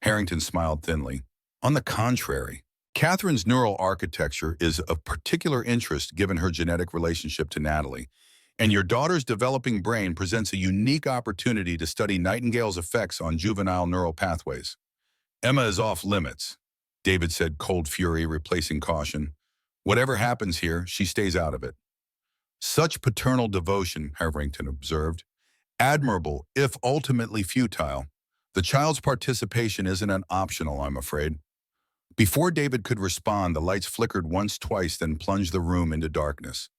[SPEAKER 1] Harrington smiled thinly. On the contrary, Catherine's neural architecture is of particular interest given her genetic relationship to Natalie, and your daughter's developing brain presents a unique opportunity to study Nightingale's effects on juvenile neural pathways. Emma is off limits, David said, cold fury replacing caution. Whatever happens here, she stays out of it. Such paternal devotion, Harrington observed. Admirable, if ultimately futile. The child's participation isn't an optional, I'm afraid. Before David could respond, the lights flickered once, twice, then plunged the room into darkness.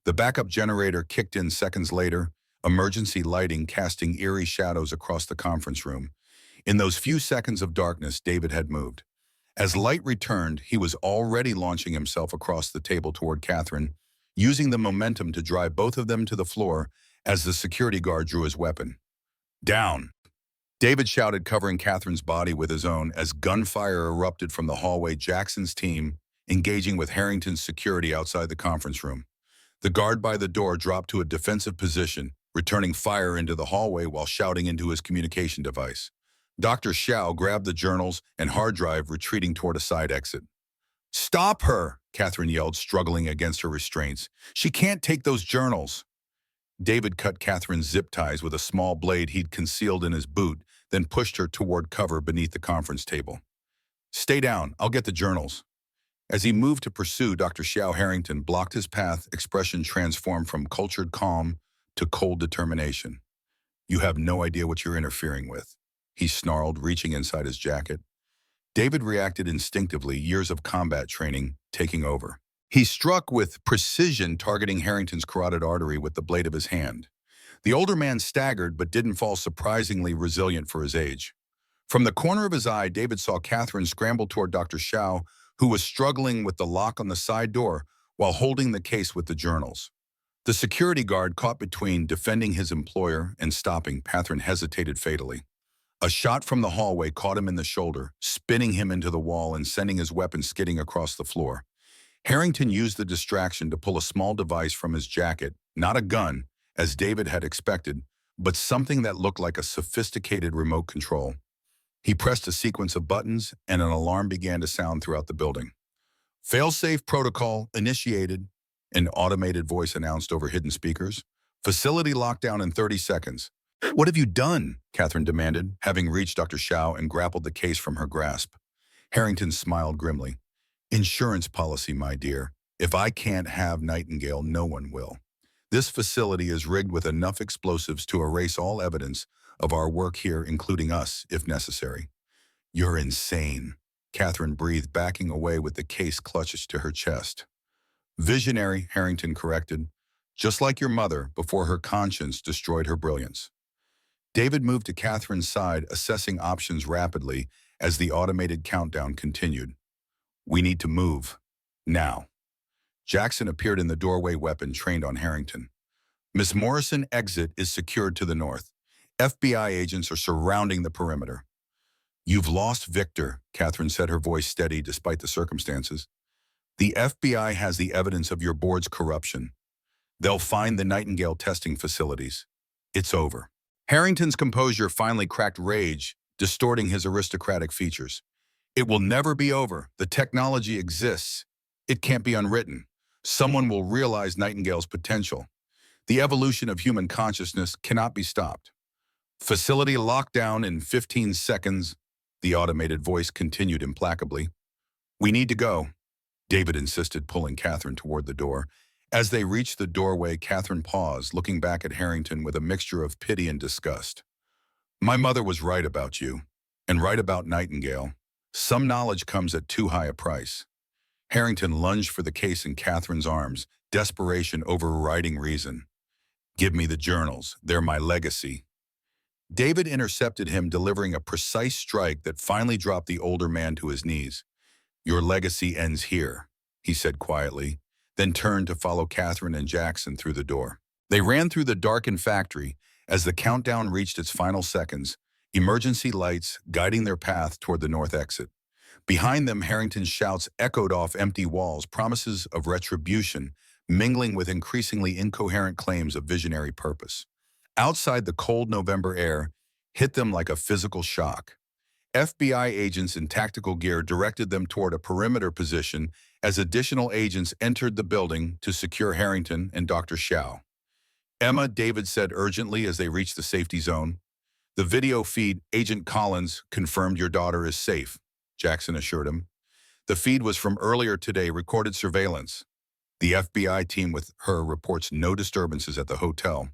[SPEAKER 1] The backup generator kicked in seconds later, emergency lighting casting eerie shadows across the conference room. In those few seconds of darkness, David had moved. As light returned, he was already launching himself across the table toward Catherine, using the momentum to drive both of them to the floor as the security guard drew his weapon. Down! David shouted, covering Catherine's body with his own as gunfire erupted from the hallway. Jackson's team engaging with Harrington's security outside the conference room. The guard by the door dropped to a defensive position, returning fire into the hallway while shouting into his communication device. Dr. Shao grabbed the journals and hard drive, retreating toward a side exit. Stop her, Catherine yelled, struggling against her restraints. She can't take those journals. David cut Catherine's zip ties with a small blade he'd concealed in his boot, then pushed her toward cover beneath the conference table. Stay down, I'll get the journals. As he moved to pursue Dr. Shao, Harrington blocked his path, expression transformed from cultured calm to cold determination. You have no idea what you're interfering with, he snarled, reaching inside his jacket. David reacted instinctively, years of combat training taking over. He struck with precision, targeting Harrington's carotid artery with the blade of his hand. The older man staggered but didn't fall, surprisingly resilient for his age. From the corner of his eye, David saw Catherine scramble toward Dr. Shao, who was struggling with the lock on the side door while holding the case with the journals. The security guard, caught between defending his employer and stopping Catherine, hesitated fatally. A shot from the hallway caught him in the shoulder, spinning him into the wall and sending his weapon skidding across the floor. Harrington used the distraction to pull a small device from his jacket, not a gun, as David had expected, but something that looked like a sophisticated remote control. He pressed a sequence of buttons, and an alarm began to sound throughout the building. Fail-safe protocol initiated, an automated voice announced over hidden speakers. Facility lockdown in 30 seconds. What have you done? Catherine demanded, having reached Dr. Shao and grappled the case from her grasp. Harrington smiled grimly. Insurance policy, my dear. If I can't have Nightingale, no one will. This facility is rigged with enough explosives to erase all evidence of our work here, including us, if necessary. You're insane, Catherine breathed, backing away with the case clutched to her chest. Visionary, Harrington corrected. just like your mother before her conscience destroyed her brilliance. David moved to Catherine's side, assessing options rapidly as the automated countdown continued. We need to move. Now. Jackson appeared in the doorway, weapon trained on Harrington. Miss Morrison, exit is secured to the north. FBI agents are surrounding the perimeter. You've lost Victor, Catherine said, her voice steady despite the circumstances. The FBI has the evidence of your board's corruption. They'll find the Nightingale testing facilities. It's over. Harrington's composure finally cracked rage, distorting his aristocratic features. It will never be over. The technology exists. It can't be unwritten. Someone will realize Nightingale's potential. The evolution of human consciousness cannot be stopped. Facility lockdown in 15 seconds, the automated voice continued implacably. We need to go, David insisted, pulling Catherine toward the door. As they reached the doorway, Catherine paused, looking back at Harrington with a mixture of pity and disgust. My mother was right about you, and right about Nightingale. Some knowledge comes at too high a price. Harrington lunged for the case in Catherine's arms, desperation overriding reason. Give me the journals. They're my legacy. David intercepted him, delivering a precise strike that finally dropped the older man to his knees. Your legacy ends here, he said quietly, then turned to follow Catherine and Jackson through the door. They ran through the darkened factory. As the countdown reached its final seconds, emergency lights guiding their path toward the north exit. Behind them, Harrington's shouts echoed off empty walls, promises of retribution, mingling with increasingly incoherent claims of visionary purpose. Outside, the cold November air hit them like a physical shock. FBI agents in tactical gear directed them toward a perimeter position as additional agents entered the building to secure Harrington and Dr. Xiao. Emma, David said urgently as they reached the safety zone. The video feed, Agent Collins, confirmed your daughter is safe, Jackson assured him. The feed was from earlier today, recorded surveillance. The FBI team with her reports no disturbances at the hotel.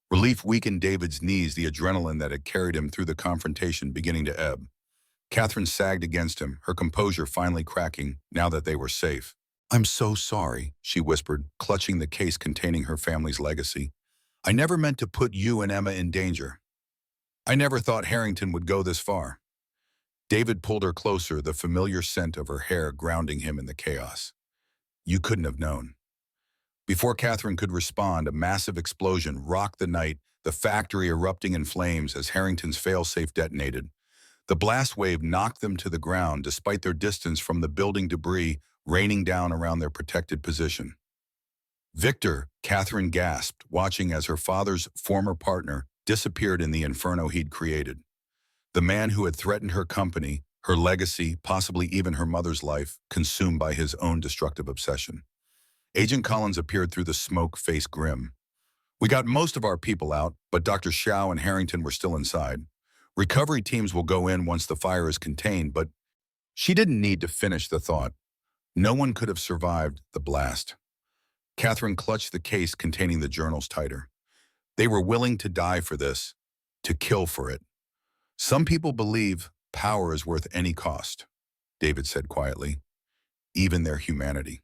[SPEAKER 1] Relief weakened David's knees, the adrenaline that had carried him through the confrontation beginning to ebb. Catherine sagged against him, her composure finally cracking now that they were safe. I'm so sorry, she whispered, clutching the case containing her family's legacy. I never meant to put you and Emma in danger. I never thought Harrington would go this far. David pulled her closer, the familiar scent of her hair grounding him in the chaos. You couldn't have known. Before Catherine could respond, a massive explosion rocked the night, the factory erupting in flames as Harrington's failsafe detonated. The blast wave knocked them to the ground despite their distance from the building debris raining down around their protected position. Victor, Catherine gasped, watching as her father's former partner disappeared in the inferno he'd created. The man who had threatened her company, her legacy, possibly even her mother's life, consumed by his own destructive obsession. Agent Collins appeared through the smoke, face grim. We got most of our people out, but Dr. Xiao and Harrington were still inside. Recovery teams will go in once the fire is contained, but she didn't need to finish the thought. No one could have survived the blast. Catherine clutched the case containing the journals tighter. They were willing to die for this, to kill for it. Some people believe power is worth any cost, David said quietly, even their humanity.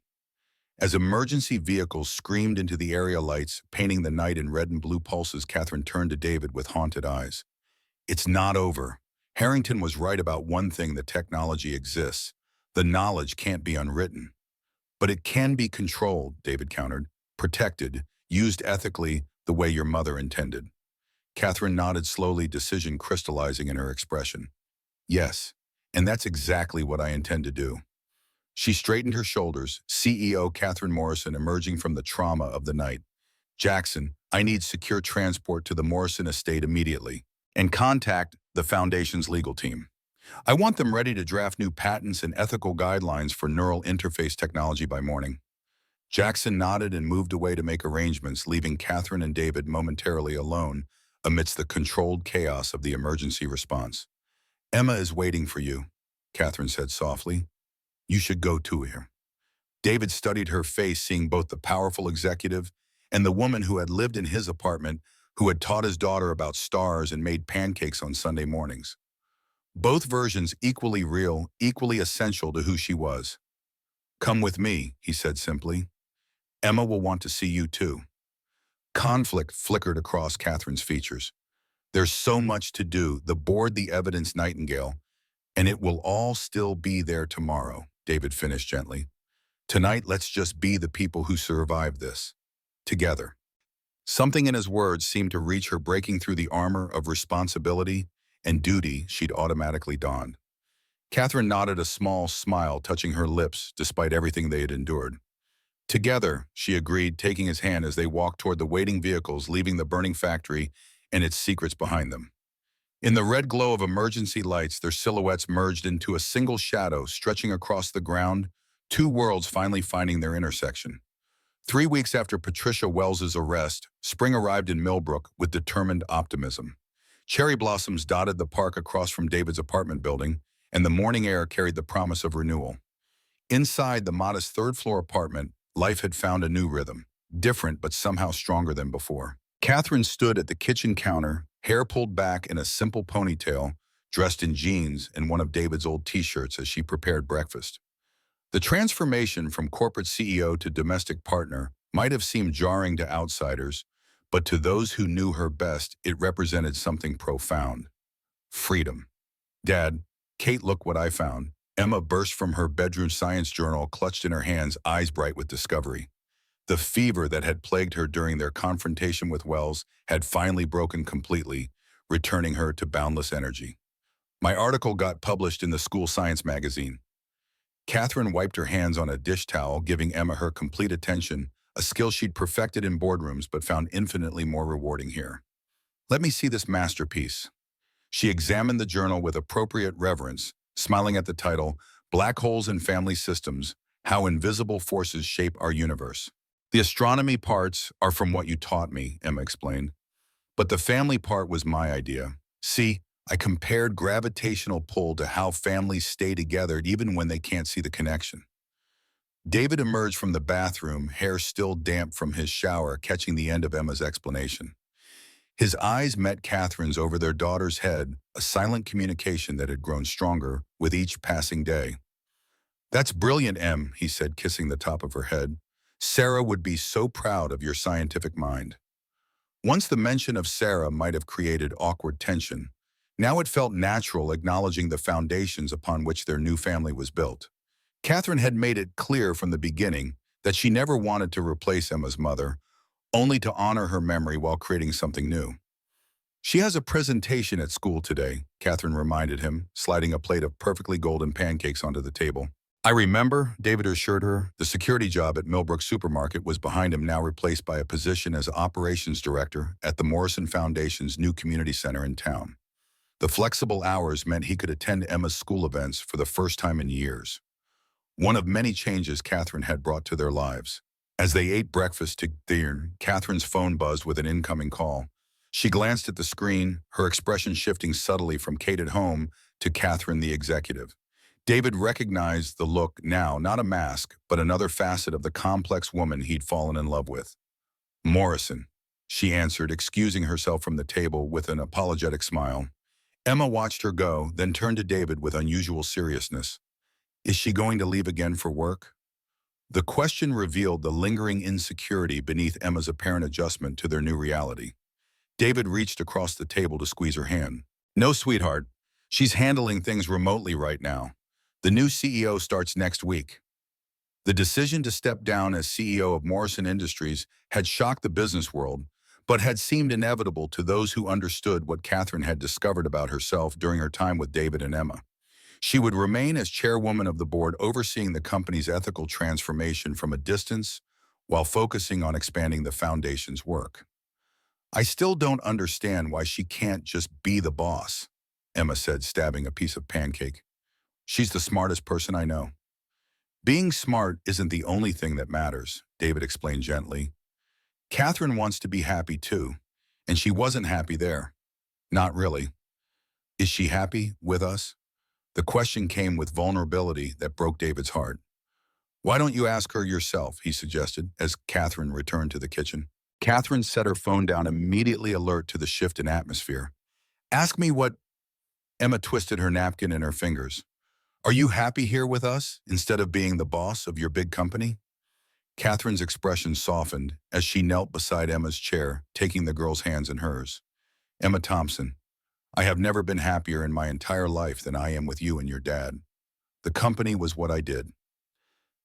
[SPEAKER 1] As emergency vehicles screamed into the area lights, painting the night in red and blue pulses, Catherine turned to David with haunted eyes. It's not over. Harrington was right about one thing: that technology exists. The knowledge can't be unwritten. But it can be controlled, David countered, protected, used ethically the way your mother intended. Catherine nodded slowly, decision crystallizing in her expression. Yes, and that's exactly what I intend to do. She straightened her shoulders, CEO Catherine Morrison emerging from the trauma of the night. Jackson, I need secure transport to the Morrison estate immediately, and contact the Foundation's legal team. I want them ready to draft new patents and ethical guidelines for neural interface technology by morning. Jackson nodded and moved away to make arrangements, leaving Catherine and David momentarily alone amidst the controlled chaos of the emergency response. Emma is waiting for you, Catherine said softly. You should go to her. David studied her face, seeing both the powerful executive and the woman who had lived in his apartment, who had taught his daughter about stars and made pancakes on Sunday mornings. Both versions equally real, equally essential to who she was. Come with me, he said simply. Emma will want to see you too. Conflict flickered across Catherine's features. There's so much to do, the board, the evidence, Nightingale, and it will all still be there tomorrow, David finished gently. Tonight, let's just be the people who survived this. Together. Something in his words seemed to reach her, breaking through the armor of responsibility and duty she'd automatically donned. Catherine nodded, a small smile touching her lips despite everything they had endured. Together, she agreed, taking his hand as they walked toward the waiting vehicles, leaving the burning factory and its secrets behind them. In the red glow of emergency lights, their silhouettes merged into a single shadow stretching across the ground, two worlds finally finding their intersection. 3 weeks after Patricia Wells's arrest, spring arrived in Millbrook with determined optimism. Cherry blossoms dotted the park across from David's apartment building, and the morning air carried the promise of renewal. Inside the modest third-floor apartment, life had found a new rhythm, different but somehow stronger than before. Catherine stood at the kitchen counter, hair pulled back in a simple ponytail, dressed in jeans and one of David's old t-shirts as she prepared breakfast. The transformation from corporate CEO to domestic partner might have seemed jarring to outsiders, but to those who knew her best, it represented something profound. Freedom. Dad, Kate, look what I found. Emma burst from her bedroom science journal, clutched in her hands, eyes bright with discovery. The fever that had plagued her during their confrontation with Wells had finally broken completely, returning her to boundless energy. My article got published in the school science magazine. Catherine wiped her hands on a dish towel, giving Emma her complete attention, a skill she'd perfected in boardrooms but found infinitely more rewarding here. Let me see this masterpiece. She examined the journal with appropriate reverence, smiling at the title, Black Holes in Family Systems, How Invisible Forces Shape Our Universe. The astronomy parts are from what you taught me, Emma explained. But the family part was my idea. See, I compared gravitational pull to how families stay together even when they can't see the connection. David emerged from the bathroom, hair still damp from his shower, catching the end of Emma's explanation. His eyes met Catherine's over their daughter's head, a silent communication that had grown stronger with each passing day. That's brilliant, Em, he said, kissing the top of her head. Sarah would be so proud of your scientific mind. Once the mention of Sarah might have created awkward tension, now it felt natural, acknowledging the foundations upon which their new family was built. Catherine had made it clear from the beginning that she never wanted to replace Emma's mother, only to honor her memory while creating something new. She has a presentation at school today, Catherine reminded him, sliding a plate of perfectly golden pancakes onto the table. I remember, David assured her. The security job at Millbrook Supermarket was behind him, now replaced by a position as operations director at the Morrison Foundation's new community center in town. The flexible hours meant he could attend Emma's school events for the first time in years. One of many changes Catherine had brought to their lives. As they ate breakfast together, Catherine's phone buzzed with an incoming call. She glanced at the screen, her expression shifting subtly from Kate at home to Catherine the executive. David recognized the look now, not a mask, but another facet of the complex woman he'd fallen in love with. Morrison, she answered, excusing herself from the table with an apologetic smile. Emma watched her go, then turned to David with unusual seriousness. Is she going to leave again for work? The question revealed the lingering insecurity beneath Emma's apparent adjustment to their new reality. David reached across the table to squeeze her hand. No, sweetheart. She's handling things remotely right now. The new CEO starts next week. The decision to step down as CEO of Morrison Industries had shocked the business world, but had seemed inevitable to those who understood what Catherine had discovered about herself during her time with David and Emma. She would remain as chairwoman of the board, overseeing the company's ethical transformation from a distance while focusing on expanding the foundation's work. I still don't understand why she can't just be the boss, Emma said, stabbing a piece of pancake. She's the smartest person I know. Being smart isn't the only thing that matters, David explained gently. Catherine wants to be happy too, and she wasn't happy there. Not really. Is she happy with us? The question came with vulnerability that broke David's heart. Why don't you ask her yourself, he suggested, as Catherine returned to the kitchen. Catherine set her phone down, immediately alert to the shift in atmosphere. Ask me what... Emma twisted her napkin in her fingers. Are you happy here with us, instead of being the boss of your big company? Catherine's expression softened as she knelt beside Emma's chair, taking the girl's hands in hers. Emma Thompson, I have never been happier in my entire life than I am with you and your dad. The company was what I did.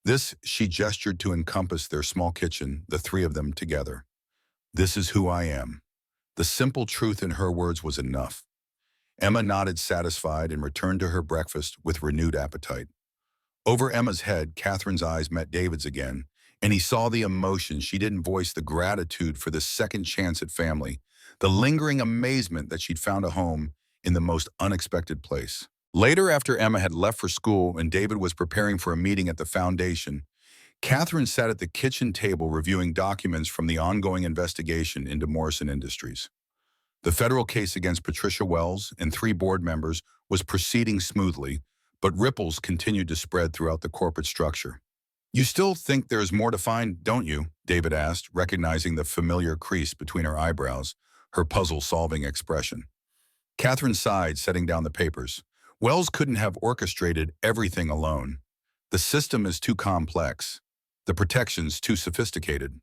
[SPEAKER 1] This, she gestured to encompass their small kitchen, the three of them together. This is who I am. The simple truth in her words was enough. Emma nodded satisfied and returned to her breakfast with renewed appetite. Over Emma's head, Catherine's eyes met David's again, and he saw the emotion. She didn't voice the gratitude for the second chance at family, the lingering amazement that she'd found a home in the most unexpected place. Later, after Emma had left for school and David was preparing for a meeting at the foundation, Catherine sat at the kitchen table reviewing documents from the ongoing investigation into Morrison Industries. The federal case against Patricia Wells and three board members was proceeding smoothly, but ripples continued to spread throughout the corporate structure. You still think there's more to find, don't you? David asked, recognizing the familiar crease between her eyebrows, her puzzle-solving expression. Catherine sighed, setting down the papers. Wells couldn't have orchestrated everything alone. The system is too complex. The protections too sophisticated.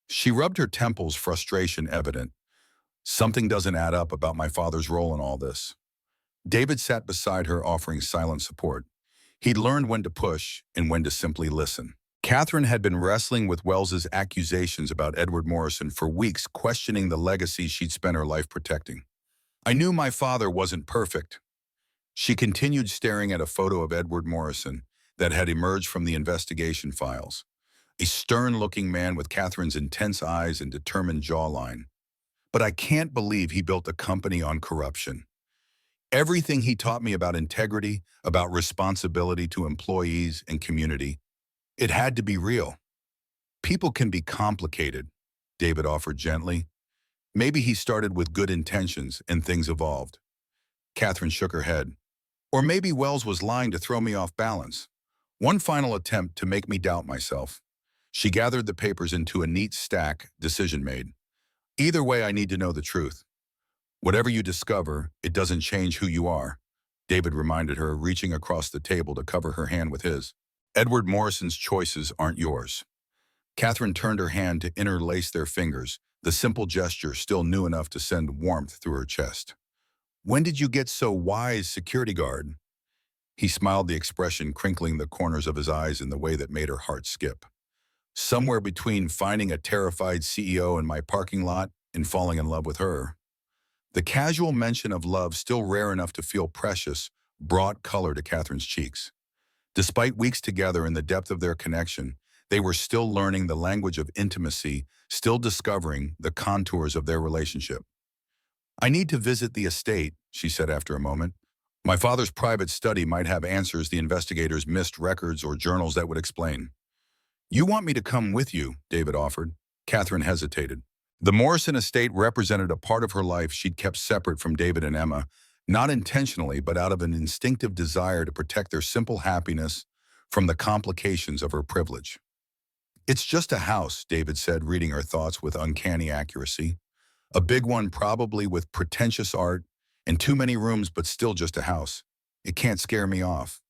[SPEAKER 1] She rubbed her temples, frustration evident. Something doesn't add up about my father's role in all this. David sat beside her, offering silent support. He'd learned when to push and when to simply listen. Catherine had been wrestling with Wells's accusations about Edward Morrison for weeks, questioning the legacy she'd spent her life protecting. I knew my father wasn't perfect. She continued staring at a photo of Edward Morrison that had emerged from the investigation files. A stern-looking man with Catherine's intense eyes and determined jawline. But I can't believe he built a company on corruption. Everything he taught me about integrity, about responsibility to employees and community, it had to be real. People can be complicated, David offered gently. Maybe he started with good intentions and things evolved. Catherine shook her head. Or maybe Wells was lying to throw me off balance. One final attempt to make me doubt myself. She gathered the papers into a neat stack, decision made. Either way, I need to know the truth. Whatever you discover, it doesn't change who you are, David reminded her, reaching across the table to cover her hand with his. Edward Morrison's choices aren't yours. Catherine turned her hand to interlace their fingers, the simple gesture still new enough to send warmth through her chest. When did you get so wise, security guard? He smiled, the expression crinkling the corners of his eyes in the way that made her heart skip. Somewhere between finding a terrified CEO in my parking lot and falling in love with her. The casual mention of love, still rare enough to feel precious, brought color to Catherine's cheeks. Despite weeks together in the depth of their connection, they were still learning the language of intimacy, still discovering the contours of their relationship. I need to visit the estate, she said after a moment. My father's private study might have answers the investigators missed, records or journals that would explain. You want me to come with you, David offered. Catherine hesitated. The Morrison estate represented a part of her life she'd kept separate from David and Emma, not intentionally, but out of an instinctive desire to protect their simple happiness from the complications of her privilege. It's just a house, David said, reading her thoughts with uncanny accuracy. A big one, probably with pretentious art and too many rooms, but still just a house. It can't scare me off.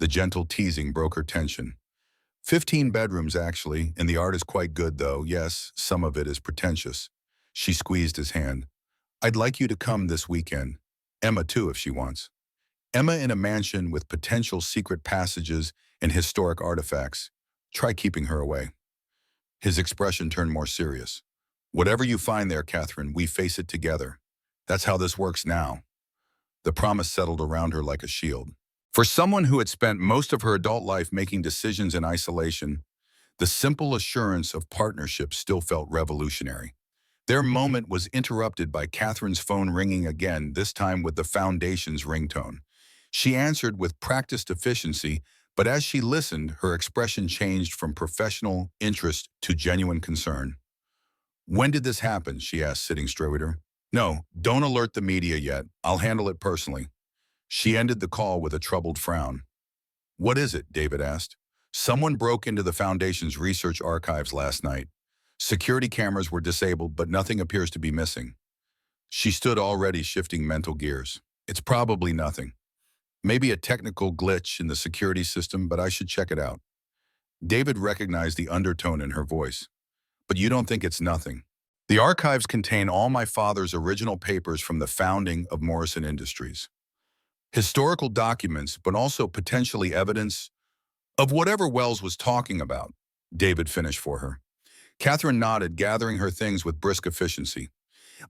[SPEAKER 1] The gentle teasing broke her tension. 15 bedrooms, actually, and the art is quite good, though. Yes, some of it is pretentious. She squeezed his hand. I'd like you to come this weekend. Emma, too, if she wants. Emma in a mansion with potential secret passages and historic artifacts. Try keeping her away. His expression turned more serious. Whatever you find there, Catherine, we face it together. That's how this works now. The promise settled around her like a shield. For someone who had spent most of her adult life making decisions in isolation, the simple assurance of partnership still felt revolutionary. Their moment was interrupted by Catherine's phone ringing again, this time with the foundation's ringtone. She answered with practiced efficiency, but as she listened, her expression changed from professional interest to genuine concern. When did this happen? She asked, sitting straight with her. No, don't alert the media yet. I'll handle it personally. She ended the call with a troubled frown. What is it? David asked. Someone broke into the Foundation's research archives last night. Security cameras were disabled, but nothing appears to be missing. She stood, already shifting mental gears. It's probably nothing. Maybe a technical glitch in the security system, but I should check it out. David recognized the undertone in her voice. But you don't think it's nothing. The archives contain all my father's original papers from the founding of Morrison Industries. Historical documents, but also potentially evidence of whatever Wells was talking about, David finished for her. Catherine nodded, gathering her things with brisk efficiency.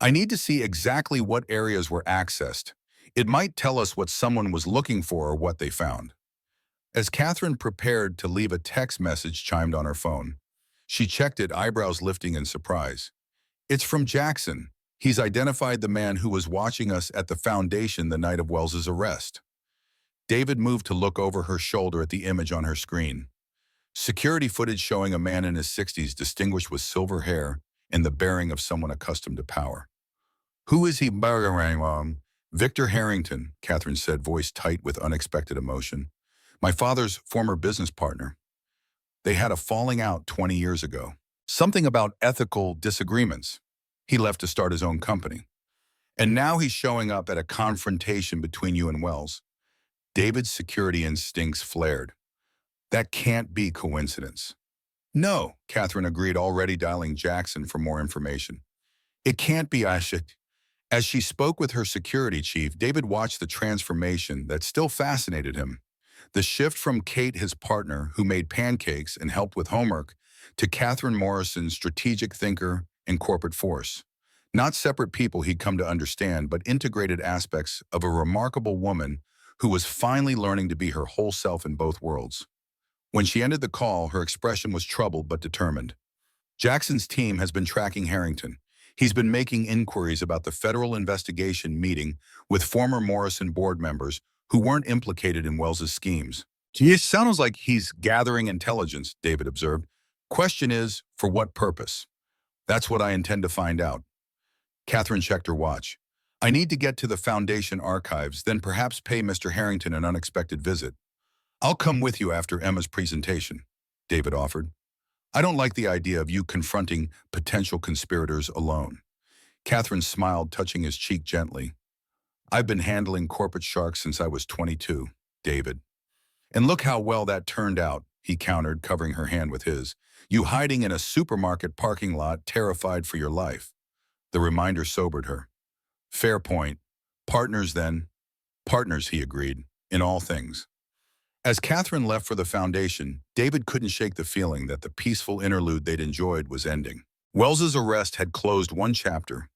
[SPEAKER 1] I need to see exactly what areas were accessed. It might tell us what someone was looking for or what they found. As Catherine prepared to leave, a text message chimed on her phone. She checked it, eyebrows lifting in surprise. It's from Jackson. He's identified the man who was watching us at the foundation the night of Wells's arrest. David moved to look over her shoulder at the image on her screen. Security footage showing a man in his 60s, distinguished with silver hair and the bearing of someone accustomed to power. Who is he? Victor Harrington, Catherine said, voice tight with unexpected emotion. My father's former business partner. They had a falling out 20 years ago. Something about ethical disagreements. He left to start his own company. And now he's showing up at a confrontation between you and Wells. David's security instincts flared. That can't be coincidence. No, Catherine agreed, already dialing Jackson for more information. It can't be Ashik. As she spoke with her security chief, David watched the transformation that still fascinated him. The shift from Kate, his partner, who made pancakes and helped with homework, to Catherine Morrison, strategic thinker and corporate force. Not separate people he'd come to understand, but integrated aspects of a remarkable woman who was finally learning to be her whole self in both worlds. When she ended the call, her expression was troubled but determined. Jackson's team has been tracking Harrington. He's been making inquiries about the federal investigation meeting with former Morrison board members who weren't implicated in Wells's schemes. It sounds like he's gathering intelligence, David observed. Question is, for what purpose? That's what I intend to find out. Catherine checked her watch. I need to get to the Foundation archives, then perhaps pay Mr. Harrington an unexpected visit. I'll come with you after Emma's presentation, David offered. I don't like the idea of you confronting potential conspirators alone. Catherine smiled, touching his cheek gently. I've been handling corporate sharks since I was 22, David. And look how well that turned out, he countered, covering her hand with his. You hiding in a supermarket parking lot, terrified for your life. The reminder sobered her. Fair point. Partners then. Partners, he agreed, in all things. As Catherine left for the Foundation, David couldn't shake the feeling that the peaceful interlude they'd enjoyed was ending. Wells's arrest had closed one chapter,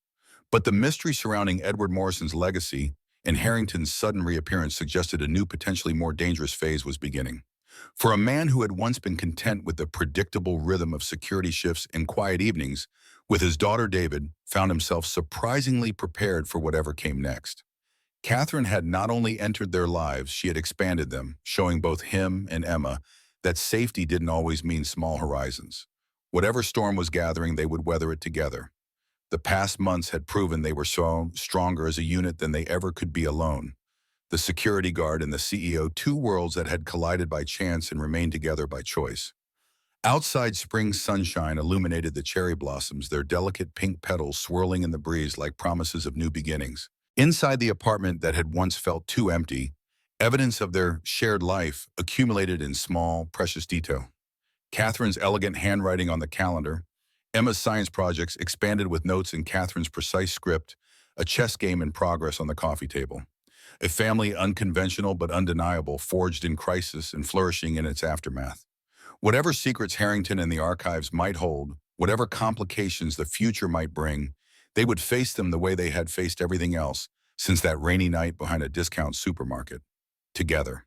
[SPEAKER 1] but the mystery surrounding Edward Morrison's legacy and Harrington's sudden reappearance suggested a new, potentially more dangerous phase was beginning. For a man who had once been content with the predictable rhythm of security shifts and quiet evenings, with his daughter David found himself surprisingly prepared for whatever came next. Catherine had not only entered their lives, she had expanded them, showing both him and Emma that safety didn't always mean small horizons. Whatever storm was gathering, they would weather it together. The past months had proven they were so stronger as a unit than they ever could be alone. The security guard and the CEO, two worlds that had collided by chance and remained together by choice. Outside, spring sunshine illuminated the cherry blossoms, their delicate pink petals swirling in the breeze like promises of new beginnings. Inside the apartment that had once felt too empty, evidence of their shared life accumulated in small, precious detail. Catherine's elegant handwriting on the calendar, Emma's science projects expanded with notes in Catherine's precise script, a chess game in progress on the coffee table. A family unconventional but undeniable, forged in crisis and flourishing in its aftermath. Whatever secrets Harrington and the archives might hold, whatever complications the future might bring, they would face them the way they had faced everything else since that rainy night behind a discount supermarket. Together.